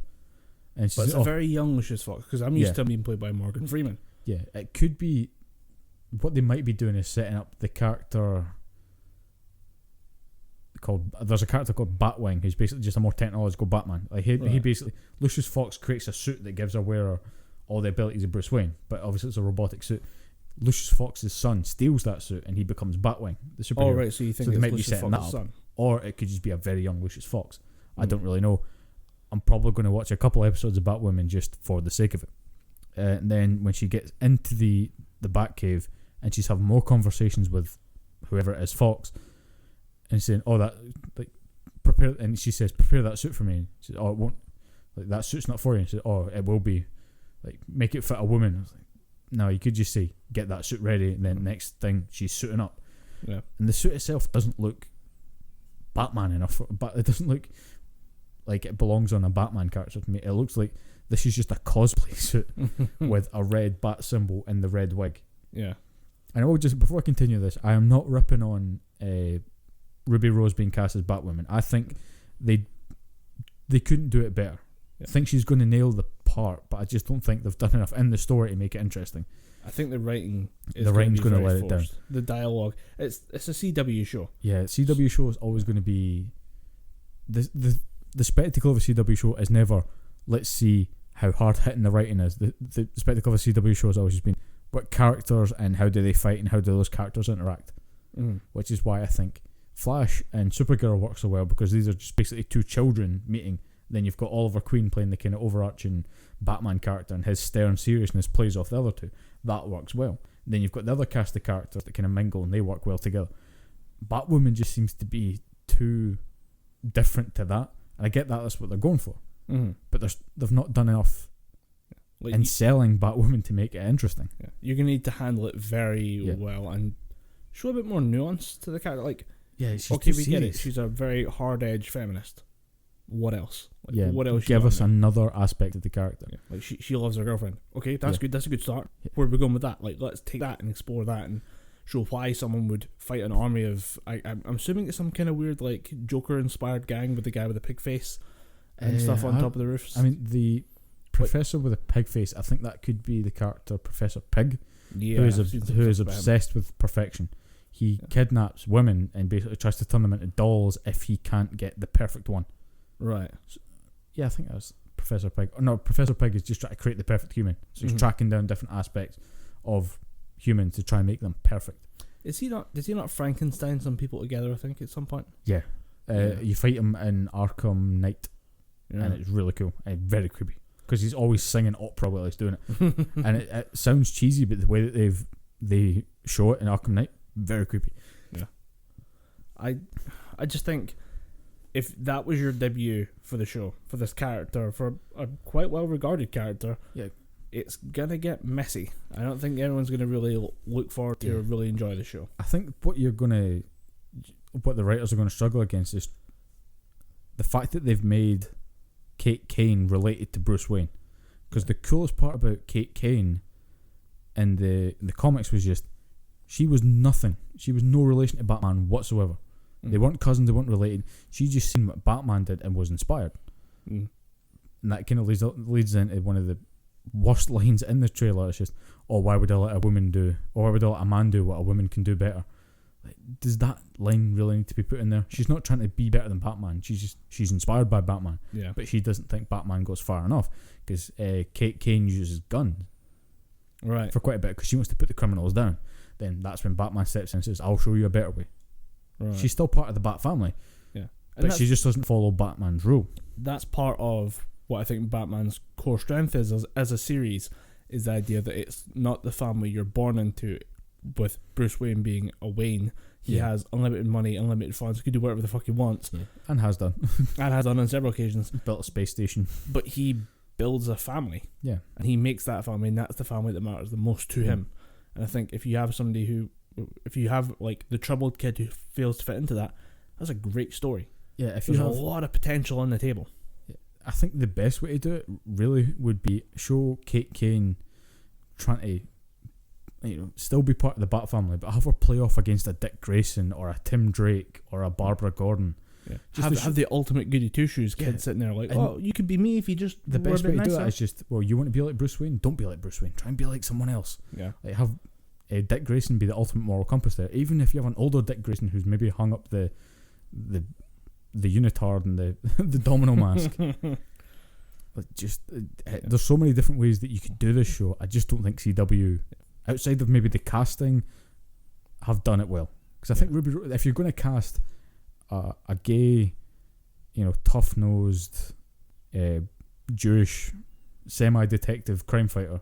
and she's but it's a very young Lucius Fox, because I'm used to him being played by Morgan Freeman. Yeah, it could be. What they might be doing is setting up the character called. There's a character called Batwing who's basically just a more technological Batman. Like he basically, Lucius Fox creates a suit that gives her wearer all the abilities of Bruce Wayne, but obviously it's a robotic suit. Lucius Fox's son steals that suit and he becomes Batwing, the superhero. Oh right, so you think so they it's might Lucius be setting Fox's that up, son? or it could just be a very young Lucius Fox. I don't really know. I'm probably going to watch a couple episodes of Batwoman just for the sake of it. And then when she gets into the Batcave and she's having more conversations with whoever it is, Fox, and saying, "Oh, that prepare," and she says, "Prepare that suit for me." And she says, "Oh, it won't. That suit's not for you." And she says, "Oh, it will be. Make it fit a woman." I was like, "No, you could just say get that suit ready," and then next thing she's suiting up. Yeah. And the suit itself doesn't look Batman enough, but it doesn't look like it belongs on a Batman character to me. It looks like this is just a cosplay suit with a red bat symbol in the red wig. Yeah. And I will just, before I continue this, I am not ripping on Ruby Rose being cast as Batwoman. I think they couldn't do it better. Yeah. I think she's going to nail the part, but I just don't think they've done enough in the story to make it interesting. I think the writing is going to let it down. The dialogue, it's a CW show. Yeah, CW show is always going to be the spectacle of a CW show is never let's see how hard hitting the writing is. The spectacle of a CW show has always just been what characters and how do they fight and how do those characters interact. Which is why I think Flash and Supergirl work so well, because these are just basically two children meeting. Then you've got Oliver Queen playing the kind of overarching Batman character, and his stern seriousness plays off the other two. That works well. Then you've got the other cast of characters that kind of mingle and they work well together. Batwoman just seems to be too different to that, and I get that's what they're going for. But they've not done enough in selling Batwoman to make it interesting. Yeah. You're going to need to handle it very well and show a bit more nuance to the character. She's okay, we get it. She's a very hard-edged feminist. What else? What else? Give us another aspect of the character. Yeah. She loves her girlfriend. Okay, that's good. That's a good start. Where are we going with that? Let's take that and explore that and show why someone would fight an army of. I'm assuming it's some kind of weird Joker-inspired gang with the guy with the pig face and stuff on top of the roofs. I mean, the professor with a pig face. I think that could be the character Professor Pig, who is obsessed with perfection. He kidnaps women and basically tries to turn them into dolls if he can't get the perfect one. Right. So, I think that's Professor Pig. No, Professor Pig is just trying to create the perfect human. So he's tracking down different aspects of humans to try and make them perfect. Does he not Frankenstein some people together, I think, at some point? Yeah. You fight him in Arkham Knight, and it's really cool and very creepy because he's always singing opera while he's doing it. And it sounds cheesy, but the way that they show it in Arkham Knight, very creepy. Yeah. I just think if that was your debut for the show, for this character, for a quite well-regarded character, it's gonna get messy. I don't think everyone's gonna really look forward to or really enjoy the show. I think what the writers are gonna struggle against is the fact that they've made Kate Kane related to Bruce Wayne. Because the coolest part about Kate Kane in the comics was just she was nothing. She was no relation to Batman whatsoever. They weren't cousins, they weren't related. She just seen what Batman did and was inspired. And that kind of leads into one of the worst lines in the trailer. It's just, why would I let a man do what a woman can do better? Does that line really need to be put in there? She's not trying to be better than Batman. She's inspired by Batman. Yeah. But she doesn't think Batman goes far enough because Kate Kane uses guns for quite a bit because she wants to put the criminals down. Then that's when Batman steps in and says, I'll show you a better way. Right. She's still part of the Bat family. Yeah. But she just doesn't follow Batman's rule. That's part of what I think Batman's core strength is as a series, is the idea that it's not the family you're born into. With Bruce Wayne being a Wayne, he has unlimited money, unlimited funds, he can do whatever the fuck he wants. Yeah. And has done. And has done on several occasions. Built a space station. But he builds a family. Yeah. And he makes that family, and that's the family that matters the most to him. And I think if you have somebody who if you have like the troubled kid who fails to fit into that, that's a great story. Yeah, if There's you have a lot of potential on the table. I think the best way to do it really would be show Kate Kane trying to, still be part of the Bat family, but have her play off against a Dick Grayson or a Tim Drake or a Barbara Gordon. Yeah. Have the ultimate goody two shoes kid sitting there like, oh, you could be me if you just the best way to do nicer. it is just, well, you want to be like Bruce Wayne, don't be like Bruce Wayne, try and be like someone else. Yeah, like have Dick Grayson be the ultimate moral compass there. Even if you have an older Dick Grayson who's maybe hung up the unitard and the domino mask. But just there's so many different ways that you could do this show. I just don't think CW, outside of maybe the casting, have done it well. Because I think Ruby, if you're going to cast a gay, tough nosed, Jewish, semi-detective crime fighter,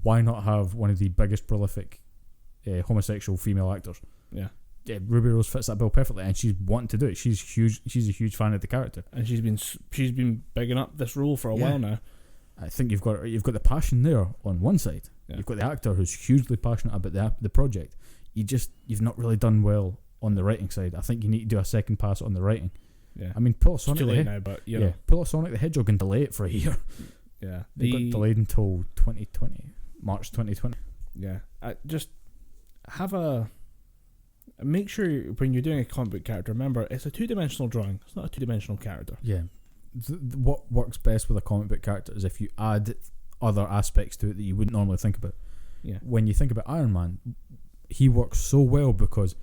why not have one of the biggest prolific homosexual female actors? Yeah, Ruby Rose fits that bill perfectly, and she's wanting to do it. She's huge. She's a huge fan of the character, and she's been bigging up this role for a while now. I think you've got the passion there on one side. Yeah. You've got the actor who's hugely passionate about the project. You've not really done well on the writing side. I think you need to do a second pass on the writing. Yeah, I mean, pull a Sonic the Hedgehog and delay it for a year. Yeah, they got delayed until 2020, March 2020. Yeah, just make sure when you're doing a comic book character, remember it's a 2-dimensional drawing. It's not a 2-dimensional character. Yeah, what works best with a comic book character is if you add other aspects to it that you wouldn't normally think about. Yeah, when you think about Iron Man, he works so well because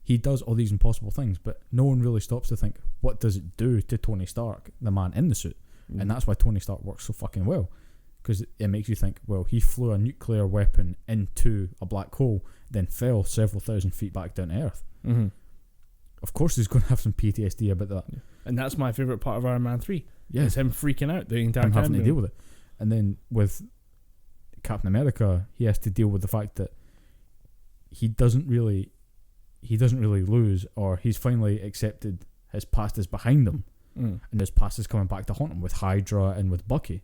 he does all these impossible things, but no one really stops to think, what does it do to Tony Stark, the man in the suit? And that's why Tony Stark works so fucking well, because it makes you think, well, he flew a nuclear weapon into a black hole, then fell several thousand feet back down to Earth. Mm-hmm. Of course he's going to have some PTSD about that. Yeah. And that's my favourite part of Iron Man 3. Yeah. It's him freaking out the entire time. Having to deal with it. And then with Captain America, he has to deal with the fact that he doesn't really lose, or he's finally accepted his past is behind him. And his past is coming back to haunt him with Hydra and with Bucky,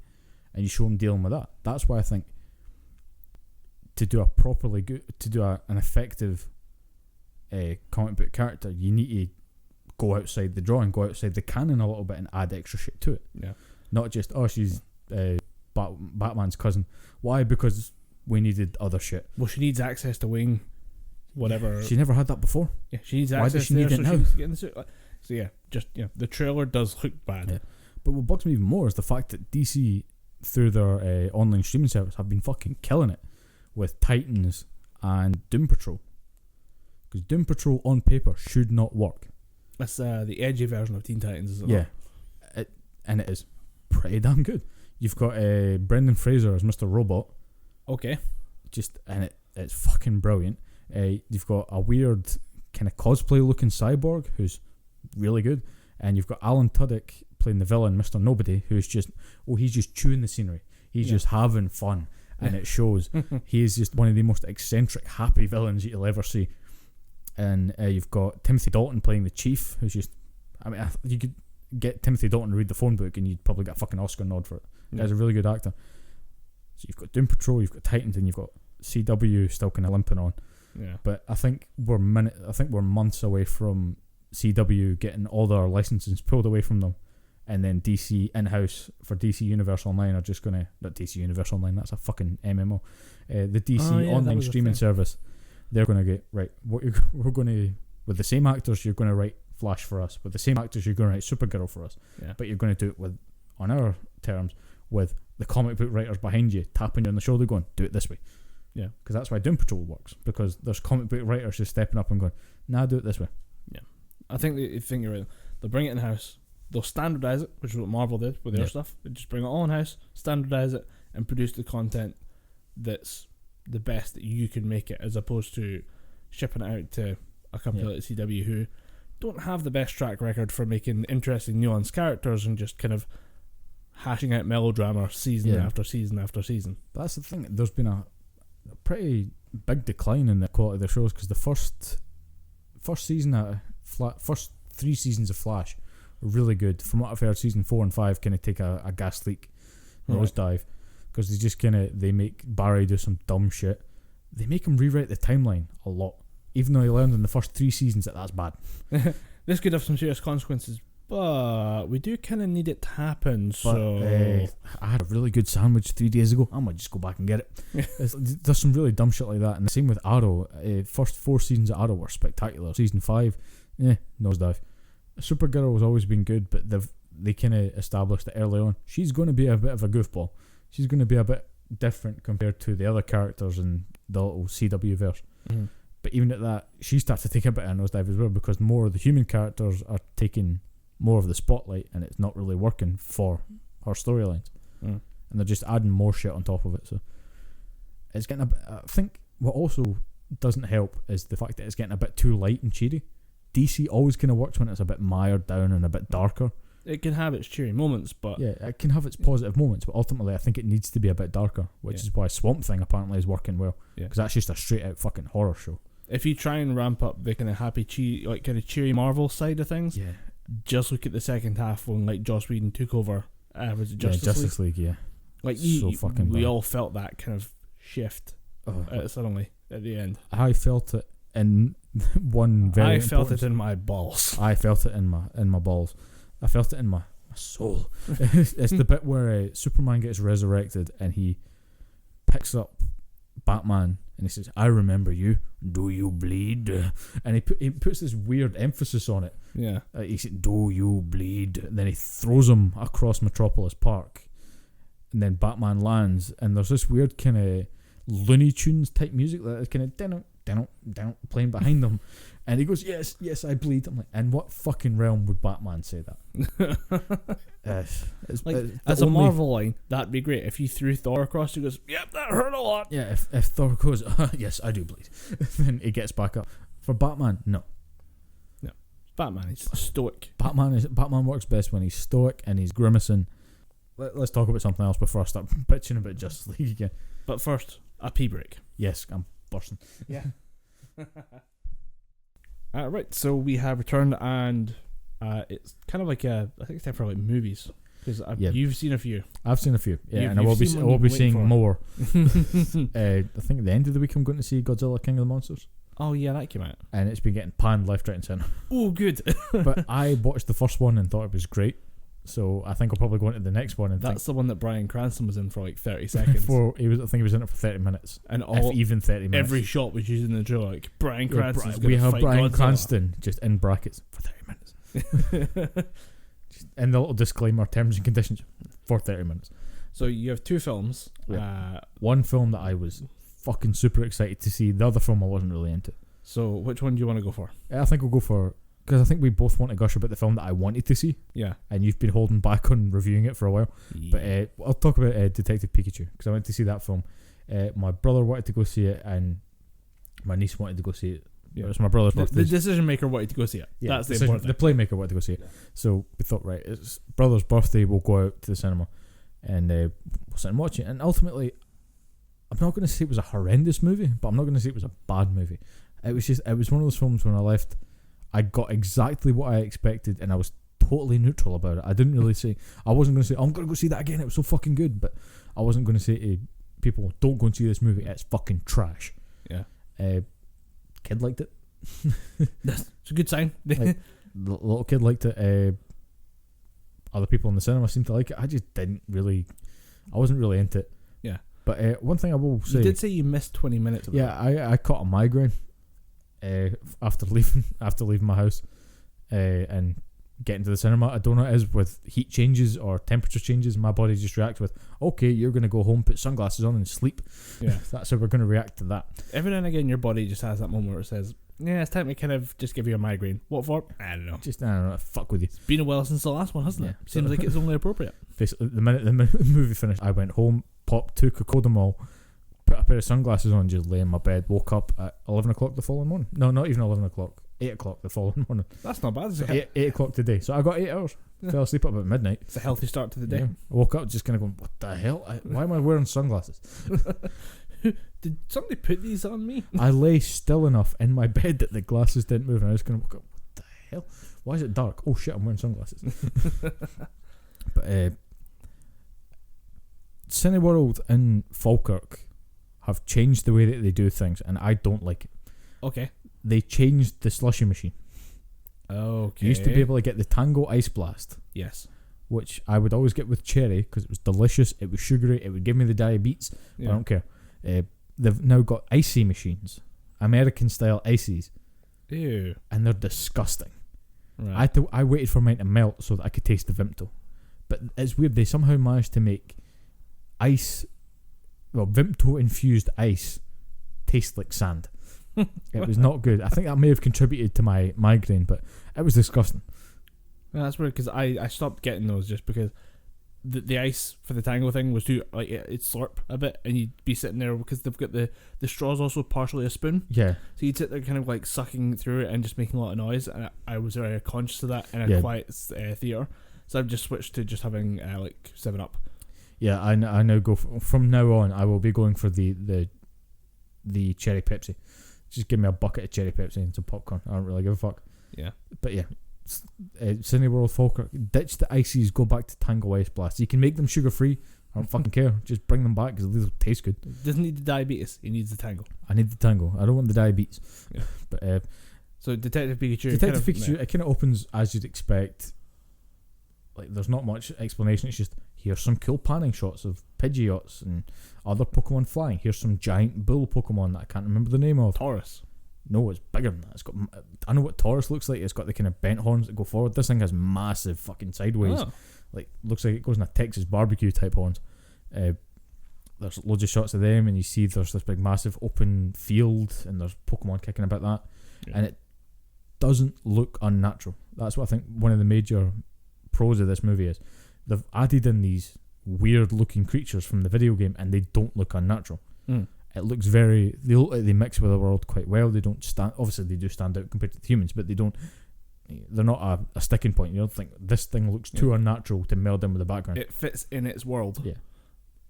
and you show him dealing with that. That's why I think to do an effective comic book character, you need to go outside the drawing, go outside the canon a little bit, and add extra shit to it. Yeah, not just she's Batman's cousin. Why? Because we needed other shit. Well, she needs access to Wing, whatever. She never had that before. Yeah, she needs access. Why does she need it now? She get in the suit. So the trailer does look bad. Yeah. But what bugs me even more is the fact that DC, through their online streaming service, have been fucking killing it with Titans and Doom Patrol. Because Doom Patrol on paper should not work. That's the edgy version of Teen Titans, isn't it? Yeah, it is pretty damn good. You've got Brendan Fraser as Mr. Robot. Okay. It's fucking brilliant. You've got a weird kind of cosplay looking cyborg who's really good, and you've got Alan Tudyk playing the villain, Mr. Nobody, who's he's just chewing the scenery. He's just having fun, and it shows. He is just one of the most eccentric, happy villains you'll ever see. And you've got Timothy Dalton playing the Chief, who's just, you could get Timothy Dalton to read the phone book and you'd probably get a fucking Oscar nod for it. He's a really good actor. So you've got Doom Patrol, you've got Titans, and you've got CW still kind of limping on. Yeah. But I think we're months away from CW getting all their licenses pulled away from them, and then DC in-house for DC Universe Online are just gonna, not DC Universe Online, that's a fucking MMO, the DC online streaming service. They're gonna get right. We're gonna, with the same actors, you're gonna write Flash for us. With the same actors, you're gonna write Supergirl for us. Yeah. But you're gonna do it on our terms, with the comic book writers behind you tapping you on the shoulder, going, "Do it this way." Yeah, because that's why Doom Patrol works, because there's comic book writers just stepping up and going, "Nah, do it this way." Yeah, I think you're right. They'll bring it in house. They'll standardize it, which is what Marvel did with their stuff. They just bring it all in house, standardize it, and produce the content that's the best that you can make it, as opposed to shipping it out to a company like CW who don't have the best track record for making interesting, nuanced characters and just kind of hashing out melodrama season after season after season. But that's the thing. There's been a pretty big decline in the quality of the shows, because the first season first 3 seasons of Flash were really good. From what I've heard, season 4 and 5 kind of take a gas leak, nosedive, because they make Barry do some dumb shit. They make him rewrite the timeline a lot. even though he learned in the first 3 seasons that that's bad. This could have some serious consequences, but we do kind of need it to happen. So I had a really good sandwich 3 days ago. I might just go back and get it. There's some really dumb shit like that. And the same with Arrow. First 4 seasons of Arrow were spectacular. Season 5, nosedive. Supergirl has always been good, but they kind of established that early on she's going to be a bit of a goofball. She's going to be a bit different compared to the other characters in the little CW verse. Mm-hmm. But even at that, she starts to take a bit of a nosedive as well, because more of the human characters are taking more of the spotlight, and it's not really working for her storylines. And they're just adding more shit on top of it. So it's getting a bit, I think what also doesn't help is the fact that it's getting a bit too light and cheery. DC always kind of works when it's a bit mired down and a bit darker. It can have its cheery moments, but yeah, it can have its positive moments, but ultimately I think it needs to be a bit darker, which is why Swamp Thing apparently is working well, because that's just a straight out fucking horror show. If you try and ramp up the kind of happy, kind of cheery Marvel side of things, just look at the second half when like Joss Whedon took over. Was it Justice League? Yeah. Like so fucking we bad. all felt that kind of shift suddenly at the end. I felt it in one very. I felt it in my balls. I felt it in my balls. I felt it in my soul. It's the bit where Superman gets resurrected and he picks up Batman and he says, "I remember you. Do you bleed?" And he puts this weird emphasis on it. Yeah. He said, "Do you bleed?" And then he throws him across Metropolis Park, and then Batman lands, and there's this weird kind of Looney Tunes type music that is kind of down playing behind them, and he goes, yes, I bleed. I'm like, in what fucking realm would Batman say that? As a Marvel line, that'd be great. If you threw Thor across, he goes, "Yep, that hurt a lot." Yeah, if Thor goes, "Yes, I do bleed," then he gets back up. For Batman, no. Batman is stoic. Batman works best when he's stoic and he's grimacing. Let's talk about something else before I start bitching about Justice League again. But first, a pee break. Yes, I'm bursting. Yeah. Right, so we have returned, and it's kind of like I think it's time for like movies, because you've seen a few. I've seen a few, and I will be seeing more. I think at the end of the week I'm going to see Godzilla King of the Monsters. Oh yeah, that came out, and it's been getting panned left, right, and centre. Oh, good. But I watched the first one and thought it was great. So I think I'll probably go into the next one. And that's the one that Bryan Cranston was in for like 30 seconds. I think he was in it for 30 minutes. And even 30 minutes. Every shot was using the drill like Bryan Cranston. We have Bryan Cranston just in brackets for 30 minutes. And the little disclaimer, terms and conditions for 30 minutes. So you have 2 films. Yeah. One film that I was fucking super excited to see. The other film I wasn't really into. So which one do you want to go for? I think we'll go for... Because I think we both want to gush about the film that I wanted to see. Yeah. And you've been holding back on reviewing it for a while. Yeah. But I'll talk about Detective Pikachu, because I went to see that film. My brother wanted to go see it, and my niece wanted to go see it. Yeah. It was my brother's birthday. The decision maker wanted to go see it. Yeah, that's the important thing. The playmaker wanted to go see it. Yeah. So we thought, right, it's brother's birthday, we'll go out to the cinema and we'll sit and watch it. And ultimately, I'm not going to say it was a horrendous movie, but I'm not going to say it was a bad movie. It was one of those films when I left, I got exactly what I expected, and I was totally neutral about it. I didn't really say, I wasn't going to say, I'm going to go see that again, it was so fucking good, but I wasn't going to say to people, don't go and see this movie, it's fucking trash. Yeah. Kid liked it. That's a good sign. Like, the little kid liked it. Other people in the cinema seemed to like it. I just didn't really, I wasn't really into it. Yeah. But one thing I will say, you did say you missed 20 minutes of it. Yeah, I caught a migraine after leaving my house and getting to the cinema. I don't know what it is with heat changes or temperature changes. My body just reacts with, okay, you're going to go home, put sunglasses on and sleep. Yeah. That's how we're going to react to that. Every now and again your body just has that moment where it says, yeah, it's time to kind of just give you a migraine. What for? I don't know. I don't know, fuck with you. It's been a while since the last one, hasn't it? Seems like it's only appropriate. Basically, the minute the movie finished, I went home, popped 2 Cocodamol, put a pair of sunglasses on, just lay in my bed, woke up at 11 o'clock the following morning. No, not even 11 o'clock. 8 o'clock the following morning. That's not bad, is it? So 8 o'clock today. So I got 8 hours. Yeah. Fell asleep at about midnight. It's a healthy start to the day. Yeah. I woke up just kind of going, what the hell? Why am I wearing sunglasses? Did somebody put these on me? I lay still enough in my bed that the glasses didn't move, and I was going to wake up, what the hell? Why is it dark? Oh shit, I'm wearing sunglasses. But Cineworld in Falkirk have changed the way that they do things, and I don't like it. Okay. they changed the slushy machine. Okay. You used to be able to get the Tango Ice Blast, Yes. which I would always get with cherry because it was delicious. It was sugary. It would give me the diabetes. Yeah. I don't care. They've now got icy machines, American style ices, Ew. and they're disgusting. Right. I waited for mine to melt so that I could taste the Vimto, but it's weird. They somehow managed to make Vimto infused ice taste like sand. It was not good. I think that may have contributed to my migraine, but it was disgusting. Well, that's weird because I stopped getting those just because the ice for the Tango thing was too like it'd slurp a bit and you'd be sitting there because they've got the straw's also partially a spoon, Yeah, so you'd sit there kind of like sucking through it and just making a lot of noise, and I was very conscious of that in a quiet theater, so I've just switched to just having like 7-Up. yeah. I now go from now on. I will be going for the cherry Pepsi. Just give me a bucket of cherry Pepsi and some popcorn. I don't really give a fuck. Yeah. But yeah, Cineworld World Falkirk, ditch the ices, go back to Tango Ice Blast. You can make them sugar free. I don't fucking care. Just bring them back because these will taste good. It doesn't need the diabetes. It needs the Tango. I need the Tango. I don't want the diabetes. Yeah. But So Detective Pikachu. Detective Pikachu, it kind of opens as you'd expect. Like there's not much explanation. It's just here's some cool panning shots of Pidgeots and other Pokemon flying. Here's some giant bull Pokemon that I can't remember the name of. Taurus. No, it's bigger than that. It's got. I know what Taurus looks like. It's got the kind of bent horns that go forward. This thing has massive fucking sideways. Oh. Like looks like it goes in a Texas barbecue type horns. There's loads of shots of them, and you see there's this big massive open field, and there's Pokemon kicking about that, and it doesn't look unnatural. That's what I think one of the major pros of this movie is. They've added in these weird looking creatures from the video game, and they don't look unnatural. It looks very. They look like they mix with the world quite well. They don't stand. Obviously, they do stand out compared to the humans, but they don't. They're not a sticking point. You don't think this thing looks too unnatural to meld in with the background. It fits in its world. Yeah.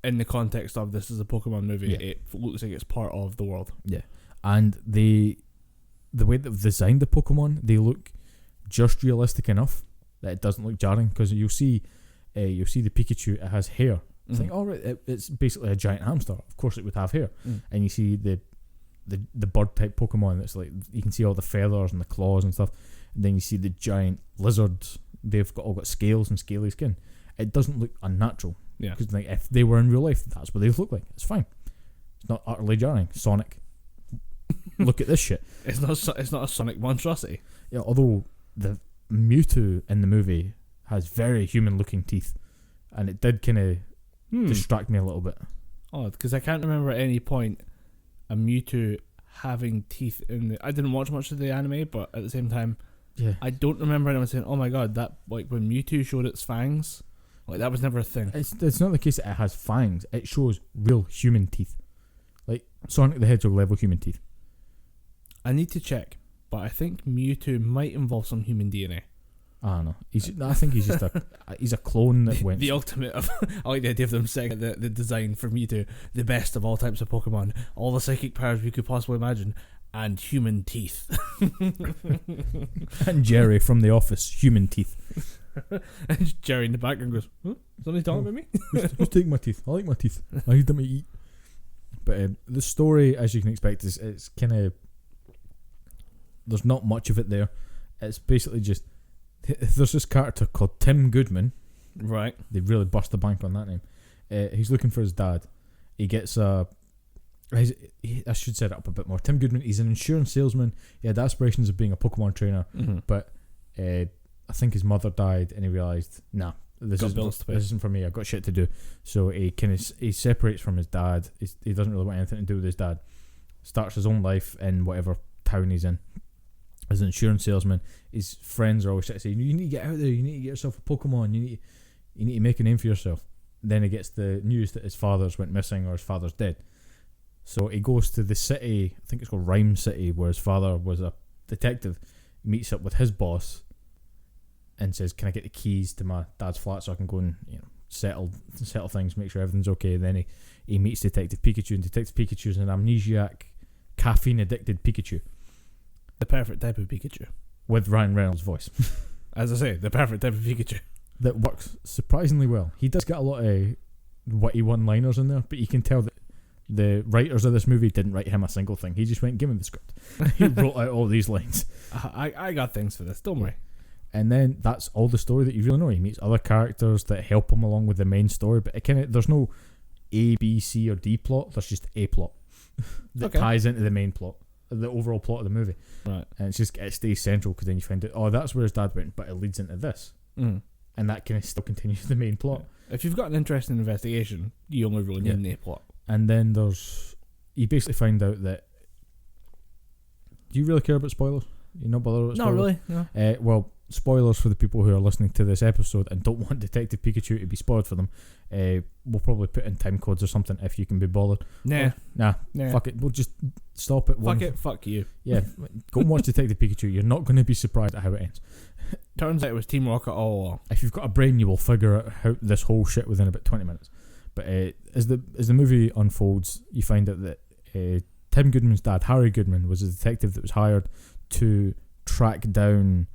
In the context of this is a Pokemon movie, Yeah. it looks like it's part of the world. Yeah, and the way they've designed the Pokemon, they look just realistic enough that it doesn't look jarring. Because you'll see the Pikachu. It has hair. You think, all right, it's basically a giant hamster. Of course, it would have hair. And you see the bird type Pokemon. That's like you can see all the feathers and the claws and stuff. And then you see the giant lizards. They've all got scales and scaly skin. It doesn't look unnatural. Yeah. Because like if they were in real life, that's what they look like. It's fine. It's not utterly jarring. Sonic, look at this shit. It's not a Sonic monstrosity. Yeah. Although the Mewtwo in the movie has very human looking teeth, and it did kind of distract me a little bit. Odd, because I can't remember at any point a Mewtwo having teeth in the. I didn't watch much of the anime, but at the same time, Yeah. I don't remember anyone saying, "Oh my god, that like when Mewtwo showed its fangs, like that was never a thing." It's not the case that it has fangs. It shows real human teeth, like Sonic the Hedgehog level human teeth. I need to check, but I think Mewtwo might involve some human DNA. I don't know. I think he's just he's a clone that went. The ultimate of. I like the idea of them saying the design for Mewtwo, the best of all types of Pokemon, all the psychic powers we could possibly imagine, and human teeth. And Jerry from The Office, human teeth. And Jerry in the background goes, "Huh? Somebody talking about me?" Who's taking my teeth? I like my teeth. I need them to eat. But the story, as you can expect, it's kind of. There's not much of it there. It's basically just. There's this character called Tim Goodman. Right. They really bust the bank on that name. He's looking for his dad. He gets I should set it up a bit more. Tim Goodman, he's an insurance salesman. He had aspirations of being a Pokemon trainer, but I think his mother died and he realised, nah, this isn't for me. I've got shit to do. So he separates from his dad. He doesn't really want anything to do with his dad. Starts his own life in whatever town he's in. As an insurance salesman, his friends are always trying to say, "You need to get out there. You need to get yourself a Pokemon. You need to make a name for yourself." Then he gets the news that his father's went missing or his father's dead. So he goes to the city. I think it's called Rhyme City, where his father was a detective. Meets up with his boss and says, "Can I get the keys to my dad's flat so I can go and settle things, make sure everything's okay?" Then he meets Detective Pikachu, and Detective Pikachu's an amnesiac, caffeine addicted Pikachu. The perfect type of Pikachu. With Ryan Reynolds' voice. As I say, the perfect type of Pikachu. That works surprisingly well. He does get a lot of witty one-liners in there, but you can tell that The writers of this movie didn't write him a single thing. He just went, give me the script. He wrote out all these lines. I got things for this, don't worry. And then that's all the story that you really know. He meets other characters that help him along with the main story, but there's no A, B, C, or D plot. There's just a plot that ties into the main plot, the overall plot of the movie. Right. And it stays central because then you find out, oh, that's where his dad went, but it leads into this. And that kind of still continues the main plot. Yeah. If you've got an interesting investigation, you only really need an A plot. And then you basically find out that. Do you really care about spoilers? You're not bothered about spoilers? Not really, no. Well, spoilers for the people who are listening to this episode and don't want Detective Pikachu to be spoiled for them. We'll probably put in time codes or something if you can be bothered. Nah. Fuck it. We'll just stop it. Fuck you. Yeah, go and watch Detective Pikachu. You're not going to be surprised at how it ends. Turns out it was Team Rocket all along. If you've got a brain, you will figure out how this whole shit within about 20 minutes. But as the movie unfolds, you find out that Tim Goodman's dad, Harry Goodman, was a detective that was hired to track down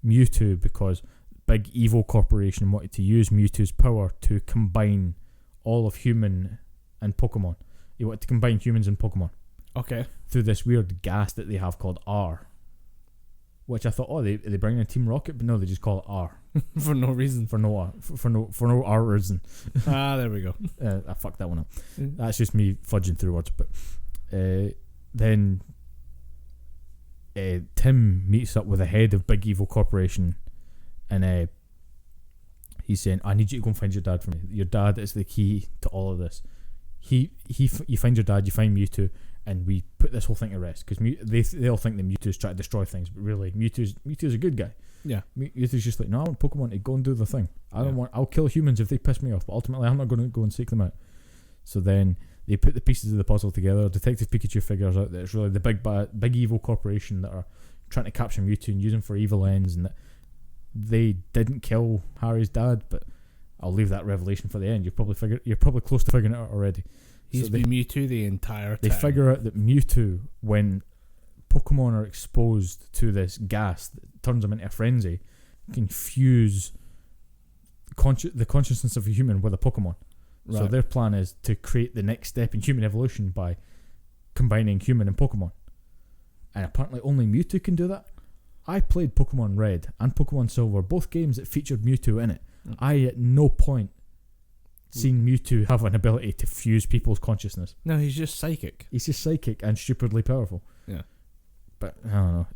Mewtwo because big evil corporation wanted to use Mewtwo's power to combine all of human and Pokemon. He wanted to combine humans and Pokemon. Okay. Through this weird gas that they have called R. Which I thought, they bring in Team Rocket, but no, they just call it R. For no reason. For no R reason. There we go. I fucked that one up. That's just me fudging through words. But then Tim meets up with the head of Big Evil Corporation, and he's saying, "I need you to go and find your dad for me. Your dad is the key to all of this." You find your dad, you find Mewtwo, and we put this whole thing to rest because they all think that Mewtwo's trying to destroy things, but really Mewtwo's a good guy. Yeah, Mewtwo's just like, no, I want Pokemon to go and do the thing. I'll kill humans if they piss me off, but ultimately I'm not going to go and seek them out. So then they put the pieces of the puzzle together. Detective Pikachu figures out that it's really the big evil corporation that are trying to capture Mewtwo and use him for evil ends, and that they didn't kill Harry's dad, but I'll leave that revelation for the end. You're probably close to figuring it out already. He's been Mewtwo the entire time. They figure out that Mewtwo, when Pokemon are exposed to this gas that turns them into a frenzy, can fuse the consciousness of a human with a Pokemon. Right. So their plan is to create the next step in human evolution by combining human and Pokemon. And apparently only Mewtwo can do that. I played Pokemon Red and Pokemon Silver, both games that featured Mewtwo in it. I at no point seen Mewtwo have an ability to fuse people's consciousness. No, he's just psychic. He's just psychic and stupidly powerful. Yeah. But I don't know.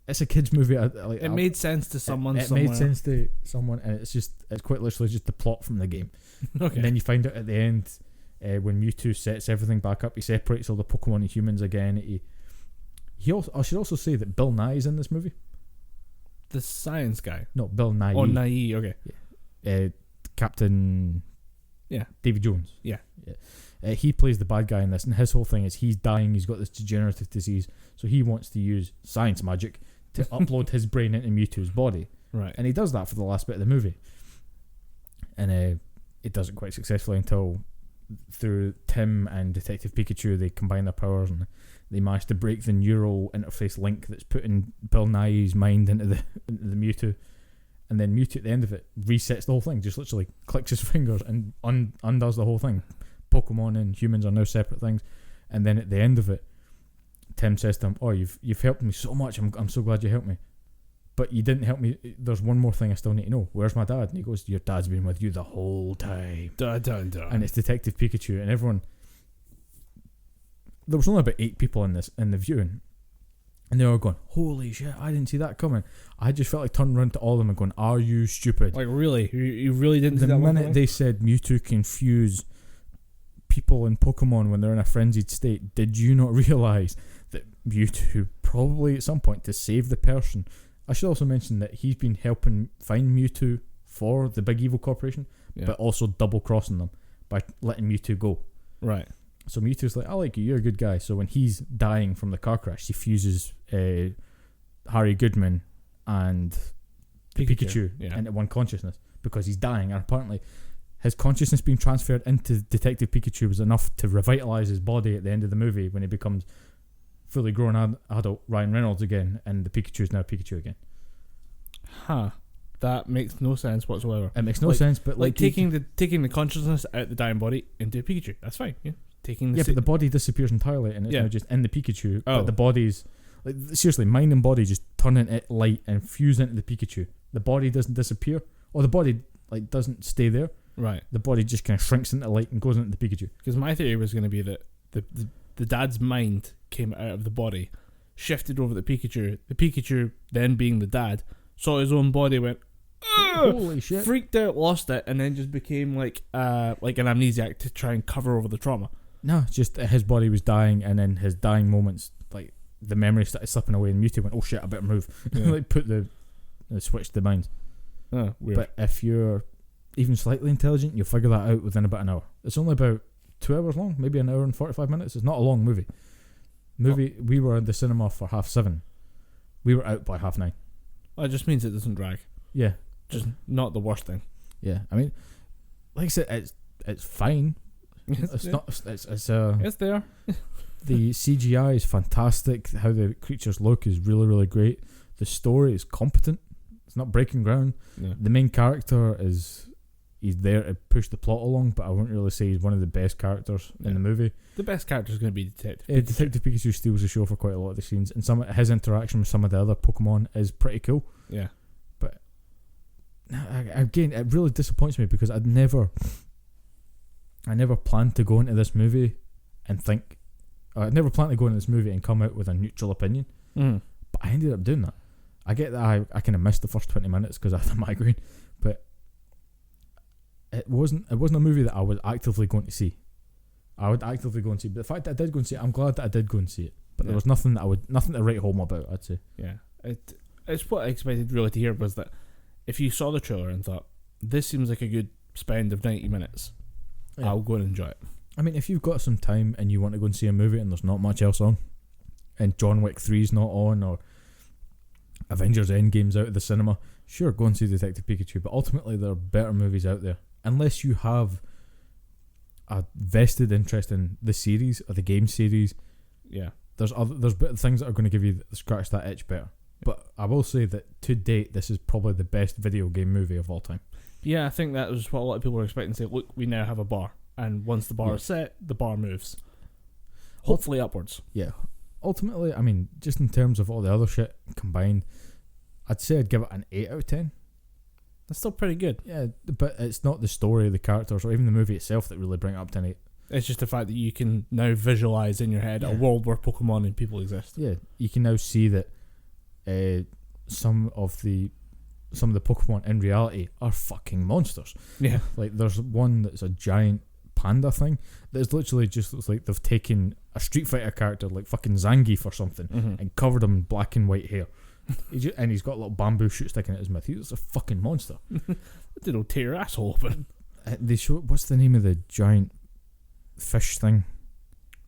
It's a kids' movie. It made sense to someone. It made sense to someone, and it's quite literally just the plot from the game. Okay. And then you find out at the end when Mewtwo sets everything back up, he separates all the Pokemon and humans again. I should also say that Bill Nye is in this movie. The science guy. No, Bill Nye. Oh, Nye. Okay. Yeah. Captain. Yeah. David Jones. Yeah. He plays the bad guy in this, and his whole thing is he's dying. He's got this degenerative disease, so he wants to use science magic to upload his brain into Mewtwo's body. Right. And he does that for the last bit of the movie, and it does it quite successfully until through Tim and Detective Pikachu they combine their powers and they manage to break the neural interface link that's putting Bill Nye's mind into the Mewtwo. And then Mewtwo at the end of it resets the whole thing, just literally clicks his fingers and undoes the whole thing. Pokemon and humans are now separate things. And then at the end of it, Tim says to him, "Oh, you've helped me so much. I'm so glad you helped me. But you didn't help me. There's one more thing I still need to know. Where's my dad?" And he goes, "Your dad's been with you the whole time." Dun, dun, dun. And it's Detective Pikachu, and everyone. There was only about 8 people in the viewing, and they were going, "Holy shit! I didn't see that coming." I just felt like turning around to all of them and going, "Are you stupid?" Like really, you really didn't. The see that minute they said Mewtwo can fuse people and Pokemon when they're in a frenzied state, did you not realise that Mewtwo probably at some point to save the person? I should also mention that he's been helping find Mewtwo for the Big Evil Corporation, but also double crossing them by letting Mewtwo go. Right. So Mewtwo's like, "I like you, you're a good guy." So when he's dying from the car crash, he fuses Harry Goodman and Pikachu into one consciousness because he's dying, and apparently his consciousness being transferred into Detective Pikachu was enough to revitalise his body at the end of the movie when he becomes fully grown adult Ryan Reynolds again, and the Pikachu is now Pikachu again. Huh. That makes no sense whatsoever. It makes no sense, but taking the consciousness out the dying body into Pikachu. That's fine. Yeah. taking the Yeah, but the body disappears entirely, and it's now just in the Pikachu. Oh. But the body's like seriously, mind and body just turn into light and fuse into the Pikachu. The body doesn't disappear, or the body like doesn't stay there. Right. The body just kind of shrinks into light and goes into the Pikachu. Because my theory was going to be that the dad's mind came out of the body, shifted over the Pikachu. The Pikachu, then being the dad, saw his own body, went, Holy shit! freaked out, lost it, and then just became like an amnesiac to try and cover over the trauma. No, it's just that his body was dying, and in his dying moments, like the memory started slipping away, and Mewtwo went, "Oh shit, I better move." Yeah. Like put the switch the minds. Oh, weird. But if you're even slightly intelligent, you'll figure that out within about an hour. It's only about 2 hours long, maybe an hour and 45 minutes. It's not a long movie. We were in the cinema for 7:30. We were out by 9:30. Well, it just means it doesn't drag. Yeah, Just not the worst thing. yeah. I mean, like I said, it's fine. It's not. It's there. The CGI is fantastic. How the creatures look is really, really great. The story is competent. It's not breaking ground. Yeah. The main character he's there to push the plot along, but I wouldn't really say he's one of the best characters in the movie. The best character is going to be Detective Pikachu. Detective Pikachu steals the show for quite a lot of the scenes, and his interaction with some of the other Pokemon is pretty cool. Yeah. But again, it really disappoints me because I never planned to go into this movie and think. I never planned to go into this movie and come out with a neutral opinion, but I ended up doing that. I get that I kind of missed the first 20 minutes because I had a migraine, but it wasn't a movie that I was actively going to see. I would actively go and see, but the fact that I did go and see it, I'm glad that I did go and see it. But there was nothing to write home about, I'd say. Yeah, it's what I expected really to hear was that if you saw the trailer and thought this seems like a good spend of 90 minutes, I'll go and enjoy it. I mean, if you've got some time and you want to go and see a movie and there's not much else on, and John Wick 3's not on, or Avengers Endgame's out of the cinema, sure, go and see Detective Pikachu. But ultimately, there are better movies out there. Unless you have a vested interest in the series or the game series, there's things that are going to give you scratch that itch better. But I will say that to date, this is probably the best video game movie of all time. Yeah, I think that was what a lot of people were expecting to say. Look, we now have a bar, and once the bar is set, the bar moves. Hopefully upwards. Yeah. Ultimately, I mean, just in terms of all the other shit combined, I'd say I'd give it an 8 out of 10. That's still pretty good. Yeah, but it's not the story, the characters, or even the movie itself that really bring it up to an 8. It's just the fact that you can now visualize in your head a world where Pokemon and people exist. Yeah, you can now see that some of the Pokemon in reality are fucking monsters. Yeah. Like there's one that's a giant panda thing that's literally just looks like they've taken a Street Fighter character like fucking Zangief or something and covered him in black and white hair. And he's got a little bamboo shoot sticking out his mouth. He's a fucking monster. It'll tear your asshole open. They show what's the name of the giant fish thing?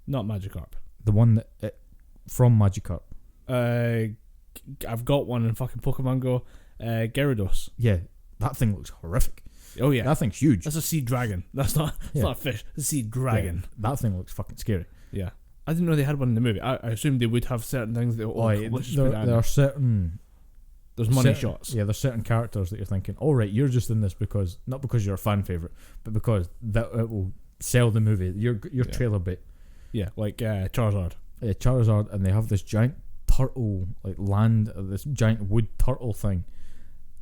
Not Magikarp. The one that from Magikarp. I've got one in fucking Pokemon Go. Gyarados. Yeah, that thing looks horrific. Oh yeah, that thing's huge. That's a sea dragon. That's not. It's not a fish. It's a sea dragon. Yeah, that thing looks fucking scary. Yeah, I didn't know they had one in the movie. I assumed they would have certain things that. There are certain. There's money shots. Yeah, there's certain characters that you're thinking, all right, you're just in this because not because you're a fan favorite, but because that it will sell the movie. Your trailer bit. Yeah, like Charizard. Yeah, Charizard, and they have this giant turtle, like this giant wood turtle thing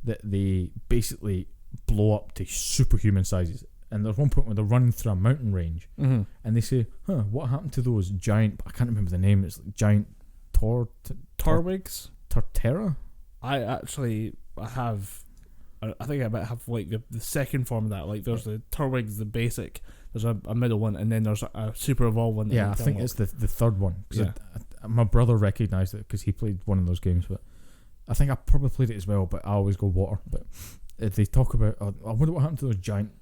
that they basically blow up to superhuman sizes. And there's one point where they're running through a mountain range, and they say, what happened to those giant, I can't remember the name, it's like giant Torwigs? Torterra? I have, I think I might have like the second form of that. Like there's the Torwigs, the basic, there's a middle one, and then there's a super evolved one. Yeah, I think it's the third one. Cause my brother recognised it because he played one of those games, but I think I probably played it as well, but I always go water. But they talk about, I wonder what happened to those giant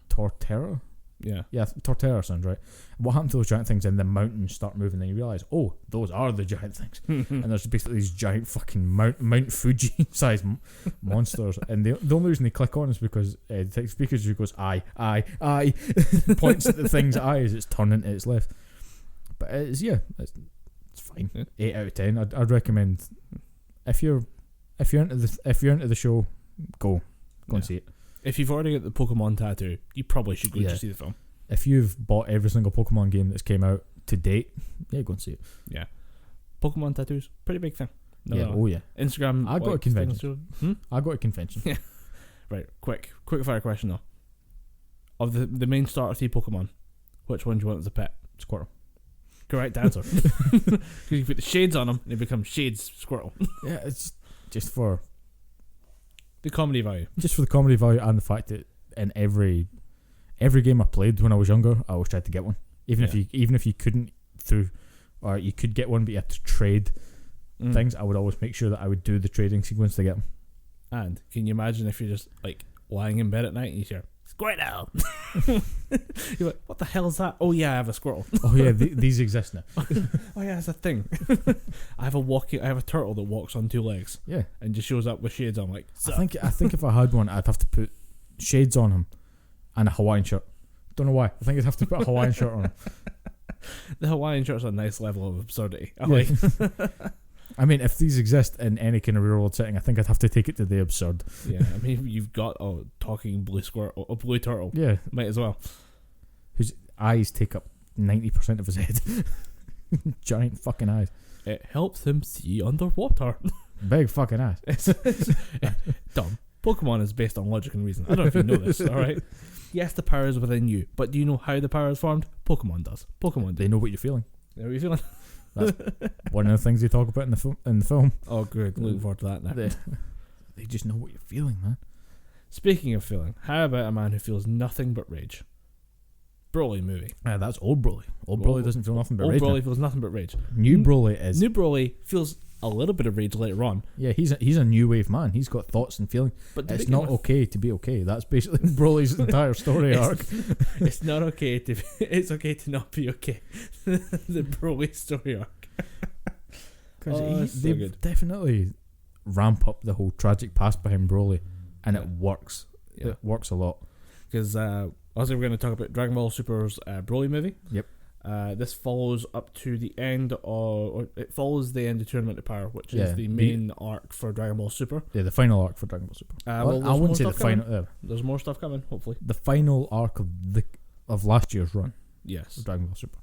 Torterra? Yeah, Torterra sounds right. What happened to those giant things? And the mountains start moving, then you realise, oh, those are the giant things. And there's basically these giant fucking Mount Fuji size monsters. And the only reason they click on is because Detective Pikachu goes, aye, points at the thing's eye as it's turning to its left. But it's fine. 8 out of 10. I'd recommend if you're into the show, go and see it. If you've already got the Pokemon tattoo, you probably should go to see the film. if you've bought every single Pokemon game that's came out to date, yeah, go and see it. Yeah. Pokemon tattoos, pretty big thing. Oh yeah. Instagram. I got a convention. I got a convention. Yeah. Right, quick fire question though. Of the main starter 3 Pokemon, which one do you want as a pet? Squirtle. Correct answer. Because you put the shades on them and they become Shades Squirtle. Yeah, it's just for the comedy value. Just for the comedy value and the fact that in every game I played when I was younger, I always tried to get one. Even if you couldn't or you could get one but you had to trade things, I would always make sure that I would do the trading sequence to get them. And can you imagine if you're just like lying in bed at night and you hear Squirtle? You're like, what the hell is that? Oh yeah, I have a Squirtle. Oh yeah, these exist now. Oh yeah, it's a thing. I have a turtle that walks on 2 legs. Yeah, and just shows up with shades on. Like, I think if I had one, I'd have to put shades on him and a Hawaiian shirt. Don't know why. I think I'd have to put a Hawaiian shirt on him. The Hawaiian shirt's a nice level of absurdity. I mean, if these exist in any kind of real world setting, I think I'd have to take it to the absurd. Yeah, I mean, you've got a talking blue squirrel, a blue turtle. Yeah, might as well. Whose eyes take up 90% of his head. Giant fucking eyes. It helps him see underwater. Big fucking eyes. Dumb. Pokemon is based on logic and reason. I don't know if you know this, alright? Yes, the power is within you, but do you know how the power is formed? Pokemon does. They know what you're feeling. They know what you're feeling. That's one of the things they talk about in the film. Oh, good. Looking forward to that now. They just know what you're feeling, man. Speaking of feeling, how about a man who feels nothing but rage? Broly movie. That's old Broly. Old Broly doesn't feel nothing but rage. Old Broly feels nothing but rage. New Broly is. New Broly feels a little bit of rage later on. Yeah, he's a new wave man. He's got thoughts and feelings. But it's not okay to be okay. That's basically Broly's entire story arc. It's not okay to. It's okay to not be okay. The Broly story arc. Because they definitely ramp up the whole tragic past behind Broly, and it works. Yeah. It works a lot. Because also we're going to talk about Dragon Ball Super's Broly movie. Yep. This follows up to the end or it follows the end of Tournament of Power, which is the main arc for Dragon Ball Super. Yeah, the final arc for Dragon Ball Super. I wouldn't say the final. There's more stuff coming, hopefully. The final arc of last year's run. Yes. Of Dragon Ball Super.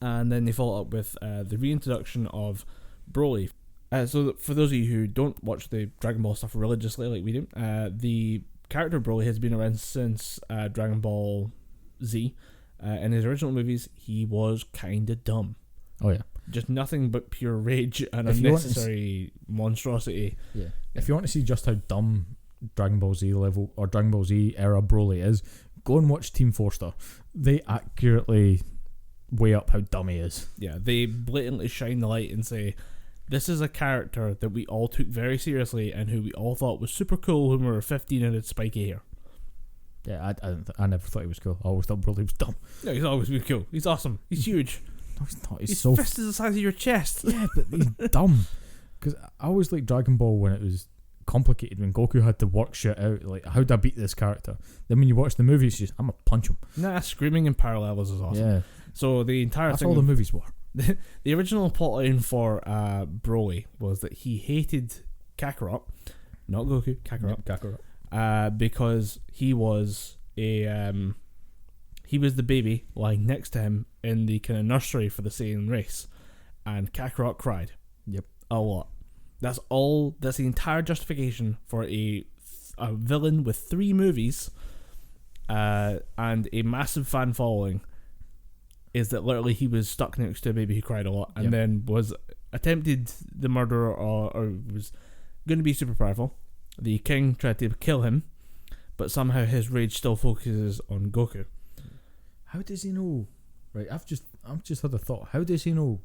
And then they follow up with the reintroduction of Broly. So for those of you who don't watch the Dragon Ball stuff religiously like we do, the character Broly has been around since Dragon Ball Z. In his original movies, he was kind of dumb. Oh yeah, just nothing but pure rage and unnecessary monstrosity. Yeah. If you want to see just how dumb Dragon Ball Z level or Dragon Ball Z era Broly is, go and watch Team 4-Star. They accurately weigh up how dumb he is. Yeah, they blatantly shine the light and say, this is a character that we all took very seriously and who we all thought was super cool when we were 15 and had spiky hair. Yeah, I never thought he was cool. I always thought Broly was dumb. No, he's always been cool. He's awesome. He's huge. No, he's not. His fist is the size of your chest. Yeah, but he's dumb. Because I always liked Dragon Ball when it was complicated, when Goku had to work shit out. Like, how do I beat this character? Then when you watch the movies, it's just, I'm going to punch him. Nah, screaming in parallel was awesome. Yeah. So the entire That's thing... all the movies were. The original plotline for Broly was that he hated Kakarot, not Goku, Kakarot. Yep, Kakarot. Because he was he was the baby lying next to him in the kind of nursery for the Saiyan race, and Kakarot cried. Yep. A lot. That's all. That's the entire justification for a villain with 3 movies and a massive fan following. Is that literally he was stuck next to a baby who cried a lot, and then was attempted the murder or was going to be super powerful. The king tried to kill him, but somehow his rage still focuses on Goku. How does he know? Right, I've just had a thought. How does he know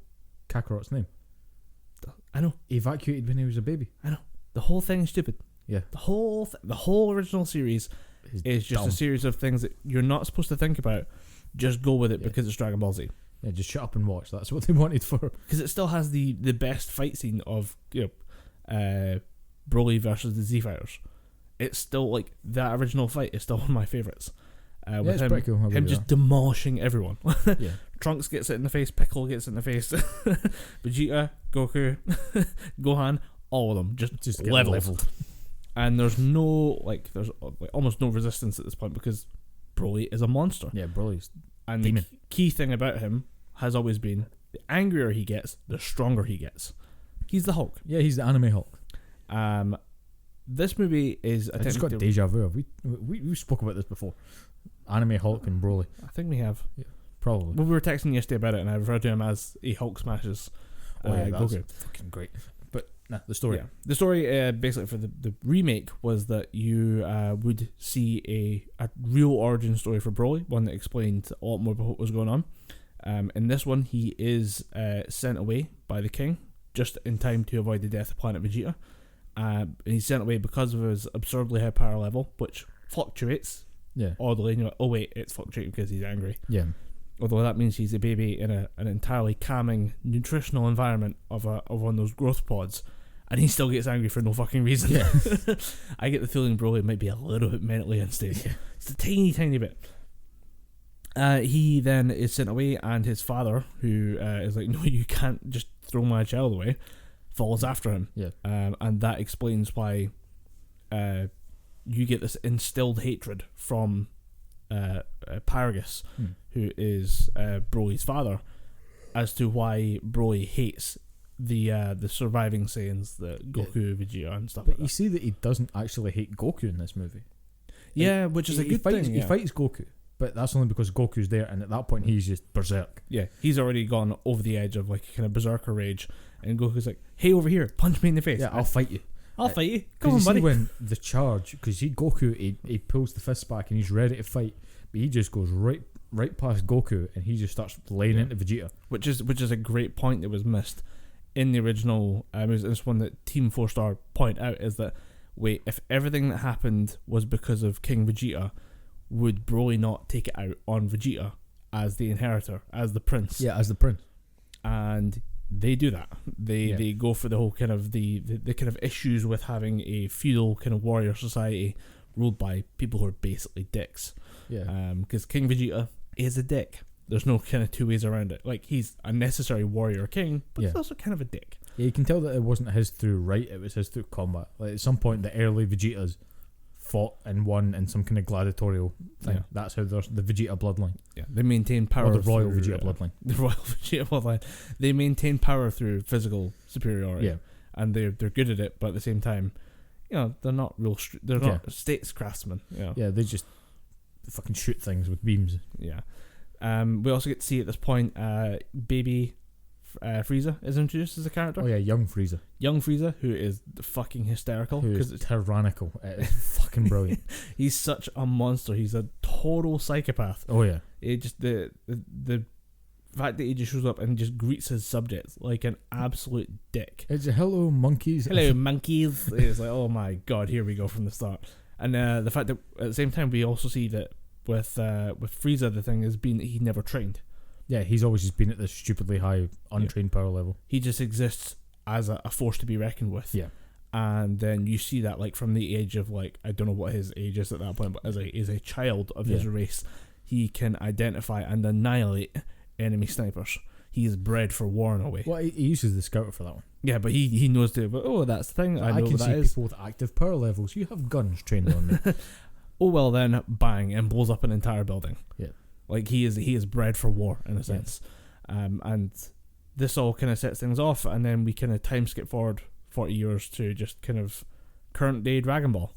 Kakarot's name? I know. He evacuated when he was a baby. I know. The whole thing is stupid. Yeah. The whole original series is just dumb. a series of things that you're not supposed to think about. Just go with it because it's Dragon Ball Z. Yeah, just shut up and watch. That's what they wanted for. Because it still has the best fight scene of Broly versus the Z Fighters. It's still like that original fight is still one of my favorites. With it's pretty cool. Him just demolishing everyone. Yeah. Trunks gets it in the face. Piccolo gets it in the face. Vegeta, Goku, Gohan, all of them just leveled. And there's no there's almost no resistance at this point because Broly is a monster. Yeah, Broly's And demon. the key thing about him has always been the angrier he gets, the stronger he gets. He's the Hulk. Yeah, he's the anime Hulk. This movie is I just got deja vu. We spoke about this before. Anime Hulk and Broly. I think we have. Yeah, probably. Well, we were texting yesterday about it, and I referred to him as a Hulk smashes That's Goku. fucking great. But nah, the story. Yeah. The story, basically, for the remake was that you would see a real origin story for Broly, one that explained a lot more about what was going on. In this one, he is sent away by the king just in time to avoid the death of Planet Vegeta. And he's sent away because of his absurdly high power level, which fluctuates oddly. And you're like, oh wait, it's fluctuating because he's angry. Yeah. Although that means he's a baby in an entirely calming, nutritional environment of one of those growth pods, and he still gets angry for no fucking reason. Yeah. I get the feeling Broly might be a little bit mentally unstable. Yeah. It's a tiny bit. He then is sent away, and his father, who is like, no, you can't just throw my child away, follows after him. Yeah. And that explains why you get this instilled hatred from Paragus, who is Broly's father, as to why Broly hates the surviving Saiyans, the Goku, Vegeta, and stuff. But like you see that he doesn't actually hate Goku in this movie. Yeah, which is a good thing. He fights Goku, but that's only because Goku's there, and at that point he's just berserk. Yeah, he's already gone over the edge of like a kind of berserker rage, and Goku's like, "Hey, over here, punch me in the face." Yeah, I'll fight you. I'll fight you. Come on, on, buddy. When the charge, because Goku he pulls the fist back and he's ready to fight, but he just goes right past Goku and he just starts laying into Vegeta. Which is a great point that was missed in the original. It's one that Team 4-Star point out, is that, wait, if everything that happened was because of King Vegeta, would Broly not take it out on Vegeta as the inheritor, as the prince? Yeah, as the prince. And they do that. They go for the whole kind of the kind of issues with having a feudal kind of warrior society ruled by people who are basically dicks. Yeah. Because King Vegeta is a dick. There's no kind of two ways around it. Like, he's a necessary warrior king, but he's also kind of a dick. Yeah, you can tell that it wasn't his through right, it was his through combat. Like, at some point, the early Vegetas fought and won in some kind of gladiatorial thing. Yeah. That's how there's the Vegeta bloodline. Yeah, they maintain power. Or the royal through, Vegeta bloodline. The royal Vegeta bloodline. They maintain power through physical superiority. Yeah. And they're good at it, but at the same time, you know, they're not real. They're not states craftsmen. You know? Yeah, they just fucking shoot things with beams. Yeah. We also get to see at this point, baby Frieza is introduced as a character. Oh yeah, young Frieza. Young Frieza, who is fucking hysterical. Who is tyrannical. It is fucking brilliant. He's such a monster. He's a total psychopath. Oh yeah. It just the fact that he just shows up and just greets his subjects like an absolute dick. It's a hello monkeys. Hello monkeys. It's like, oh my god, here we go from the start. And the fact that at the same time we also see that with Frieza, the thing has been that he never trained. Yeah, he's always just been at this stupidly high untrained power level. He just exists as a force to be reckoned with. Yeah. And then you see that like from the age of like, I don't know what his age is at that point, but as a child of his race, he can identify and annihilate enemy snipers. He is bred for war in a way. Well, he uses the scouter for that one. Yeah, but he knows to. But, oh, that's the thing. I know can what see that is. people with active power levels. You have guns trained on me. Oh well, then bang, and blows up an entire building. Yeah, like he is bred for war in a sense. And this all kind of sets things off, and then we kind of time skip forward 40 years to just kind of current day Dragon Ball.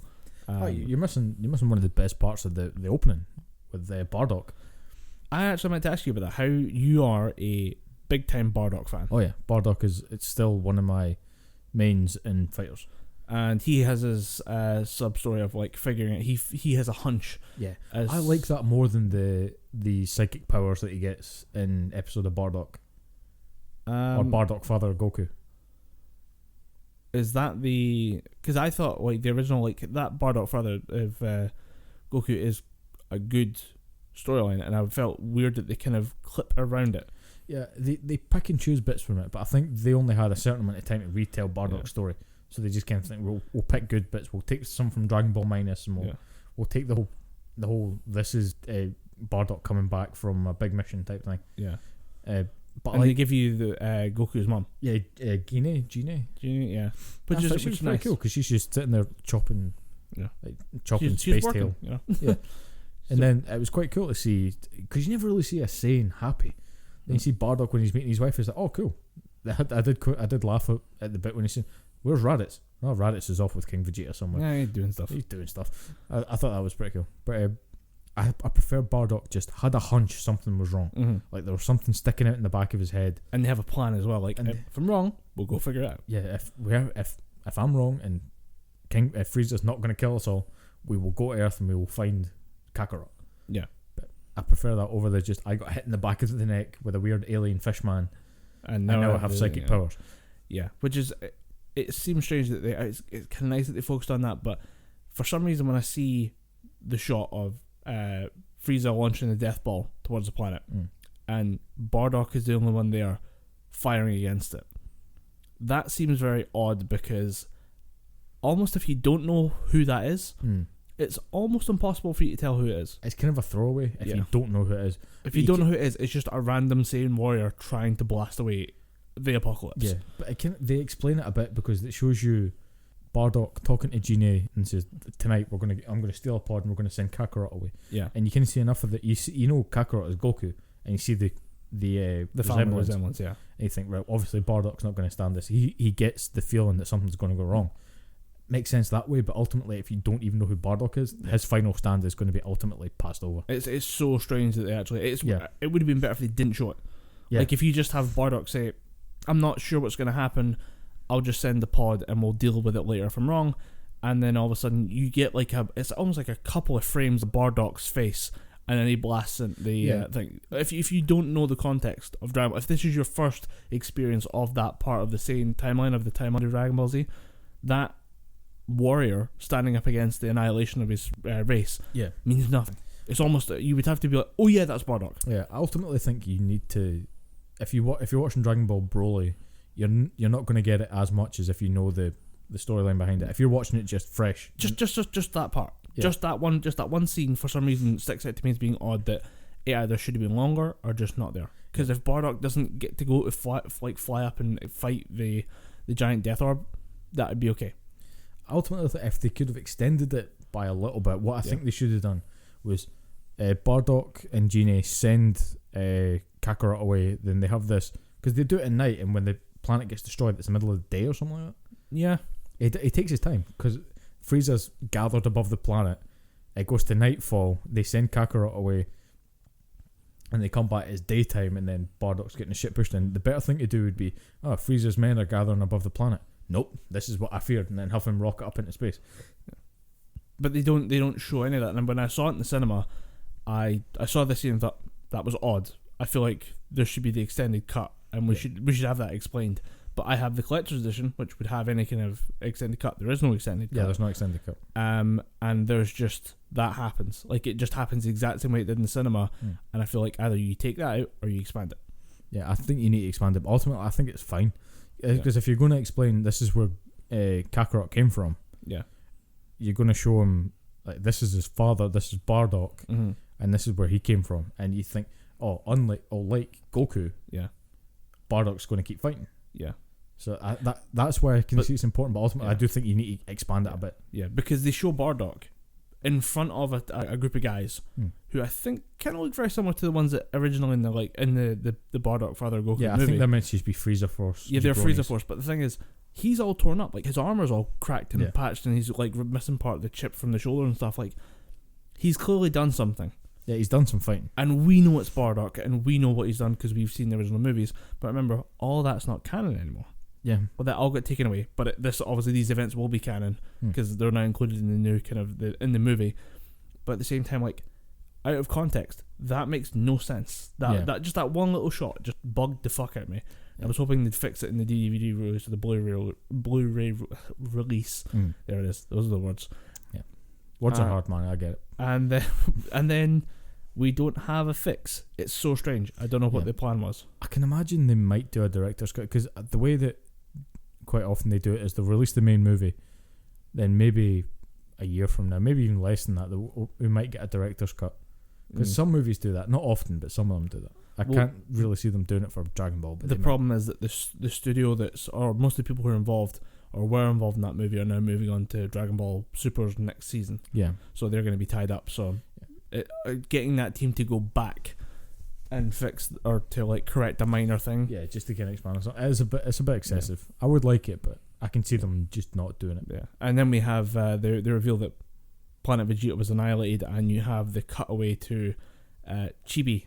You're missing one of the best parts of the opening with Bardock. I actually meant to ask you about that. How you are a big time Bardock fan? Oh yeah, Bardock it's still one of my mains in fighters. And he has his sub story of like figuring out he has a hunch. Yeah, I like that more than the psychic powers that he gets in episode of Bardock or Bardock Father Goku. Is that because I thought like the original like that Bardock Father of Goku is a good storyline, and I felt weird that they kind of clip around it. Yeah, they pick and choose bits from it, but I think they only had a certain amount of time to retell Bardock's story. So they just kind of think we'll pick good bits. We'll take some from Dragon Ball Minus, and we'll take the whole this is Bardock coming back from a big mission type thing. Yeah. But and they give you the Goku's mum. Yeah, Gine, yeah. But which is pretty cool because she's just sitting there chopping, she's Space working, Tail. You know? Yeah. And then it was quite cool to see, because you never really see a Saiyan happy. Then you see Bardock when he's meeting his wife. He's like, "Oh, cool." I did laugh at the bit when he said, "Where's Raditz?" Oh, Raditz is off with King Vegeta somewhere. Yeah, he's doing stuff. I thought that was pretty cool. But I prefer Bardock just had a hunch something was wrong. Mm-hmm. Like there was something sticking out in the back of his head. And they have a plan as well. Like, if I'm wrong, we'll go figure it out. Yeah, if I'm wrong and if Frieza's not going to kill us all, we will go to Earth and we will find Kakarot. Yeah. But I prefer that over the just I got hit in the back of the neck with a weird alien fish man and now I have psychic powers. Yeah, which is, it seems strange that it's kind of nice that they focused on that, but for some reason when I see the shot of Frieza launching the death ball towards the planet and Bardock is the only one there firing against it, that seems very odd, because almost if you don't know who that is, it's almost impossible for you to tell who it is. It's kind of a throwaway if you don't know who it is. If you don't know who it is, it's just a random Saiyan warrior trying to blast away the apocalypse. Yeah, but they explain it a bit because it shows you Bardock talking to Genie and says, "Tonight I'm gonna steal a pod and we're gonna send Kakarot away." Yeah, and you can see enough of it. You know Kakarot is Goku, and you see the family resemblance. Yeah, and you think, right, obviously Bardock's not going to stand this. He gets the feeling that something's going to go wrong. Makes sense that way, but ultimately, if you don't even know who Bardock is, his final stand is going to be ultimately passed over. It's so strange that they actually. It would have been better if they didn't show it. Yeah. Like if you just have Bardock say, "I'm not sure what's going to happen. I'll just send the pod and we'll deal with it later if I'm wrong." And then all of a sudden you get it's almost like a couple of frames of Bardock's face, and then he blasts in the thing. If you don't know the context of Dragon Ball, if this is your first experience of that part of the same timeline of the timeline of Dragon Ball Z, that warrior standing up against the annihilation of his race means nothing. It's almost, you would have to be like, "Oh yeah, that's Bardock." Yeah, I ultimately think you need to, if you're watching Dragon Ball Broly, you're not going to get it as much as if you know the storyline behind it. If you're watching it just fresh, just that part, just that one scene, for some reason sticks out to me as being odd, that it either should have been longer or just not there. Because if Bardock doesn't get to go to fly up and fight the giant death orb, that would be okay. Ultimately, if they could have extended it by a little bit, what I think they should have done was Bardock and Genie send Kakarot away. Then they have this, because they do it at night, and when the planet gets destroyed, it's the middle of the day or something like that. Yeah, it takes his time, because Frieza's gathered above the planet. It goes to nightfall. They send Kakarot away, and they come back. It's daytime, and then Bardock's getting the shit pushed in. The better thing to do would be, Frieza's men are gathering above the planet. Nope, this is what I feared, and then have him rocket up into space. But they don't show any of that. And when I saw it in the cinema, I saw this scene and thought that was odd. I feel like there should be the extended cut, and we should have that explained. But I have the collector's edition, which would have any kind of extended cut. There is no extended cut. Yeah, there's no extended cut. And there's just, that happens. Like, it just happens the exact same way it did in the cinema. And I feel like either you take that out or you expand it. Yeah, I think you need to expand it. But ultimately, I think it's fine. Because if you're going to explain this is where Kakarot came from, you're going to show him, like, this is his father, this is Bardock, and this is where he came from. And you think, like Goku, Bardock's going to keep fighting. Yeah. So that's why I can see it's important. But ultimately, I do think you need to expand it a bit. Yeah, because they show Bardock in front of a group of guys who I think kind of look very similar to the ones that originally in the Bardock Father Goku movie. I think they're meant to be Frieza Force. Yeah, they're Frieza Force, but the thing is, he's all torn up. Like, his armor's all cracked and patched, and he's like missing part of the chip from the shoulder and stuff. Like, he's clearly done something. Yeah, he's done some fighting, and we know it's Bardock, and we know what he's done because we've seen the original movies. But remember, all that's not canon anymore. Yeah, well, that all got taken away. But these events will be canon because they're now included in the new kind of in the movie. But at the same time, like, out of context, that makes no sense. That just that one little shot just bugged the fuck out of me. I was hoping they'd fix it in the DVD release or the Blu-ray release. There it is. Those are the words. Yeah, words are hard, man. I get it. And then we don't have a fix. It's so strange. I don't know what the plan was. I can imagine they might do a director's cut, because the way that quite often they do it is they'll release the main movie, then maybe a year from now, maybe even less than that, we might get a director's cut. Because some movies do that. Not often, but some of them do that. I can't really see them doing it for Dragon Ball. But the problem is that the studio or most of the people who are involved or were involved in that movie are now moving on to Dragon Ball Super's next season. Yeah. So they're going to be tied up. So getting that team to go back and fix or to like correct a minor thing. Yeah, just to kind of expand on something. It's a bit excessive. I would like it, but I can see them just not doing it. Yeah, and then we have the reveal that Planet Vegeta was annihilated, and you have the cutaway to Chibi,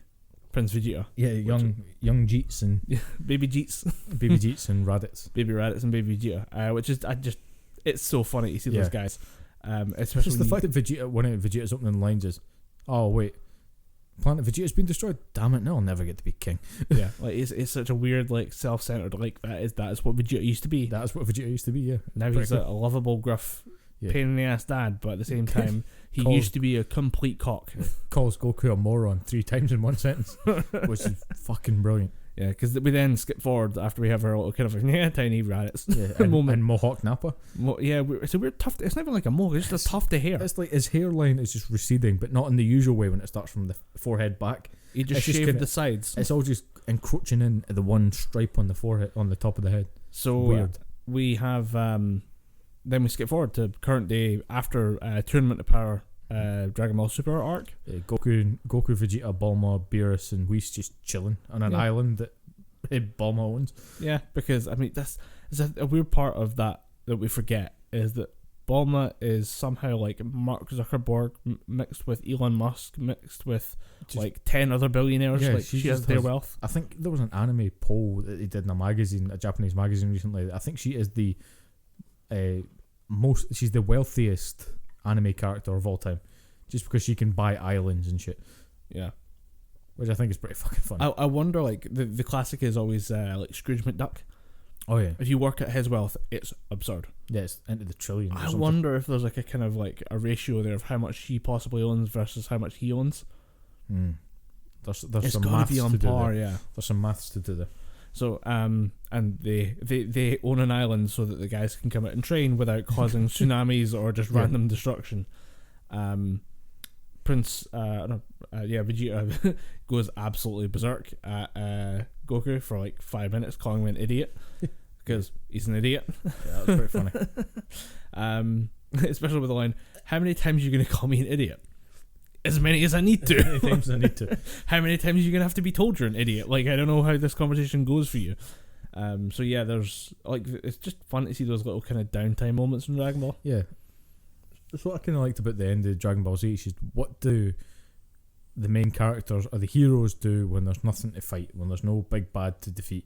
Prince Vegeta. Yeah, young Jeets and baby Jeets, baby Jeets and Raditz, baby Raditz and baby Vegeta. Which is it's so funny to see those guys. Especially just the fact that Vegeta, one of Vegeta's opening lines is, "Oh wait, Planet Vegeta's been destroyed. Damn it! No, I'll never get to be king." Yeah, like it's such a weird, like self-centered, like that is what Vegeta used to be. That's what Vegeta used to be. Yeah. Now he's a lovable, gruff, pain in the ass dad, but at the same time, he used to be a complete cock. Calls Goku a moron 3 times in one sentence, which is fucking brilliant. Yeah, because we then skip forward after we have our little kind of tiny Raditz moment. And Mohawk Nappa. It's a weird tuft. It's not even like a mohawk. It's just a tuft of hair. It's like his hairline is just receding, but not in the usual way when it starts from the forehead back. He just shaved the sides. It's all just encroaching in the one stripe on the forehead, on the top of the head. So weird. We have then we skip forward to current day after Tournament of Power. Dragon Ball Super arc. Goku, Vegeta, Bulma, Beerus, and Whis just chilling on an island that Bulma owns. Yeah, because I mean that's a weird part of that we forget is that Bulma is somehow like Mark Zuckerberg mixed with Elon Musk mixed with just like 10 other billionaires. Yeah, like she has their wealth. I think there was an anime poll that they did in a magazine, a Japanese magazine recently. I think she is the she's the wealthiest anime character of all time, just because she can buy islands and shit. Yeah, which I think is pretty fucking funny. I wonder, like the classic is always like Scrooge McDuck. Oh yeah, if you work at his wealth, it's absurd. Yeah, it's into the trillions. I wonder if there's like a kind of like a ratio there of how much she possibly owns versus how much he owns. There's it's some gotta maths be on to do par, there. yeah. There's some maths to do there. So and they own an island so that the guys can come out and train without causing tsunamis or just random destruction. Vegeta goes absolutely berserk at Goku for like 5 minutes, calling him an idiot because he's an idiot. Yeah, that was pretty funny. Especially with the line, "How many times are you going to call me an idiot?" As many as I need to. As many times as I need to. How many times are you going to have to be told you're an idiot? Like, I don't know how this conversation goes for you. So yeah, there's like, it's just fun to see those little kind of downtime moments in Dragon Ball. Yeah. That's what I kind of liked about the end of Dragon Ball Z. It's just, what do the main characters or the heroes do when there's nothing to fight, when there's no big bad to defeat?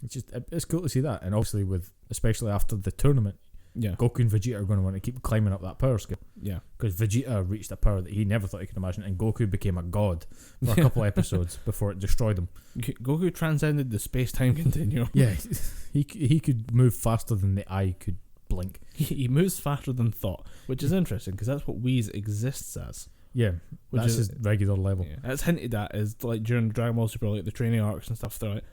It's cool to see that. And obviously especially after the tournament, Goku and Vegeta are going to want to keep climbing up that power scale. Yeah, because Vegeta reached a power that he never thought he could imagine, and Goku became a god for a couple episodes before it destroyed him. Goku transcended the space-time continuum. Yeah, he could move faster than the eye could blink. He moves faster than thought, which is interesting because that's what Whis exists as. Yeah, which that's his regular level. Yeah. It's hinted at as like during Dragon Ball Super, like the training arcs and stuff. They're like,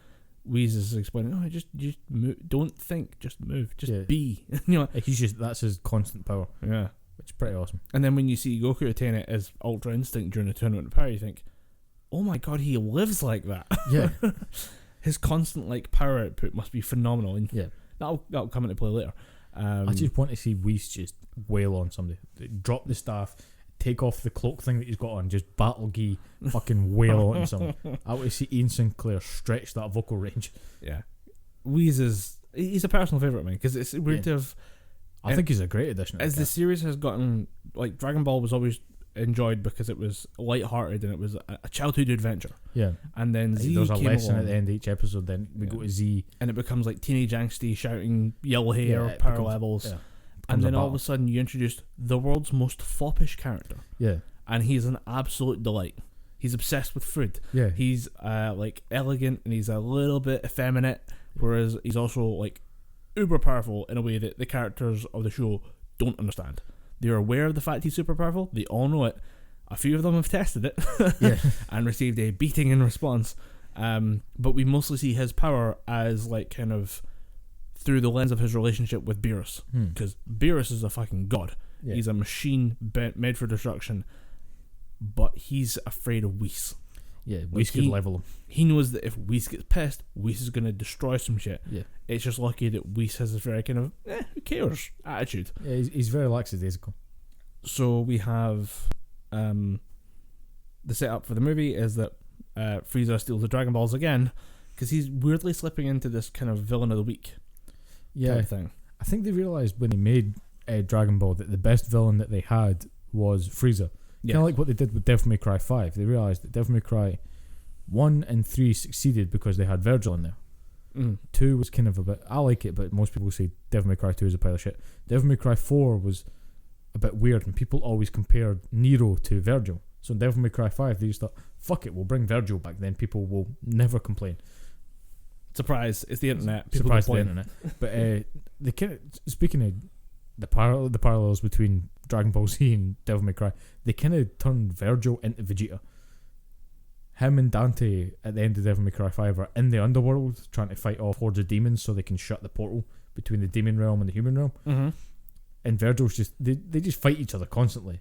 Whis is explaining, "Oh, just move, don't think, just move, just be." You know, that's his constant power. Yeah, which is pretty awesome. And then when you see Goku attain it as Ultra Instinct during the Tournament of Power, you think, "Oh my god, he lives like that." Yeah, his constant like power output must be phenomenal. And that'll come into play later. I just want to see Whis just wail on somebody, drop the staff, take off the cloak thing that he's got on, just battle gi fucking wail on someone. I want to see Ian Sinclair stretch that vocal range. Yeah, Whis he's a personal favourite of mine because it's weird to have. I think he's a great addition. As the series has gotten, like Dragon Ball was always enjoyed because it was light-hearted and it was a childhood adventure. Yeah, and then Z there's a came lesson along, at the end of each episode. Then we go to Z, and it becomes like teenage angsty shouting, yellow hair, power levels. Yeah. And then all of a sudden you introduced the world's most foppish character. Yeah. And he's an absolute delight. He's obsessed with food. Yeah. He's like elegant and he's a little bit effeminate, whereas he's also like uber powerful in a way that the characters of the show don't understand. They're aware of the fact he's super powerful. They all know it. A few of them have tested it and received a beating in response. But we mostly see his power as like kind of through the lens of his relationship with Beerus, because Beerus is a fucking god. Yeah. He's a machine made for destruction, but he's afraid of Whis. Yeah, Whis could level him. He knows that if Whis gets pissed, Whis is going to destroy some shit. Yeah, it's just lucky that Whis has this very kind of who cares attitude. Yeah, he's very lackadaisical. So we have the setup for the movie is that Frieza steals the Dragon Balls again because he's weirdly slipping into this kind of villain of the week type thing. I think they realised when they made Dragon Ball that the best villain that they had was Frieza. Kind of like what they did with Devil May Cry 5. They realised that Devil May Cry 1 and 3 succeeded because they had Virgil in there. 2 was kind of a bit... I like it, but most people say Devil May Cry 2 is a pile of shit. Devil May Cry 4 was a bit weird, and people always compared Nero to Virgil. So in Devil May Cry 5, they just thought, fuck it, we'll bring Virgil back, then people will never complain. Surprise, it's the internet. People Surprise, the internet. But they kind of, speaking of the parallels between Dragon Ball Z and Devil May Cry, they kind of turned Virgil into Vegeta. Him and Dante at the end of Devil May Cry 5 are in the underworld trying to fight off hordes of demons so they can shut the portal between the demon realm and the human realm. And Virgil's just they just fight each other constantly,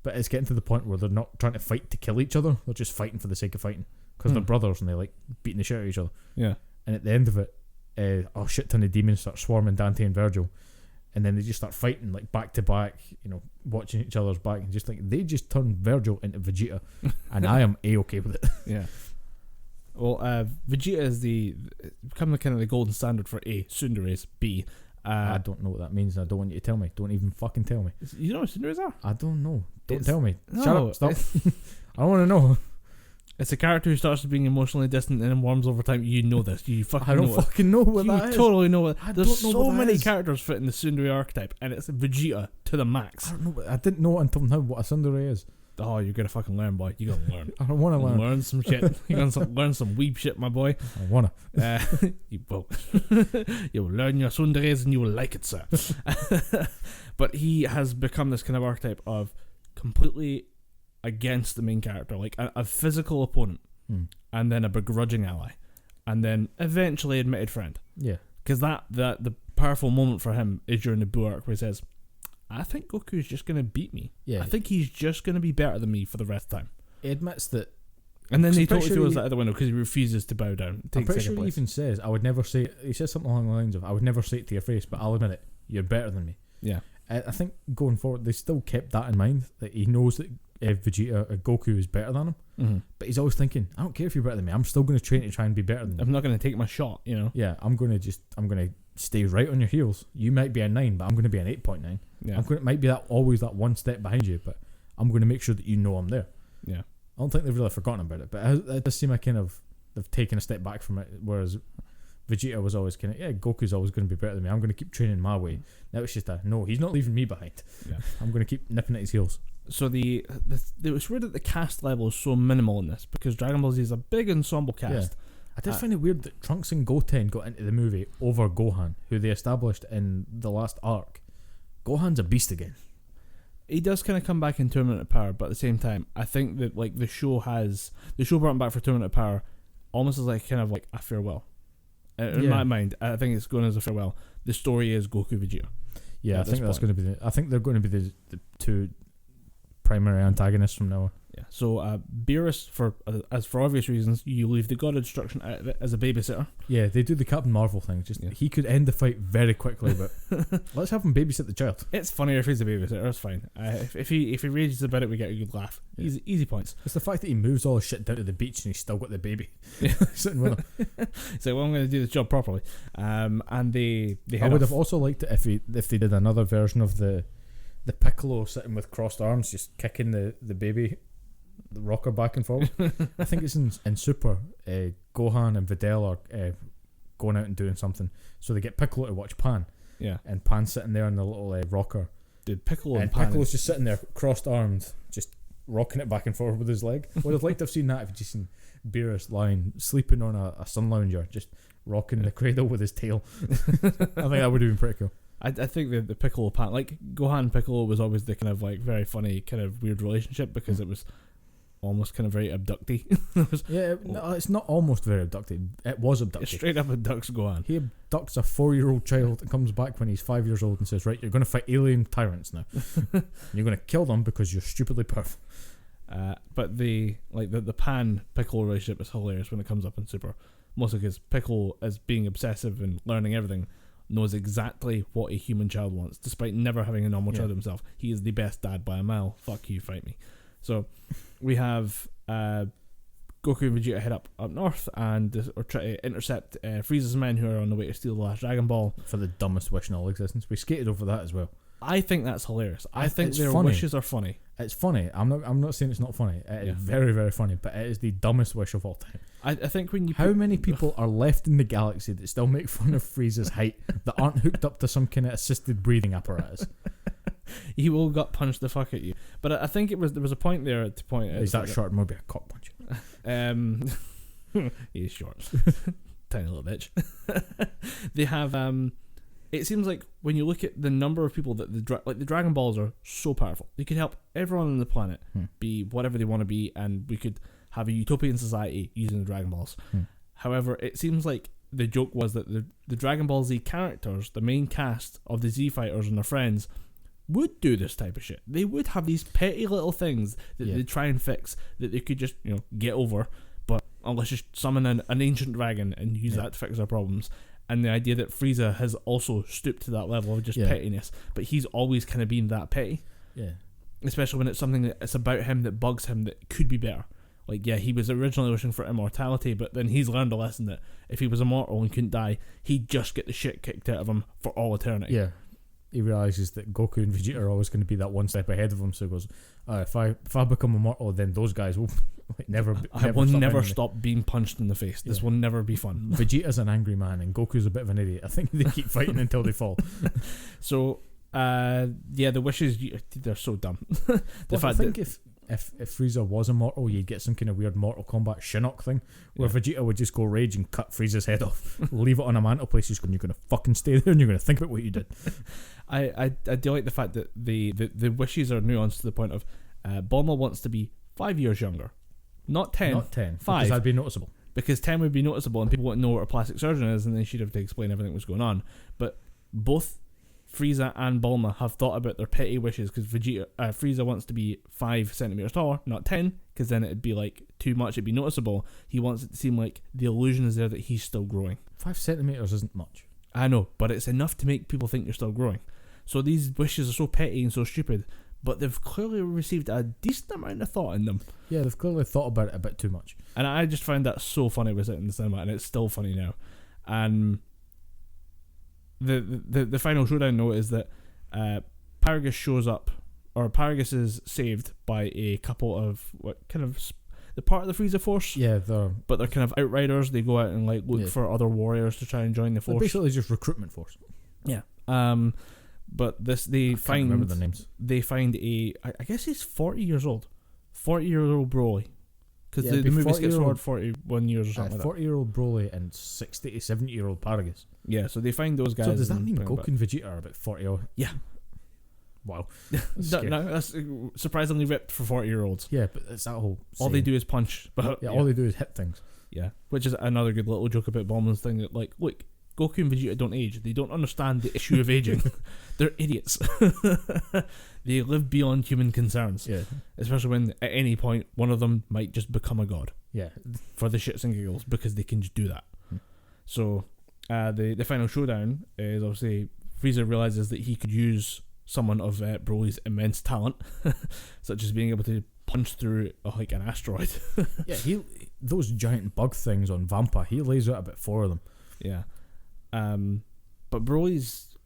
but it's getting to the point where they're not trying to fight to kill each other, they're just fighting for the sake of fighting because they're brothers and they like beating the shit out of each other. And at the end of it, a shit ton of demons start swarming Dante and Virgil, and then they just start fighting like back to back, watching each other's back, and just like they just turn Virgil into Vegeta, and I am A-okay with it. Well, Vegeta is become the kind of the golden standard for A. Tsunderes. B. I don't know what that means, and I don't want you to tell me. Don't even fucking tell me. You know what Tsunderes are? I don't know. Don't tell me. No, Shut up. Stop. I don't want to know. It's a character who starts being emotionally distant and then warms over time. You know this. You fucking know. I don't fucking know what that is. You totally know what. There's don't know so what that many is. characters fit in the Tsundere archetype, and it's Vegeta to the max. I don't know. I didn't know until now what a tsundere is. Oh, you're gonna fucking learn, boy. You gotta learn. I don't want to learn. Learn some shit. You're gonna learn some weeb shit, my boy. I wanna. You will learn your tsunderes and you will like it, sir. But he has become this kind of archetype of completely against the main character, like a physical opponent, and then a begrudging ally, and then eventually admitted friend. Yeah. Because that the powerful moment for him is during the Buu arc where he says, I think Goku's just going to beat me. Yeah. I think he's just going to be better than me for the rest of the time. He admits that. And then he totally throws that out the window because he refuses to bow down. I'm pretty sure he even says, I would never say it. He says something along the lines of, I would never say it to your face, but I'll admit it. You're better than me. Yeah. I think going forward, they still kept that in mind, that he knows that Goku is better than him. Mm-hmm. But he's always thinking, I don't care if you're better than me. I'm still going to train to try and be better than you. I'm not going to take my shot, Yeah, I'm going to stay right on your heels. You might be a 9, but I'm going to be an 8.9. Yeah. Might be always that one step behind you, but I'm going to make sure that you know I'm there. Yeah. I don't think they've really forgotten about it, but it does seem like they've taken a step back from it, whereas Vegeta was always Goku's always going to be better than me. I'm going to keep training my way. Now it's just no, he's not leaving me behind. Yeah. I'm going to keep nipping at his heels. So it was weird that the cast level is so minimal in this, because Dragon Ball Z is a big ensemble cast. Yeah. I did find it weird that Trunks and Goten got into the movie over Gohan, who they established in the last arc. Gohan's a beast again. He does kind of come back in Tournament of Power, but at the same time, I think that the show brought him back for Tournament of Power almost as kind of a farewell. In my mind, I think it's going as a farewell. The story is Goku Vegeta. Yeah, I think that's going to be. I think they're going to be the two primary antagonists from now on. Yeah. So Beerus, for obvious reasons, you leave the God of Destruction out of it as a babysitter. Yeah, they do the Captain Marvel thing. He could end the fight very quickly, but let's have him babysit the child. It's funnier if he's a babysitter. It's fine. If he rages about it, we get a good laugh. Yeah. Easy points. It's the fact that he moves all his shit down to the beach and he's still got the baby sitting with him. So I'm going to do this job properly. And they I would have also liked it if they did another version of the Piccolo sitting with crossed arms, just kicking the baby. The rocker back and forth. I think it's in Super. Gohan and Videl are going out and doing something, so they get Piccolo to watch Pan. Yeah, and Pan's sitting there in the little rocker. Dude, Piccolo and Piccolo's just sitting there, crossed armed, just rocking it back and forth with his leg. Would have liked to have seen that if you'd just seen Beerus lying sleeping on a sun lounger, just rocking the cradle with his tail. I think that would have been pretty cool. I think the Piccolo Pan, Gohan and Piccolo, was always the kind of very funny kind of weird relationship, because it was almost kind of very abducty. No, it's not almost very abducted. It was abducted. It straight up abducts Gohan. He abducts a 4-year-old child and comes back when he's 5 years old and says, right, you're going to fight alien tyrants now. You're going to kill them because you're stupidly powerful. But the Pan Piccolo relationship is hilarious when it comes up in Super. Mostly because Piccolo, as being obsessive and learning everything, knows exactly what a human child wants, despite never having a normal child himself. He is the best dad by a mile. Fuck you, fight me. So we have Goku and Vegeta head up north or try to intercept Frieza's men who are on the way to steal the last Dragon Ball. For the dumbest wish in all existence. We skated over that as well. I think that's hilarious. I think it's their funny. wishes are funny. It's funny. I'm not saying it's not funny. It is very, very funny, but it is the dumbest wish of all time. I think when you How many people are left in the galaxy that still make fun of Frieza's height that aren't hooked up to some kind of assisted breathing apparatus? He will gut punch the fuck at you. But I think there was a point there to point out. Is that short? Maybe a cock punch. He's short. Tiny little bitch. They have it seems like when you look at the number of people that the Dragon Balls are so powerful, they could help everyone on the planet be whatever they want to be, and we could have a utopian society using the Dragon Balls. However, it seems like the joke was that the Dragon Ball Z characters, the main cast of the Z Fighters and their friends, would do this type of shit. They would have these petty little things that they try and fix that they could just get over, but let's just summon an ancient dragon and use that to fix our problems. And the idea that Frieza has also stooped to that level of just pettiness, but he's always kind of been that petty. Yeah. Especially when it's something that's about him that bugs him that could be better. Like, he was originally wishing for immortality, but then he's learned a lesson that if he was immortal and couldn't die, he'd just get the shit kicked out of him for all eternity. Yeah. He realises that Goku and Vegeta are always going to be that one step ahead of him, so he goes, if I become immortal, then those guys will never stop being punched in the face. This will never be fun. Vegeta's an angry man and Goku's a bit of an idiot. I think they keep fighting until they fall. So the wishes, they're so dumb. I think if Frieza was immortal, you'd get some kind of weird Mortal Kombat Shinnok thing where Vegeta would just go rage and cut Frieza's head off, leave it on a mantelpiece. He's going, you're going to fucking stay there and you're going to think about what you did. I do like the fact that the wishes are nuanced to the point of Bulma wants to be 5 years younger. Not 10. 5. Because that'd be noticeable. Because 10 would be noticeable and people wouldn't know what a plastic surgeon is, and then she'd have to explain everything that was going on. But both Frieza and Bulma have thought about their petty wishes, because Frieza wants to be 5 centimeters taller, not 10, because then it'd be like too much, it'd be noticeable. He wants it to seem like the illusion is there that he's still growing. 5 centimeters isn't much. I know, but it's enough to make people think you're still growing. So these wishes are so petty and so stupid, but they've clearly received a decent amount of thought in them. Yeah, they've clearly thought about it a bit too much. And I just found that so funny with it in the cinema, and it's still funny now. And the final showdown note is that Paragus shows up, or Paragus is saved by a couple of the part of the Frieza Force. Yeah, but they're kind of outriders. They go out and look for other warriors to try and join the force. They're basically just recruitment force. Yeah. But they find remember the names. They find I guess he's 40 years old. 40-year-old Broly. Because the movie skips forward 41 years or something like that. 40-year-old Broly and 60 to 70-year-old Paragus. Yeah, so they find those guys. So does that mean Goku and Vegeta are about 40 old? Yeah. Wow. That's surprisingly ripped for 40-year-olds. Yeah, but it's that whole... All they do is punch. But all they do is hit things. Yeah, which is another good little joke about Bulma's thing that, like, look, Goku and Vegeta don't age. They don't understand the issue of aging. They're idiots. They live beyond human concerns. Yeah. Especially when at any point one of them might just become a god. Yeah. For the shits and giggles, because they can just do that. So the final showdown is obviously Frieza realizes that he could use someone of Broly's immense talent, such as being able to punch through an asteroid. Yeah, those giant bug things on Vampa, he lays out about 4 of them. Yeah. But Broly's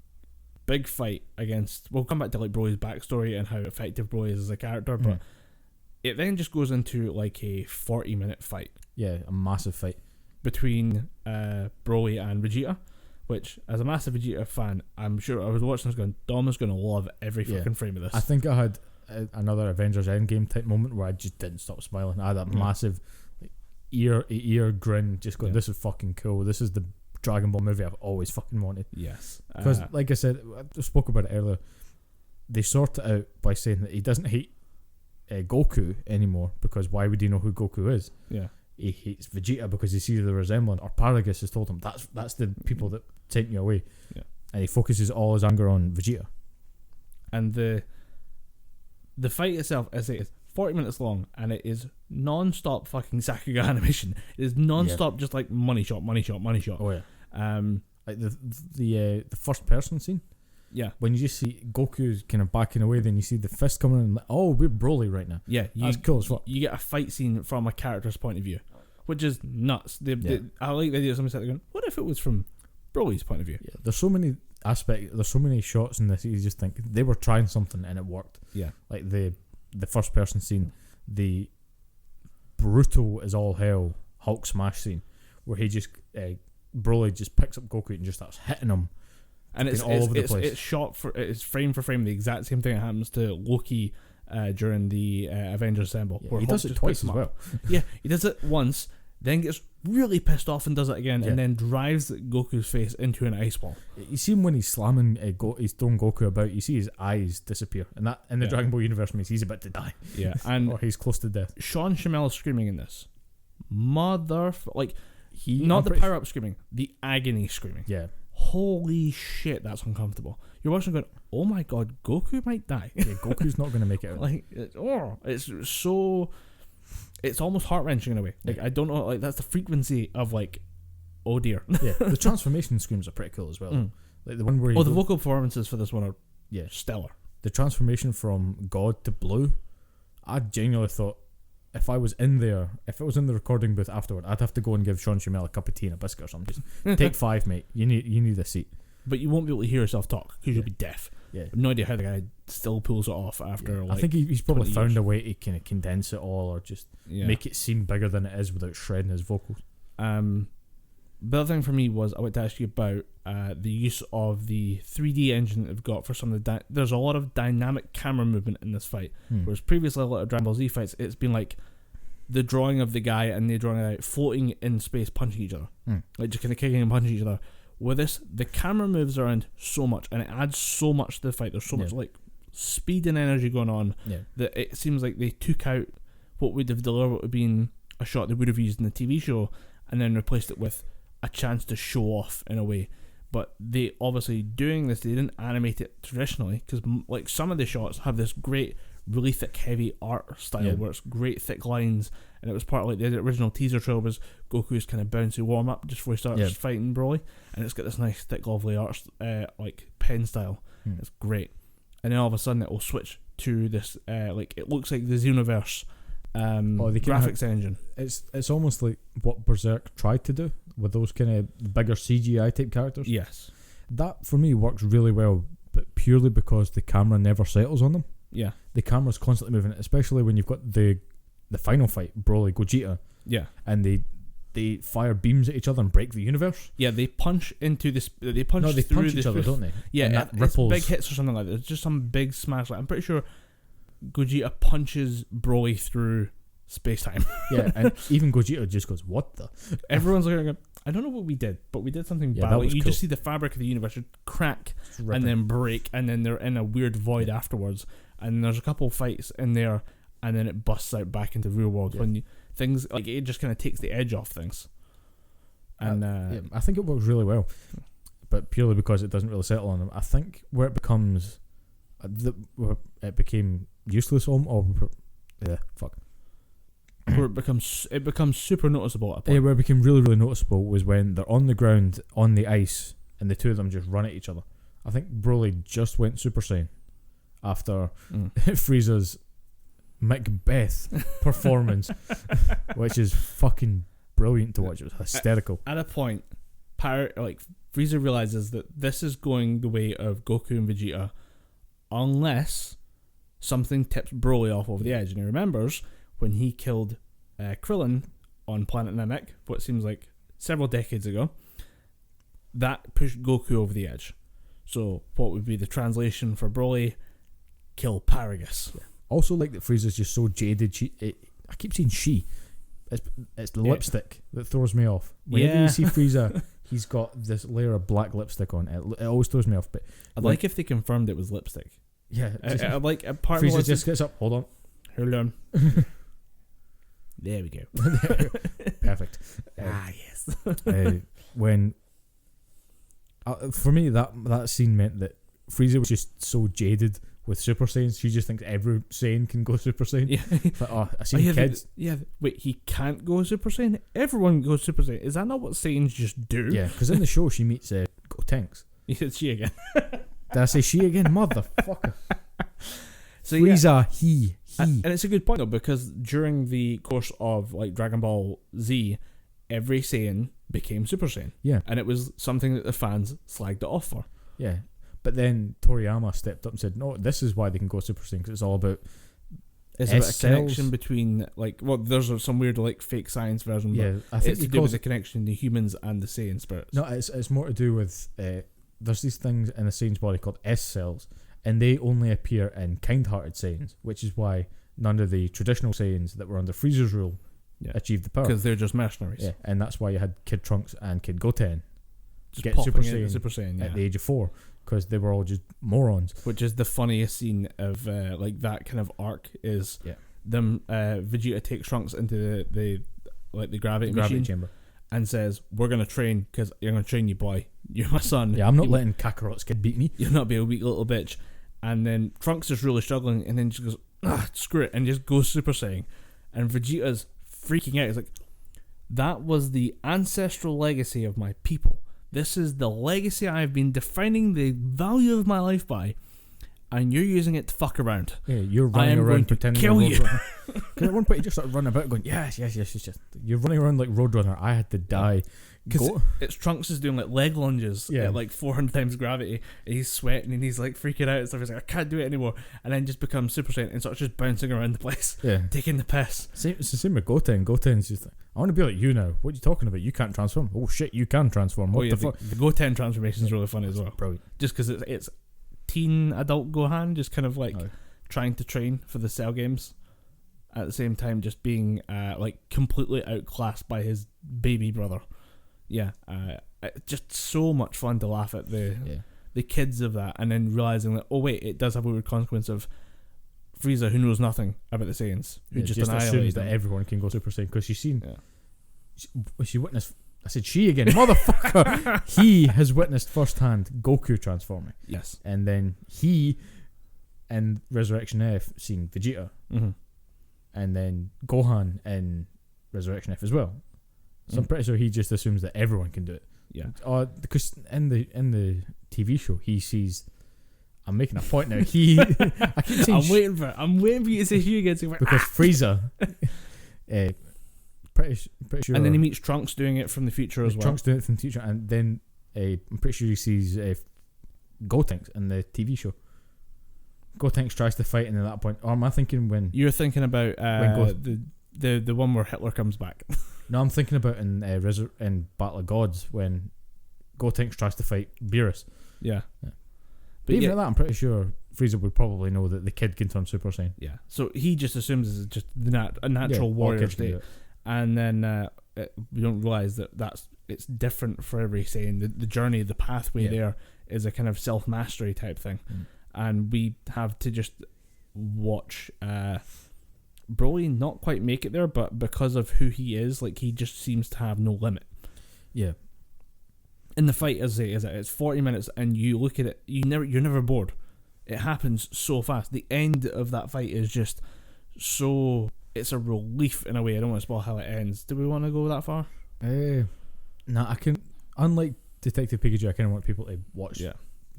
big fight against... We'll come back to Broly's backstory and how effective Broly is as a character, but it then just goes into a 40-minute fight. Yeah, a massive fight. Between Broly and Vegeta, which, as a massive Vegeta fan, I'm sure I was watching this going, Dom is going to love every fucking frame of this. I think I had another Avengers Endgame type moment where I just didn't stop smiling. I had that massive ear grin, just going, this is fucking cool. This is the Dragon Ball movie I've always fucking wanted. Yes. Because, like I said, I spoke about it earlier, they sort it out by saying that he doesn't hate Goku anymore, because why would he know who Goku is? Yeah. He hates Vegeta because he sees the resemblance, or Paragus has told him that's the people that take me away. Yeah. And he focuses all his anger on Vegeta. And the fight itself is 40 minutes long, and it is non-stop fucking Sakuga animation. It is non-stop, just money shot, money shot, money shot. Oh yeah. Like the first person scene. Yeah. When you just see Goku kind of backing away, then you see the fist coming in, like, oh, we're Broly right now. Yeah. That's cool as fuck. You get a fight scene from a character's point of view, which is nuts. I like the idea of somebody sitting there going, what if it was from Broly's point of view? Yeah, there's so many there's so many shots in this, you just think they were trying something and it worked. Yeah. Like the first person scene, the brutal as all hell Hulk smash scene, where he just Broly just picks up Goku and just starts hitting him, and it's all over the place. It's shot it's frame for frame the exact same thing that happens to Loki during the Avengers Assemble. Yeah, where he Hulk does it just twice picks him as well. up. Yeah, he does it once, then gets really pissed off and does it again, Yeah. and then drives Goku's face into an ice wall. You see him when he's slamming, he's throwing Goku about. You see his eyes disappear, and that in the Dragon Ball universe means he's about to die. Yeah, and or he's close to death. Sean Schimmel is screaming in this, not I'm the pretty power up screaming, the agony screaming. Yeah, Holy shit, that's uncomfortable. You're watching going, oh my god, Goku might die. yeah. Goku's not going to make it out. Like, it's so, it's almost heart wrenching in a way. Like, I don't know, like that's the frequency of like, oh dear. Yeah, the transformation screams are pretty cool as well. Like the one where the vocal performances for this one are yeah stellar. The transformation from God to blue, I genuinely thought if it was in the recording booth afterward, I'd have to go and give Sean Schimmel a cup of tea and a biscuit or something. Just take 5, mate. You need a seat. But you won't be able to hear yourself talk because you'll be deaf. Yeah. I have no idea how the guy still pulls it off after. I think he's probably 20 found years. a way to kind of condense it all, or just make it seem bigger than it is without shredding his vocals. The other thing for me was I wanted to ask you about the use of the 3D engine that they've got for some of the... There's a lot of dynamic camera movement in this fight, whereas previously a lot of Dragon Ball Z fights, it's been like the drawing of the guy and the drawing out floating in space punching each other. Like just kind of kicking and punching each other. With this, the camera moves around so much and it adds so much to the fight. There's so much like speed and energy going on that it seems like they took out what would have delivered would have been a shot they would have used in the TV show and then replaced it with a chance to show off in a way. But they obviously doing this, they didn't animate it traditionally because like some of the shots have this great really thick heavy art style where it's great thick lines, and it was part of like the original teaser trailer was Goku's kind of bouncy warm up just before he starts fighting Broly, and it's got this nice thick lovely art like pen style. It's great. And then all of a sudden it will switch to this like it looks like the Xenoverse graphics engine. It's almost like what Berserk tried to do with those kind of bigger CGI type characters. Yes, that for me works really well, but purely because the camera never settles on them. Yeah, the camera's constantly moving, especially when you've got the final fight, Broly Gogeta. Yeah, and they fire beams at each other and break the universe. Yeah, they punch into this. They punch. No, they through punch each other, don't they? Yeah, and that it's ripples. Big hits or something like that. It's just some big smash. Like I'm pretty sure Gogeta punches Broly through space time. Yeah, and even Gogeta just goes, "What the?" Everyone's looking at. I don't know what we did, but we did something bad. That Like, was you cool. just see the fabric of the universe crack and then break, and then they're in a weird void afterwards. And there's a couple of fights in there, and then it busts out back into the real world when things like it just kind of takes the edge off things. And I think it works really well, but purely because it doesn't really settle on them. I think where it becomes, where it became useless where it becomes super noticeable at a point. Where it became really, really noticeable was when they're on the ground on the ice and the two of them just run at each other. I think Broly just went Super Saiyan after Frieza's Macbeth performance, which is fucking brilliant to watch. It was hysterical. At a point, Frieza realizes that this is going the way of Goku and Vegeta unless something tips Broly off over the edge. And he remembers when he killed Krillin on Planet Namek, what seems like several decades ago, that pushed Goku over the edge. So what would be the translation for Broly? Kill Paragus. Yeah. Also like that Frieza's just so jaded. I keep saying she. It's the lipstick that throws me off. Whenever you see Frieza, he's got this layer of black lipstick on. It always throws me off. But I'd like if they confirmed it was lipstick. Yeah. I'd like a part Frieza just gets up. Hold on. Hold on. There we go. Perfect. Yes. When for me that scene meant that Frieza was just so jaded with Super Saiyans. She just thinks every Saiyan can go Super Saiyan. Yeah. Like, I seen kids. Wait, he can't go Super Saiyan? Everyone goes Super Saiyan. Is that not what Saiyans just do? Yeah, because in the show she meets Gotenks. It's she again. Did I say she again? Motherfucker. So Frieza, he. And it's a good point though, because during the course of like Dragon Ball Z, every Saiyan became Super Saiyan. Yeah. And it was something that the fans slagged it off for. Yeah. But then Toriyama stepped up and said, no, this is why they can go Super Saiyan, because it's all about It's about a connection between, like, well, there's some weird, like, fake science version, yeah, but I think it's to do with the connection to humans and the Saiyan spirits. No, it's more to do with, there's these things in the Saiyan's body called S cells, and they only appear in kind-hearted Saiyans, which is why none of the traditional Saiyans that were under Frieza's rule achieved the power. Because they're just mercenaries. Yeah, and that's why you had Kid Trunks and Kid Goten Just get popping Super Saiyan, yeah. at the age of 4, because they were all just morons. Which is the funniest scene of, like, that kind of arc is them, Vegeta takes Trunks into the gravity machine chamber and says, we're going to train, because you're going to train you, boy. You're my son. Yeah, I'm not letting Kakarot's kid beat me. You'll not be a weak little bitch. And then Trunks is really struggling, and then just goes, screw it, and just goes Super Saiyan. And Vegeta's freaking out. He's like, that was the ancestral legacy of my people. This is the legacy I've been defining the value of my life by, and you're using it to fuck around. Yeah, you're running around pretending kill you. Because at one point you just sort of run about going, yes. You're running around like Roadrunner. I had to die. Because it's Trunks is doing like leg lunges at like 400 times gravity, and he's sweating and he's like freaking out and stuff. He's like, I can't do it anymore, and then just becomes Super Saiyan and starts just bouncing around the place, taking the piss. It's the same with Goten. Goten's just like, I want to be like you now. What are you talking about? You can't transform. Oh shit, you can transform. What the fuck? The Goten transformation is really funny as well. Brilliant. Just because it's teen adult Gohan, just kind of like trying to train for the Cell games, at the same time just being like completely outclassed by his baby brother. Yeah, just so much fun to laugh at the kids of that, and then realizing that, oh wait, it does have a weird consequence of Frieza, who knows nothing about the Saiyans, who just assumes that everyone can go Super Saiyan, because she's seen, she witnessed. I said she again, motherfucker. He has witnessed firsthand Goku transforming. Yes, and then he, in Resurrection F, seen Vegeta, and then Gohan in Resurrection F as well. So I'm pretty sure he just assumes that everyone can do it. Yeah. Because in the TV show he sees. I'm making a point now. I keep saying I'm waiting for you to say she again. Because Frieza, pretty sure. And then he meets Trunks doing it from the future as well. Trunks doing it from the future, and then I'm pretty sure he sees Gotenks in the TV show. Gotenks tries to fight, and at that point, or am I thinking when you're thinking about the one where Hitler comes back? No, I'm thinking about in Battle of Gods when Gotenks tries to fight Beerus. Yeah. But even at that, I'm pretty sure Frieza would probably know that the kid can turn Super Saiyan. Yeah. So he just assumes it's just a natural warrior state, and then we don't realize that it's different for every Saiyan. The journey, the pathway there is a kind of self mastery type thing, and we have to just watch. Broly not quite make it there, but because of who he is, like, he just seems to have no limit. Yeah. In the fight, as it's 40 minutes, and you look at it, you're never bored. It happens so fast. The end of that fight is just so. It's a relief in a way. I don't want to spoil how it ends. Do we want to go that far? No, I can. Unlike Detective Pikachu, I kind of want people to watch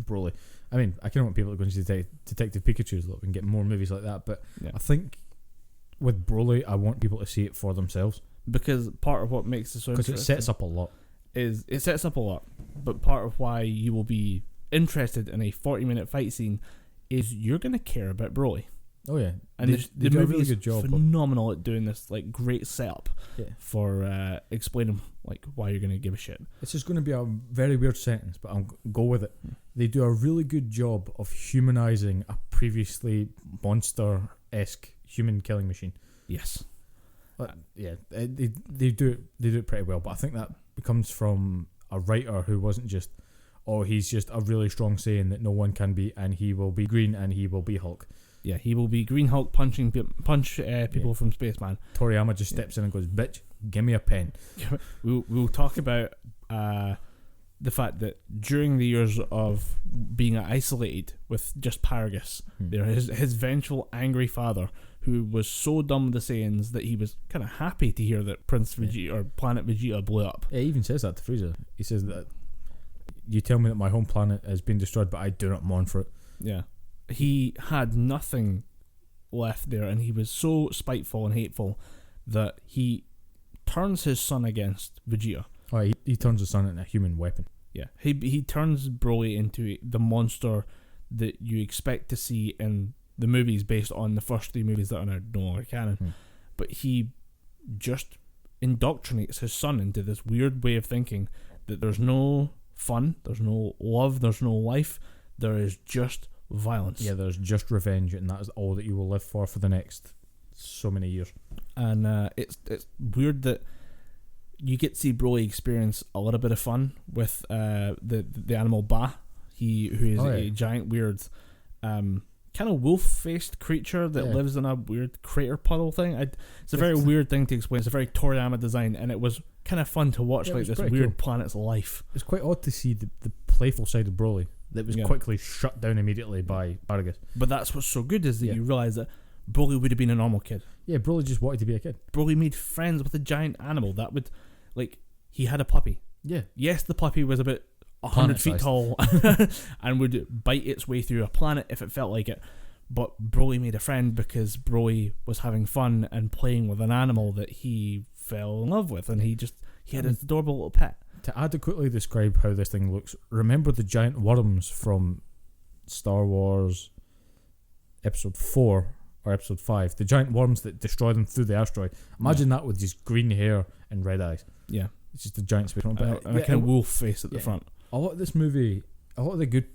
Broly. I mean, I kind of want people to go and see Detective Pikachu's look and get more movies like that. But I think with Broly, I want people to see it for themselves, because part of what makes it so interesting, because it sets up a lot, but part of why you will be interested in a 40-minute fight scene is you're going to care about Broly. Oh yeah, and they do a really good job. Phenomenal at doing this, like, great setup for explaining like why you're going to give a shit. It's just going to be a very weird sentence, but I'll go with it. They do a really good job of humanizing a previously monster-esque human killing machine. Yes. They do it pretty well, but I think that comes from a writer who wasn't just, he's just a really strong Saiyan that no one can beat, and he will be green and he will be Hulk. Yeah, he will be Green Hulk punch people from Spaceman. Toriyama just steps in and goes, bitch, give me a pen. We'll talk about the fact that during the years of being isolated with just Paragus, there is his vengeful, angry father, who was so dumb with the Saiyans that he was kind of happy to hear that Prince Vegeta or Planet Vegeta blew up. Yeah, he even says that to Frieza. He says that you tell me that my home planet has been destroyed, but I do not mourn for it. Yeah. He had nothing left there, and he was so spiteful and hateful that he turns his son against Vegeta. Oh, he turns his son into a human weapon. Yeah. He turns Broly into the monster that you expect to see in the movies based on the first 3 movies that are now no longer canon. But he just indoctrinates his son into this weird way of thinking that there's no fun, there's no love, there's no life, there is just violence. Yeah, there's just revenge, and that is all that you will live for the next so many years. And it's weird that you get to see Broly experience a little bit of fun with the animal Ba, who is a giant weird kind of wolf-faced creature that lives in a weird crater puddle thing. It's a very weird thing to explain. It's a very Toriyama design, and it was kind of fun to watch, like this weird planet's life. It's quite odd to see the playful side of Broly that was quickly shut down immediately by Paragus. But that's what's so good, is that you realise that Broly would have been a normal kid. Yeah, Broly just wanted to be a kid. Broly made friends with a giant animal that would, like, he had a puppy. Yeah. Yes, the puppy was about 100 feet tall and would bite its way through a planet if it felt like it. But Broly made a friend because Broly was having fun and playing with an animal that he fell in love with, and he had an adorable little pet. To adequately describe how this thing looks, remember the giant worms from Star Wars Episode 4 or Episode 5? The giant worms that destroy them through the asteroid. Imagine that with just green hair and red eyes. Yeah. It's just a giant space worm. And a kind of wolf face at the front. A lot of this movie, a lot of the good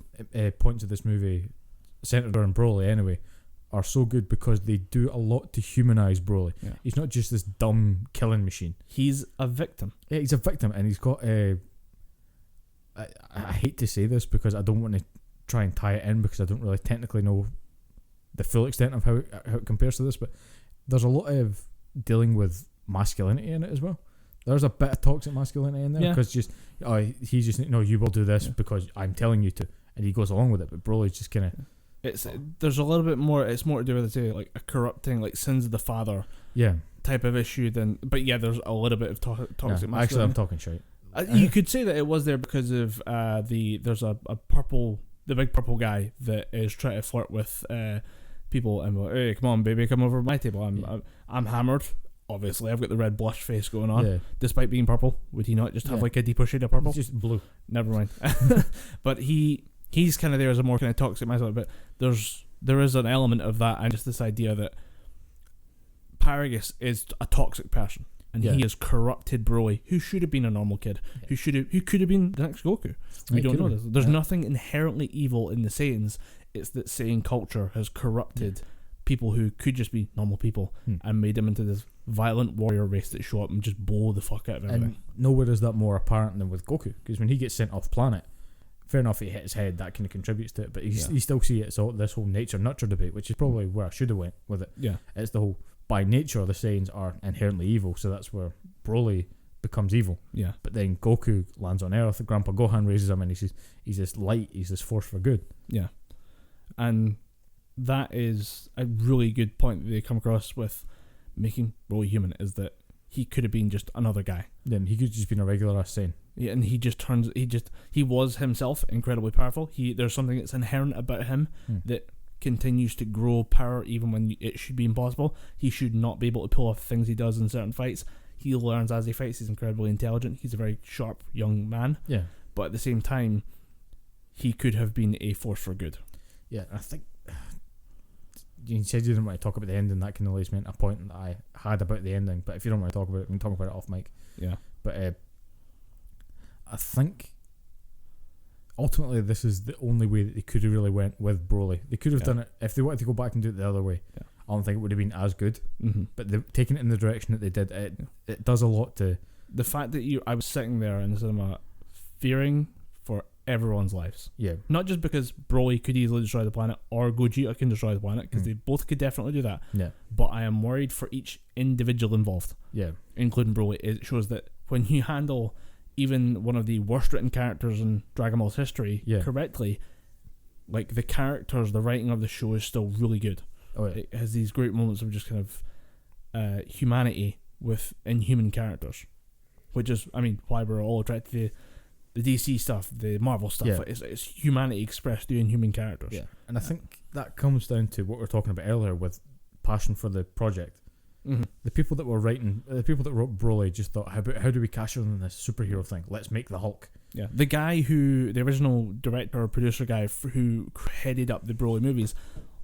points of this movie, centered around Broly anyway, are so good because they do a lot to humanize Broly. Yeah. He's not just this dumb killing machine. He's a victim. Yeah, he's a victim, and he's got I hate to say this because I don't want to try and tie it in because I don't really technically know the full extent of how it compares to this, but there's a lot of dealing with masculinity in it as well. There's a bit of toxic masculinity in there because he's just, no, you will do this because I'm telling you to, and he goes along with it. But Broly's just kind of there's a little bit more. It's more to do with like a corrupting, like sins of the father, type of issue than. But there's a little bit of toxic masculinity. Actually, I'm talking shit. You could say that it was there because of there's a purple, the big purple guy that is trying to flirt with people and like, hey, come on, baby, come over to my table. I'm hammered. Obviously, I've got the red blush face going on. Despite being purple, would he not just have like a deeper shade of purple? It's just blue. Never mind. But he's kind of there as a more kind of toxic masculine. But there is an element of that, and just this idea that Paragus is a toxic person, and he has corrupted Broly, who should have been a normal kid, who could have been the next Goku. We don't know this. There's nothing inherently evil in the Saiyans. It's that Saiyan culture has corrupted people who could just be normal people and made them into this violent warrior race that show up and just blow the fuck out of everything. And nowhere is that more apparent than with Goku, because when he gets sent off planet, fair enough, he hit his head, that kind of contributes to it, but you still see it. So this whole nature nurture debate, which is probably where I should have went with it. It's the whole, by nature the Saiyans are inherently evil, so that's where Broly becomes evil. But then Goku lands on Earth, Grandpa Gohan raises him, and he's this light, he's this force for good. And that is a really good point that they come across with making Broly human, is that he could have been just another guy. Then he could have just been a regular ass Saiyan. Yeah, and he was himself incredibly powerful. There's something that's inherent about him that continues to grow power even when it should be impossible. He should not be able to pull off things he does in certain fights. He learns as he fights. He's incredibly intelligent. He's a very sharp young man. But at the same time, he could have been a force for good. I think you said you didn't want to talk about the ending. That kind of leads me into a point that I had about the ending. But if you don't want to talk about it, we can talk about it off mic. But I think ultimately this is the only way that they could have really went with Broly. They could have done it if they wanted to go back and do it the other way. I don't think it would have been as good. But taking it in the direction that they did, it does a lot to the fact that I was sitting there in the cinema fearing for everyone's lives. Not just because Broly could easily destroy the planet or Gogeta can destroy the planet, because they both could definitely do that. But I am worried for each individual involved. Including Broly. It shows that when you handle even one of the worst written characters in Dragon Ball's history correctly, like the characters, the writing of the show is still really good. It has these great moments of just kind of humanity with inhuman characters, which is, I mean, why we're all attracted to the DC stuff, the Marvel stuff. Yeah. It's humanity expressed through inhuman characters. Yeah, and I think that comes down to what we were talking about earlier with passion for the project. Mm-hmm. The people that were writing, the people that wrote Broly just thought, how do we cash in on this superhero thing? Let's make the Hulk. Yeah, the guy the original director or producer guy who headed up the Broly movies,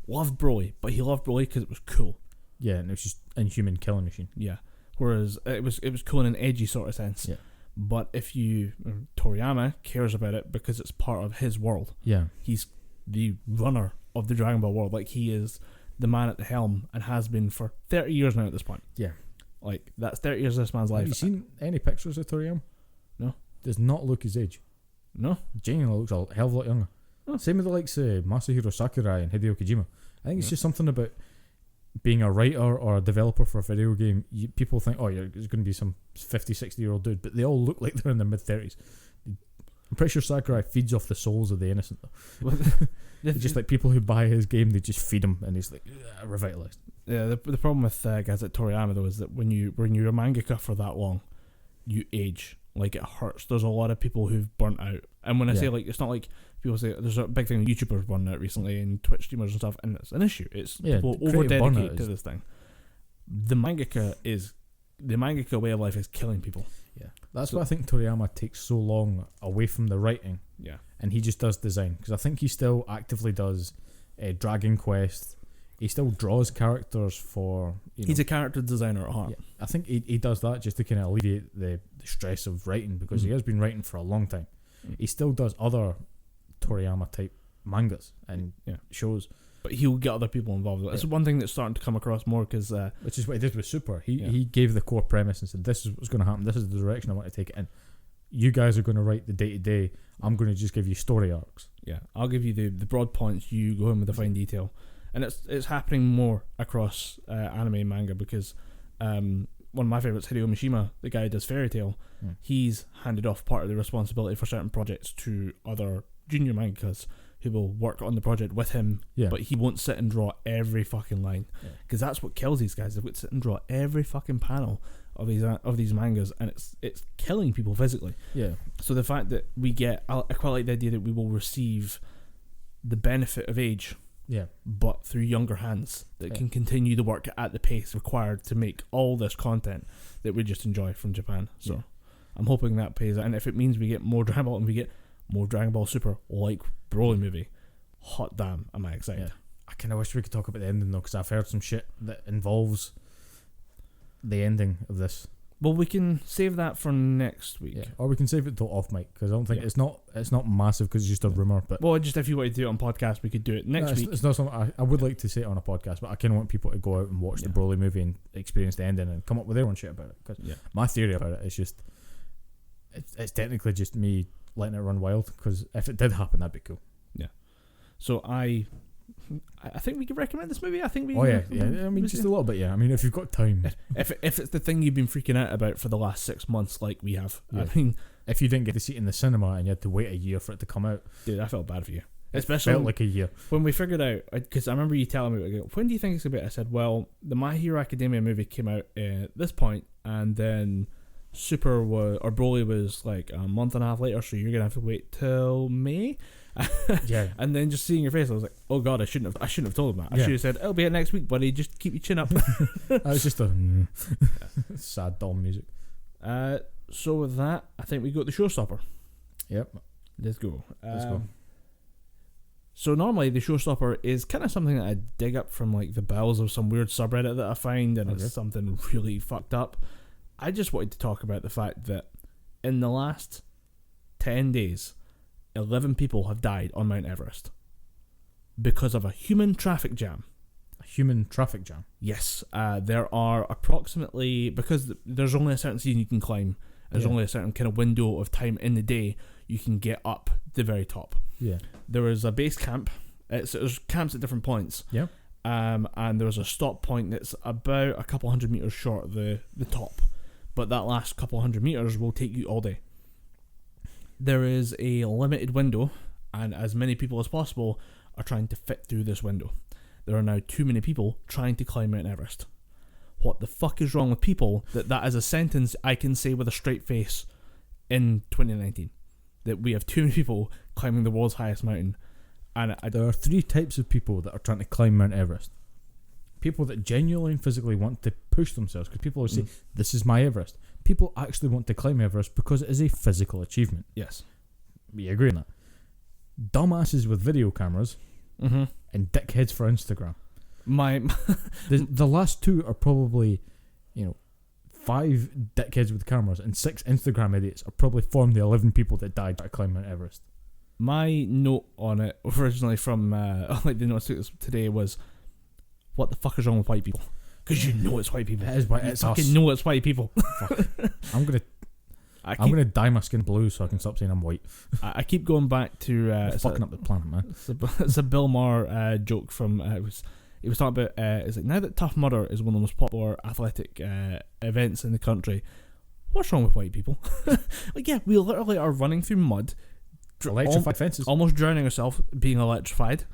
loved Broly, but he loved Broly because it was cool. Yeah, and it was just Inhuman killing machine. Yeah, whereas it was cool in an edgy sort of sense. Yeah. But if Toriyama cares about it because it's part of his world. Yeah. He's the runner of the Dragon Ball world. Like, he is the man at the helm and has been for 30 years now at this point. Yeah. Like, that's 30 years of this man's life. Have you seen any pictures of Toriyama? No. Does not look his age. No. Genuinely looks a hell of a lot younger. Oh. Same with the likes of Masahiro Sakurai and Hideo Kojima. I think it's just something about being a writer or a developer for a video game. People think, oh, it's going to be some 50, 60-year-old dude, but they all look like they're in their mid-30s. I'm pretty sure Sakurai feeds off the souls of the innocent, though. Just like people who buy his game, they just feed him, and he's like, revitalized. Yeah, the problem with guys like Toriyama, though, is that when you're a mangaka for that long, you age. Like, it hurts. There's a lot of people who've burnt out. And when I say, like, it's not like people say, there's a big thing with YouTubers burning out recently and Twitch streamers and stuff, and it's an issue. It's people over-dedicate to this thing. The mangaka way of life is killing people. Yeah, that's why I think Toriyama takes so long away from the writing. Yeah. And he just does design. Because I think he still actively does Dragon Quest. He still draws characters for... He's a character designer at heart. Yeah, I think he does that just to kind of alleviate the stress of writing, because he has been writing for a long time. He still does other Toriyama type mangas and shows, but he'll get other people involved. It's one thing that's starting to come across more, because which is what he did with Super. He gave the core premise and said, this is what's going to happen, this is the direction I want to take it in. You guys are going to write the day-to-day, I'm going to just give you story arcs. Yeah, I'll give you the broad points, you go in with the fine detail. And it's happening more across anime and manga, because one of my favourites, Hideo Mishima, the guy who does Fairy Tail, he's handed off part of the responsibility for certain projects to other junior mangakas who will work on the project with him, but he won't sit and draw every fucking line, because that's what kills these guys. They've got to sit and draw every fucking panel of these mangas, and it's killing people physically. Yeah. So the fact that we get, I quite like the idea that we will receive the benefit of age. Yeah, but through younger hands that can continue the work at the pace required to make all this content that we just enjoy from Japan. So I'm hoping that pays out, and if it means we get more Dragon Ball and we get more Dragon Ball Super like Broly movie, hot damn, am I excited. I kind of wish we could talk about the ending though, because I've heard some shit that involves the ending of this. Well, we can save that for next week. Yeah. Or we can save it till off mic, because I don't think it's not massive, because it's just a rumour. But just if you wanted to do it on podcast, we could do it next week. It's not something I would like to say it on a podcast, but I kind of want people to go out and watch the Broly movie and experience the ending and come up with their own shit about it. Because my theory about it is just, it's technically just me letting it run wild, because if it did happen, that'd be cool. Yeah. So I think we could recommend this movie. I think we. I mean, just a little bit. Yeah. I mean, if you've got time. If it's the thing you've been freaking out about for the last 6 months, like we have. Yeah. I mean, if you didn't get to see it in the cinema and you had to wait a year for it to come out, dude, I felt bad for you. Especially felt like a year when we figured out, because I remember you telling me, when do you think it's gonna be? I said, well, the My Hero Academia movie came out at this point, and then Broly was like a month and a half later, so you're gonna have to wait till May. And then just seeing your face, I was like, oh god, I shouldn't have told him that. I should have said, it'll be out next week, buddy, just keep your chin up. That was just a sad doll music. So with that, I think we go to the showstopper. Yep. Let's go. So normally the showstopper is kind of something that I dig up from like the bowels of some weird subreddit that I find, and it's something really fucked up. I just wanted to talk about the fact that in the last 10 days 11 people have died on Mount Everest because of a human traffic jam. A human traffic jam? Yes. There are approximately, because there's only a certain season you can climb, there's only a certain kind of window of time in the day you can get up the very top. Yeah. There is a base camp. There's camps at different points. Yeah. And there's a stop point that's about a couple hundred meters short of the top. But that last couple hundred meters will take you all day. There is a limited window, and as many people as possible are trying to fit through this window. There are now too many people trying to climb Mount Everest. What the fuck is wrong with people that is a sentence I can say with a straight face in 2019? that we have too many people climbing the world's highest mountain. And there are 3 types of people that are trying to climb Mount Everest. People that genuinely and physically want to push themselves, because people will say, this is my Everest. People actually want to climb Everest because it is a physical achievement. Yes. We agree on that. Dumbasses with video cameras and dickheads for Instagram. The last 2 are probably, 5 dickheads with cameras and 6 Instagram idiots are probably formed the 11 people that died to climb Mount Everest. My note on it originally from the notes today was, what the fuck is wrong with white people? Because you know it's white people. It is white. You fucking know it's white people. Fuck. I'm gonna dye my skin blue so I can stop saying I'm white. I keep going back to fucking up the planet, man. It's a Bill Maher joke from he was talking about is it now that Tough Mudder is one of the most popular athletic events in the country, what's wrong with white people? Like, yeah, we literally are running through mud, electrified fences, almost drowning ourselves, being electrified,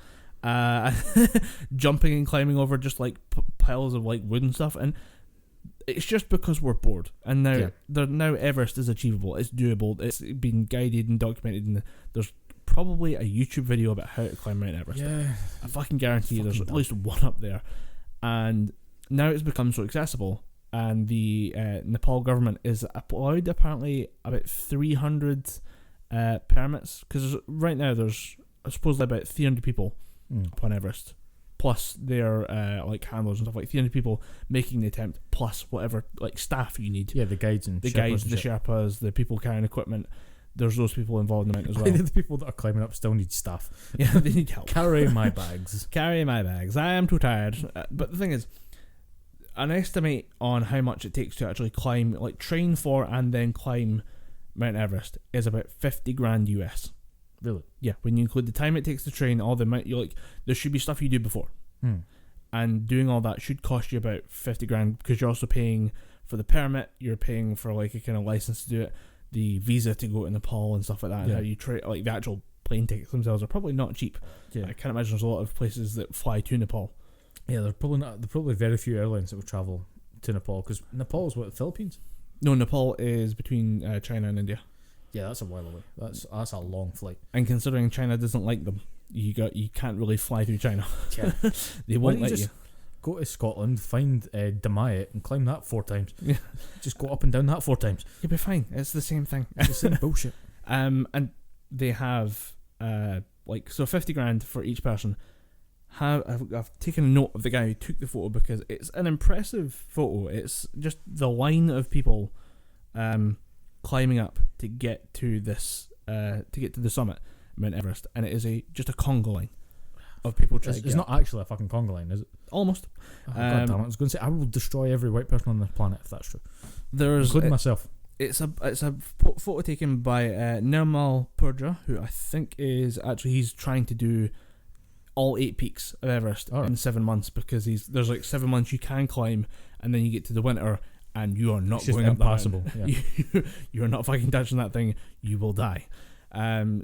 jumping and climbing over just like piles of like wood and stuff, and it's just because we're bored. And now Everest is achievable, it's doable, it's been guided and documented, and there's probably a YouTube video about how to climb Mount Everest. Yeah, I fucking guarantee you there's at least one up there. And now it's become so accessible, and the Nepal government is allowed apparently about 300 permits, because right now there's supposedly about 300 people upon Everest, plus their like handlers and stuff, like 300 people making the attempt, plus whatever like staff you need. Yeah, the guides, the Sherpas, the people carrying equipment. There's those people involved in the mountain as well. The people that are climbing up still need staff. Yeah, they need help. Carry my bags. Carry my bags. I am too tired. But the thing is, an estimate on how much it takes to actually climb, like train for and then climb Mount Everest, is about 50 grand US. Really? Yeah, when you include the time it takes to train, all the amount there should be stuff you do before, and doing all that should cost you about 50 grand, because you're also paying for the permit, you're paying for like a kind of license to do it, the visa to go to Nepal and stuff like that, and how you like the actual plane tickets themselves are probably not cheap. Yeah, I can't imagine there's a lot of places that fly to Nepal. Yeah, there's probably very few airlines that will travel to Nepal, because Nepal is what, the Philippines? No, Nepal is between China and India. Yeah, that's a while away. That's a long flight. And considering China doesn't like them, you can't really fly through China. Yeah. They won't let you. Go to Scotland, find Damayet and climb that 4 times. Yeah. Just go up and down that 4 times. You'll be fine. It's the same thing. It's the same bullshit. And they have 50 grand for each person. I've taken a note of the guy who took the photo, because it's an impressive photo. It's just the line of people climbing up to get to this to get to the summit, Mount Everest, and it is just a conga line of people trying to get. It's not actually a fucking conga line, is it? Almost. Oh, God damn it. I was going to say, I will destroy every white person on the planet if that's true. Including myself. It's a photo taken by Nirmal Purja, who I think is actually, he's trying to do all 8 peaks of Everest in 7 months, because there's like 7 months you can climb, and then you get to the winter and you are not going up impossible. Yeah. You're not fucking touching that thing, you will die.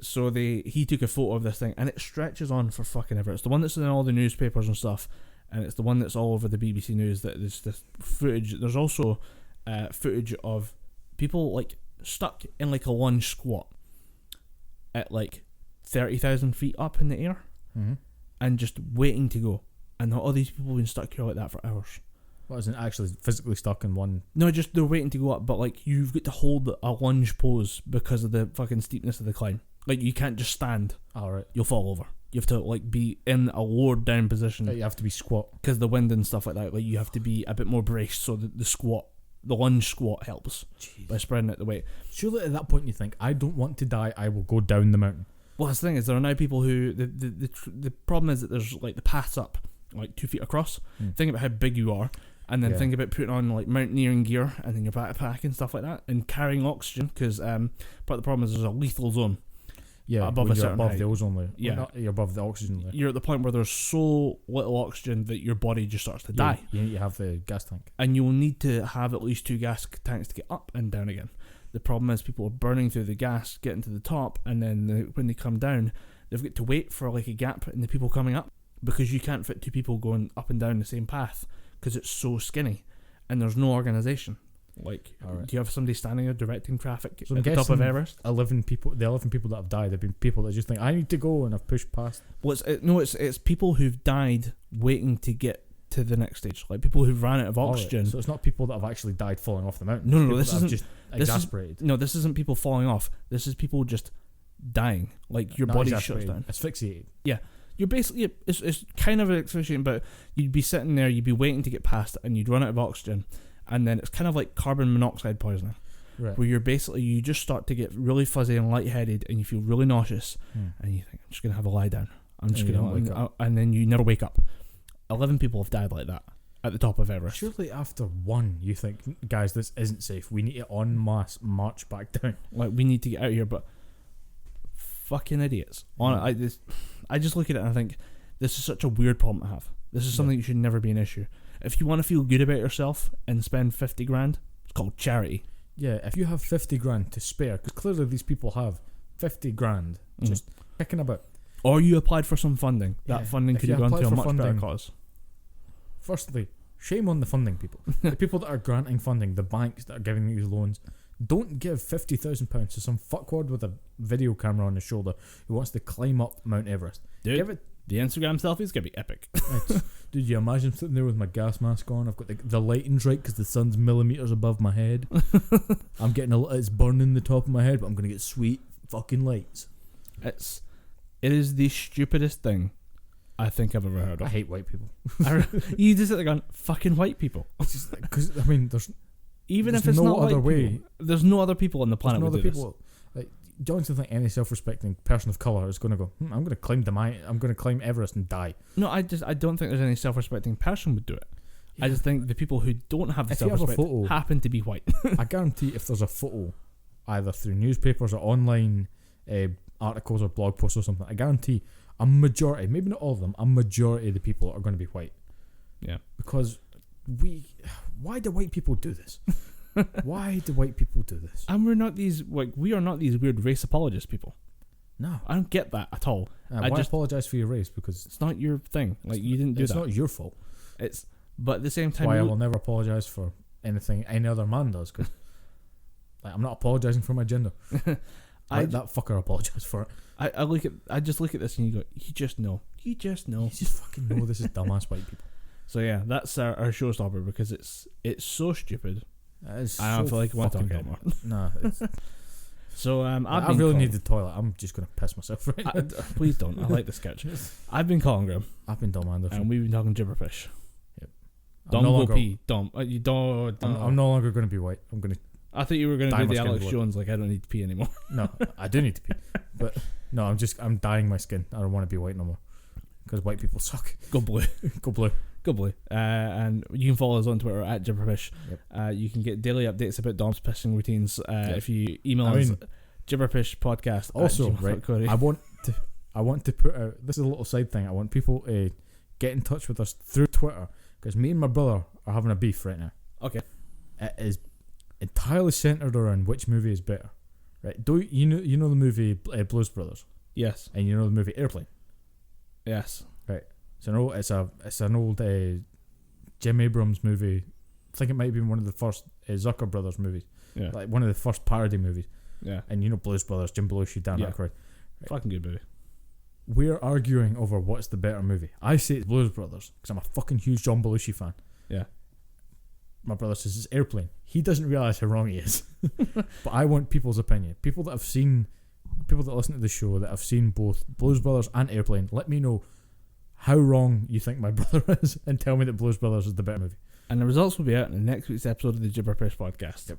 So he took a photo of this thing, and it stretches on for fucking ever. It's the one that's in all the newspapers and stuff, and it's the one that's all over the BBC News. That there's this footage. There's also footage of people like stuck in like a lunge squat at like 30,000 feet up in the air, and just waiting to go. And all these people have been stuck here like that for hours. What, isn't actually physically stuck in one? No, just they're waiting to go up, but like you've got to hold a lunge pose because of the fucking steepness of the climb. Like you can't just stand. Alright. You'll fall over. You have to like be in a lowered down position. You have to be squat. Because the wind and stuff like that, like you have to be a bit more braced, so that the lunge squat helps. Jeez. By spreading out the weight. Surely at that point you think, I don't want to die, I will go down the mountain. Well, the thing is, there are now people who the problem is that there's like the paths up like 2 feet across. Think about how big you are. And then think about putting on like mountaineering gear and then your backpack and stuff like that, and carrying oxygen, because part of the problem is there's a lethal zone. Yeah, above a certain height. The ozone layer. Yeah, you're above the oxygen layer. You're at the point where there's so little oxygen that your body just starts to die. You need to have the gas tank, and you'll need to have at least 2 gas tanks to get up and down again. The problem is people are burning through the gas, getting to the top, and then when they come down, they've got to wait for like a gap in the people coming up, because you can't fit 2 people going up and down the same path, because it's so skinny and there's no organisation. Like, Alright. do you have somebody standing there directing traffic So I'm at the top of guessing Everest? 11 people. The 11 people that have died have been people that just think I need to go and have pushed past. Well, it's people who've died waiting to get to the next stage. Like people who've ran out of oxygen. Right. So it's not people that have actually died falling off the mountain. No, It's no, people this that have isn't- just exasperated. This isn't people falling off. This is people just dying. Like your Not body shuts exasperated, down. asphyxiated. You're basically it's kind of asphyxiating, but you'd be sitting there, you'd be waiting to get past it, and you'd run out of oxygen, and then it's kind of like carbon monoxide poisoning, Right. where you just start to get really fuzzy and lightheaded, and you feel really nauseous, and you think I'm just gonna have a lie down. I'm just And you gonna don't wake up. and then you never wake up. 11 people have died like that at the top of Everest. Surely after one, you think, guys, this isn't safe. We need to en masse march back down. Like we need to get out of here, but fucking idiots. I just look at it and I think this is such a weird problem to have. This is something that should never be an issue. If you want to feel good about yourself and spend 50 grand, it's called charity. Yeah, if you have 50 grand to spare, because clearly these people have 50 grand just kicking about. Or you applied for some funding. Yeah, That funding if could you have gone applied to a for much better funding- cause. Firstly, shame on the funding people. The people that are granting funding, the banks that are giving these loans, don't give £50,000 to some fuckwad with a video camera on his shoulder who wants to climb up Mount Everest. Dude, Give it. the Instagram selfie's going to be epic. Dude, you imagine sitting there with my gas mask on. I've got the lighting's right because the sun's millimeters above my head. I'm getting it's burning the top of my head, but I'm going to get sweet fucking lights. It is the stupidest thing I think I've ever heard I of. hate white people. You just sit there going, fucking white people. Because, I mean, there's Even if There's it's no not other white way. people, there's no other people on the planet no who other do people. Like, don't you think any self-respecting person of colour is going to go, I'm going to climb Everest and die? this. No, I don't think there's any self-respecting person would do it. I just think the people who don't have the If you have a self-respect photo- happen to be white. I guarantee if there's a photo, either through newspapers or online articles or blog posts or something, I guarantee a majority, maybe not all of them, a majority of the people are going to be white. Yeah. Because why do white people do this? Why do white people do this? And we are not these weird race apologist people. No. I don't get that at all. I just apologise for your race because It's not your thing. Like you didn't do it's that. not your fault. But at the same time, Why I will never apologise for anything any other man does, because I'm not apologising for my gender. Let that fucker apologise for it. I just look at this and you go, you just know. You just fucking know this is dumbass white people. So yeah, that's our showstopper because it's so stupid. That is I don't so feel like I want to talk fucking anymore. Nah, it's, So I really need the toilet. I'm just gonna piss myself right now. Please don't. I like the sketch. I've been Colin Graham, I've been Dom Anderson. and we've been talking gibberpish. Yep. Dom no go longer- pee. Dom. You don't. I'm no longer going to be white. I'm going to. I thought you were going to dye do my the skin Alex blue. Jones. Like I don't need to pee anymore. No, I do need to pee, but no, I'm dyeing my skin. I don't want to be white no more because white people suck. Go blue. Go blue. Go blue. And you can follow us on Twitter at gibberpish. Yep. You can get daily updates about Dom's pissing routines if you email us. Gibberpishpodcast. Also, right, I want to put out, this is a little side thing, I want people to get in touch with us through Twitter, because me and my brother are having a beef right now. Okay. It is entirely centered around which movie is better, right? Do you know the movie Blues Brothers, Yes. and you know the movie Airplane? Yes. It's an old Jim Abrams movie. I think it might be one of the first Zucker Brothers movies, Yeah. like one of the first parody movies. Yeah. And you know Blues Brothers, Jim Belushi, Dan Yeah. Aykroyd. Right. Fucking good movie. We're arguing over what's the better movie. I say it's Blues Brothers because I'm a fucking huge John Belushi fan. Yeah. My brother says it's Airplane. He doesn't realise how wrong he is. But I want people's opinion. People that listen to the show that have seen both Blues Brothers and Airplane, let me know how wrong you think my brother is and tell me that Blues Brothers is the better movie. And the results will be out in the next week's episode of the Gibberpish podcast. Yep.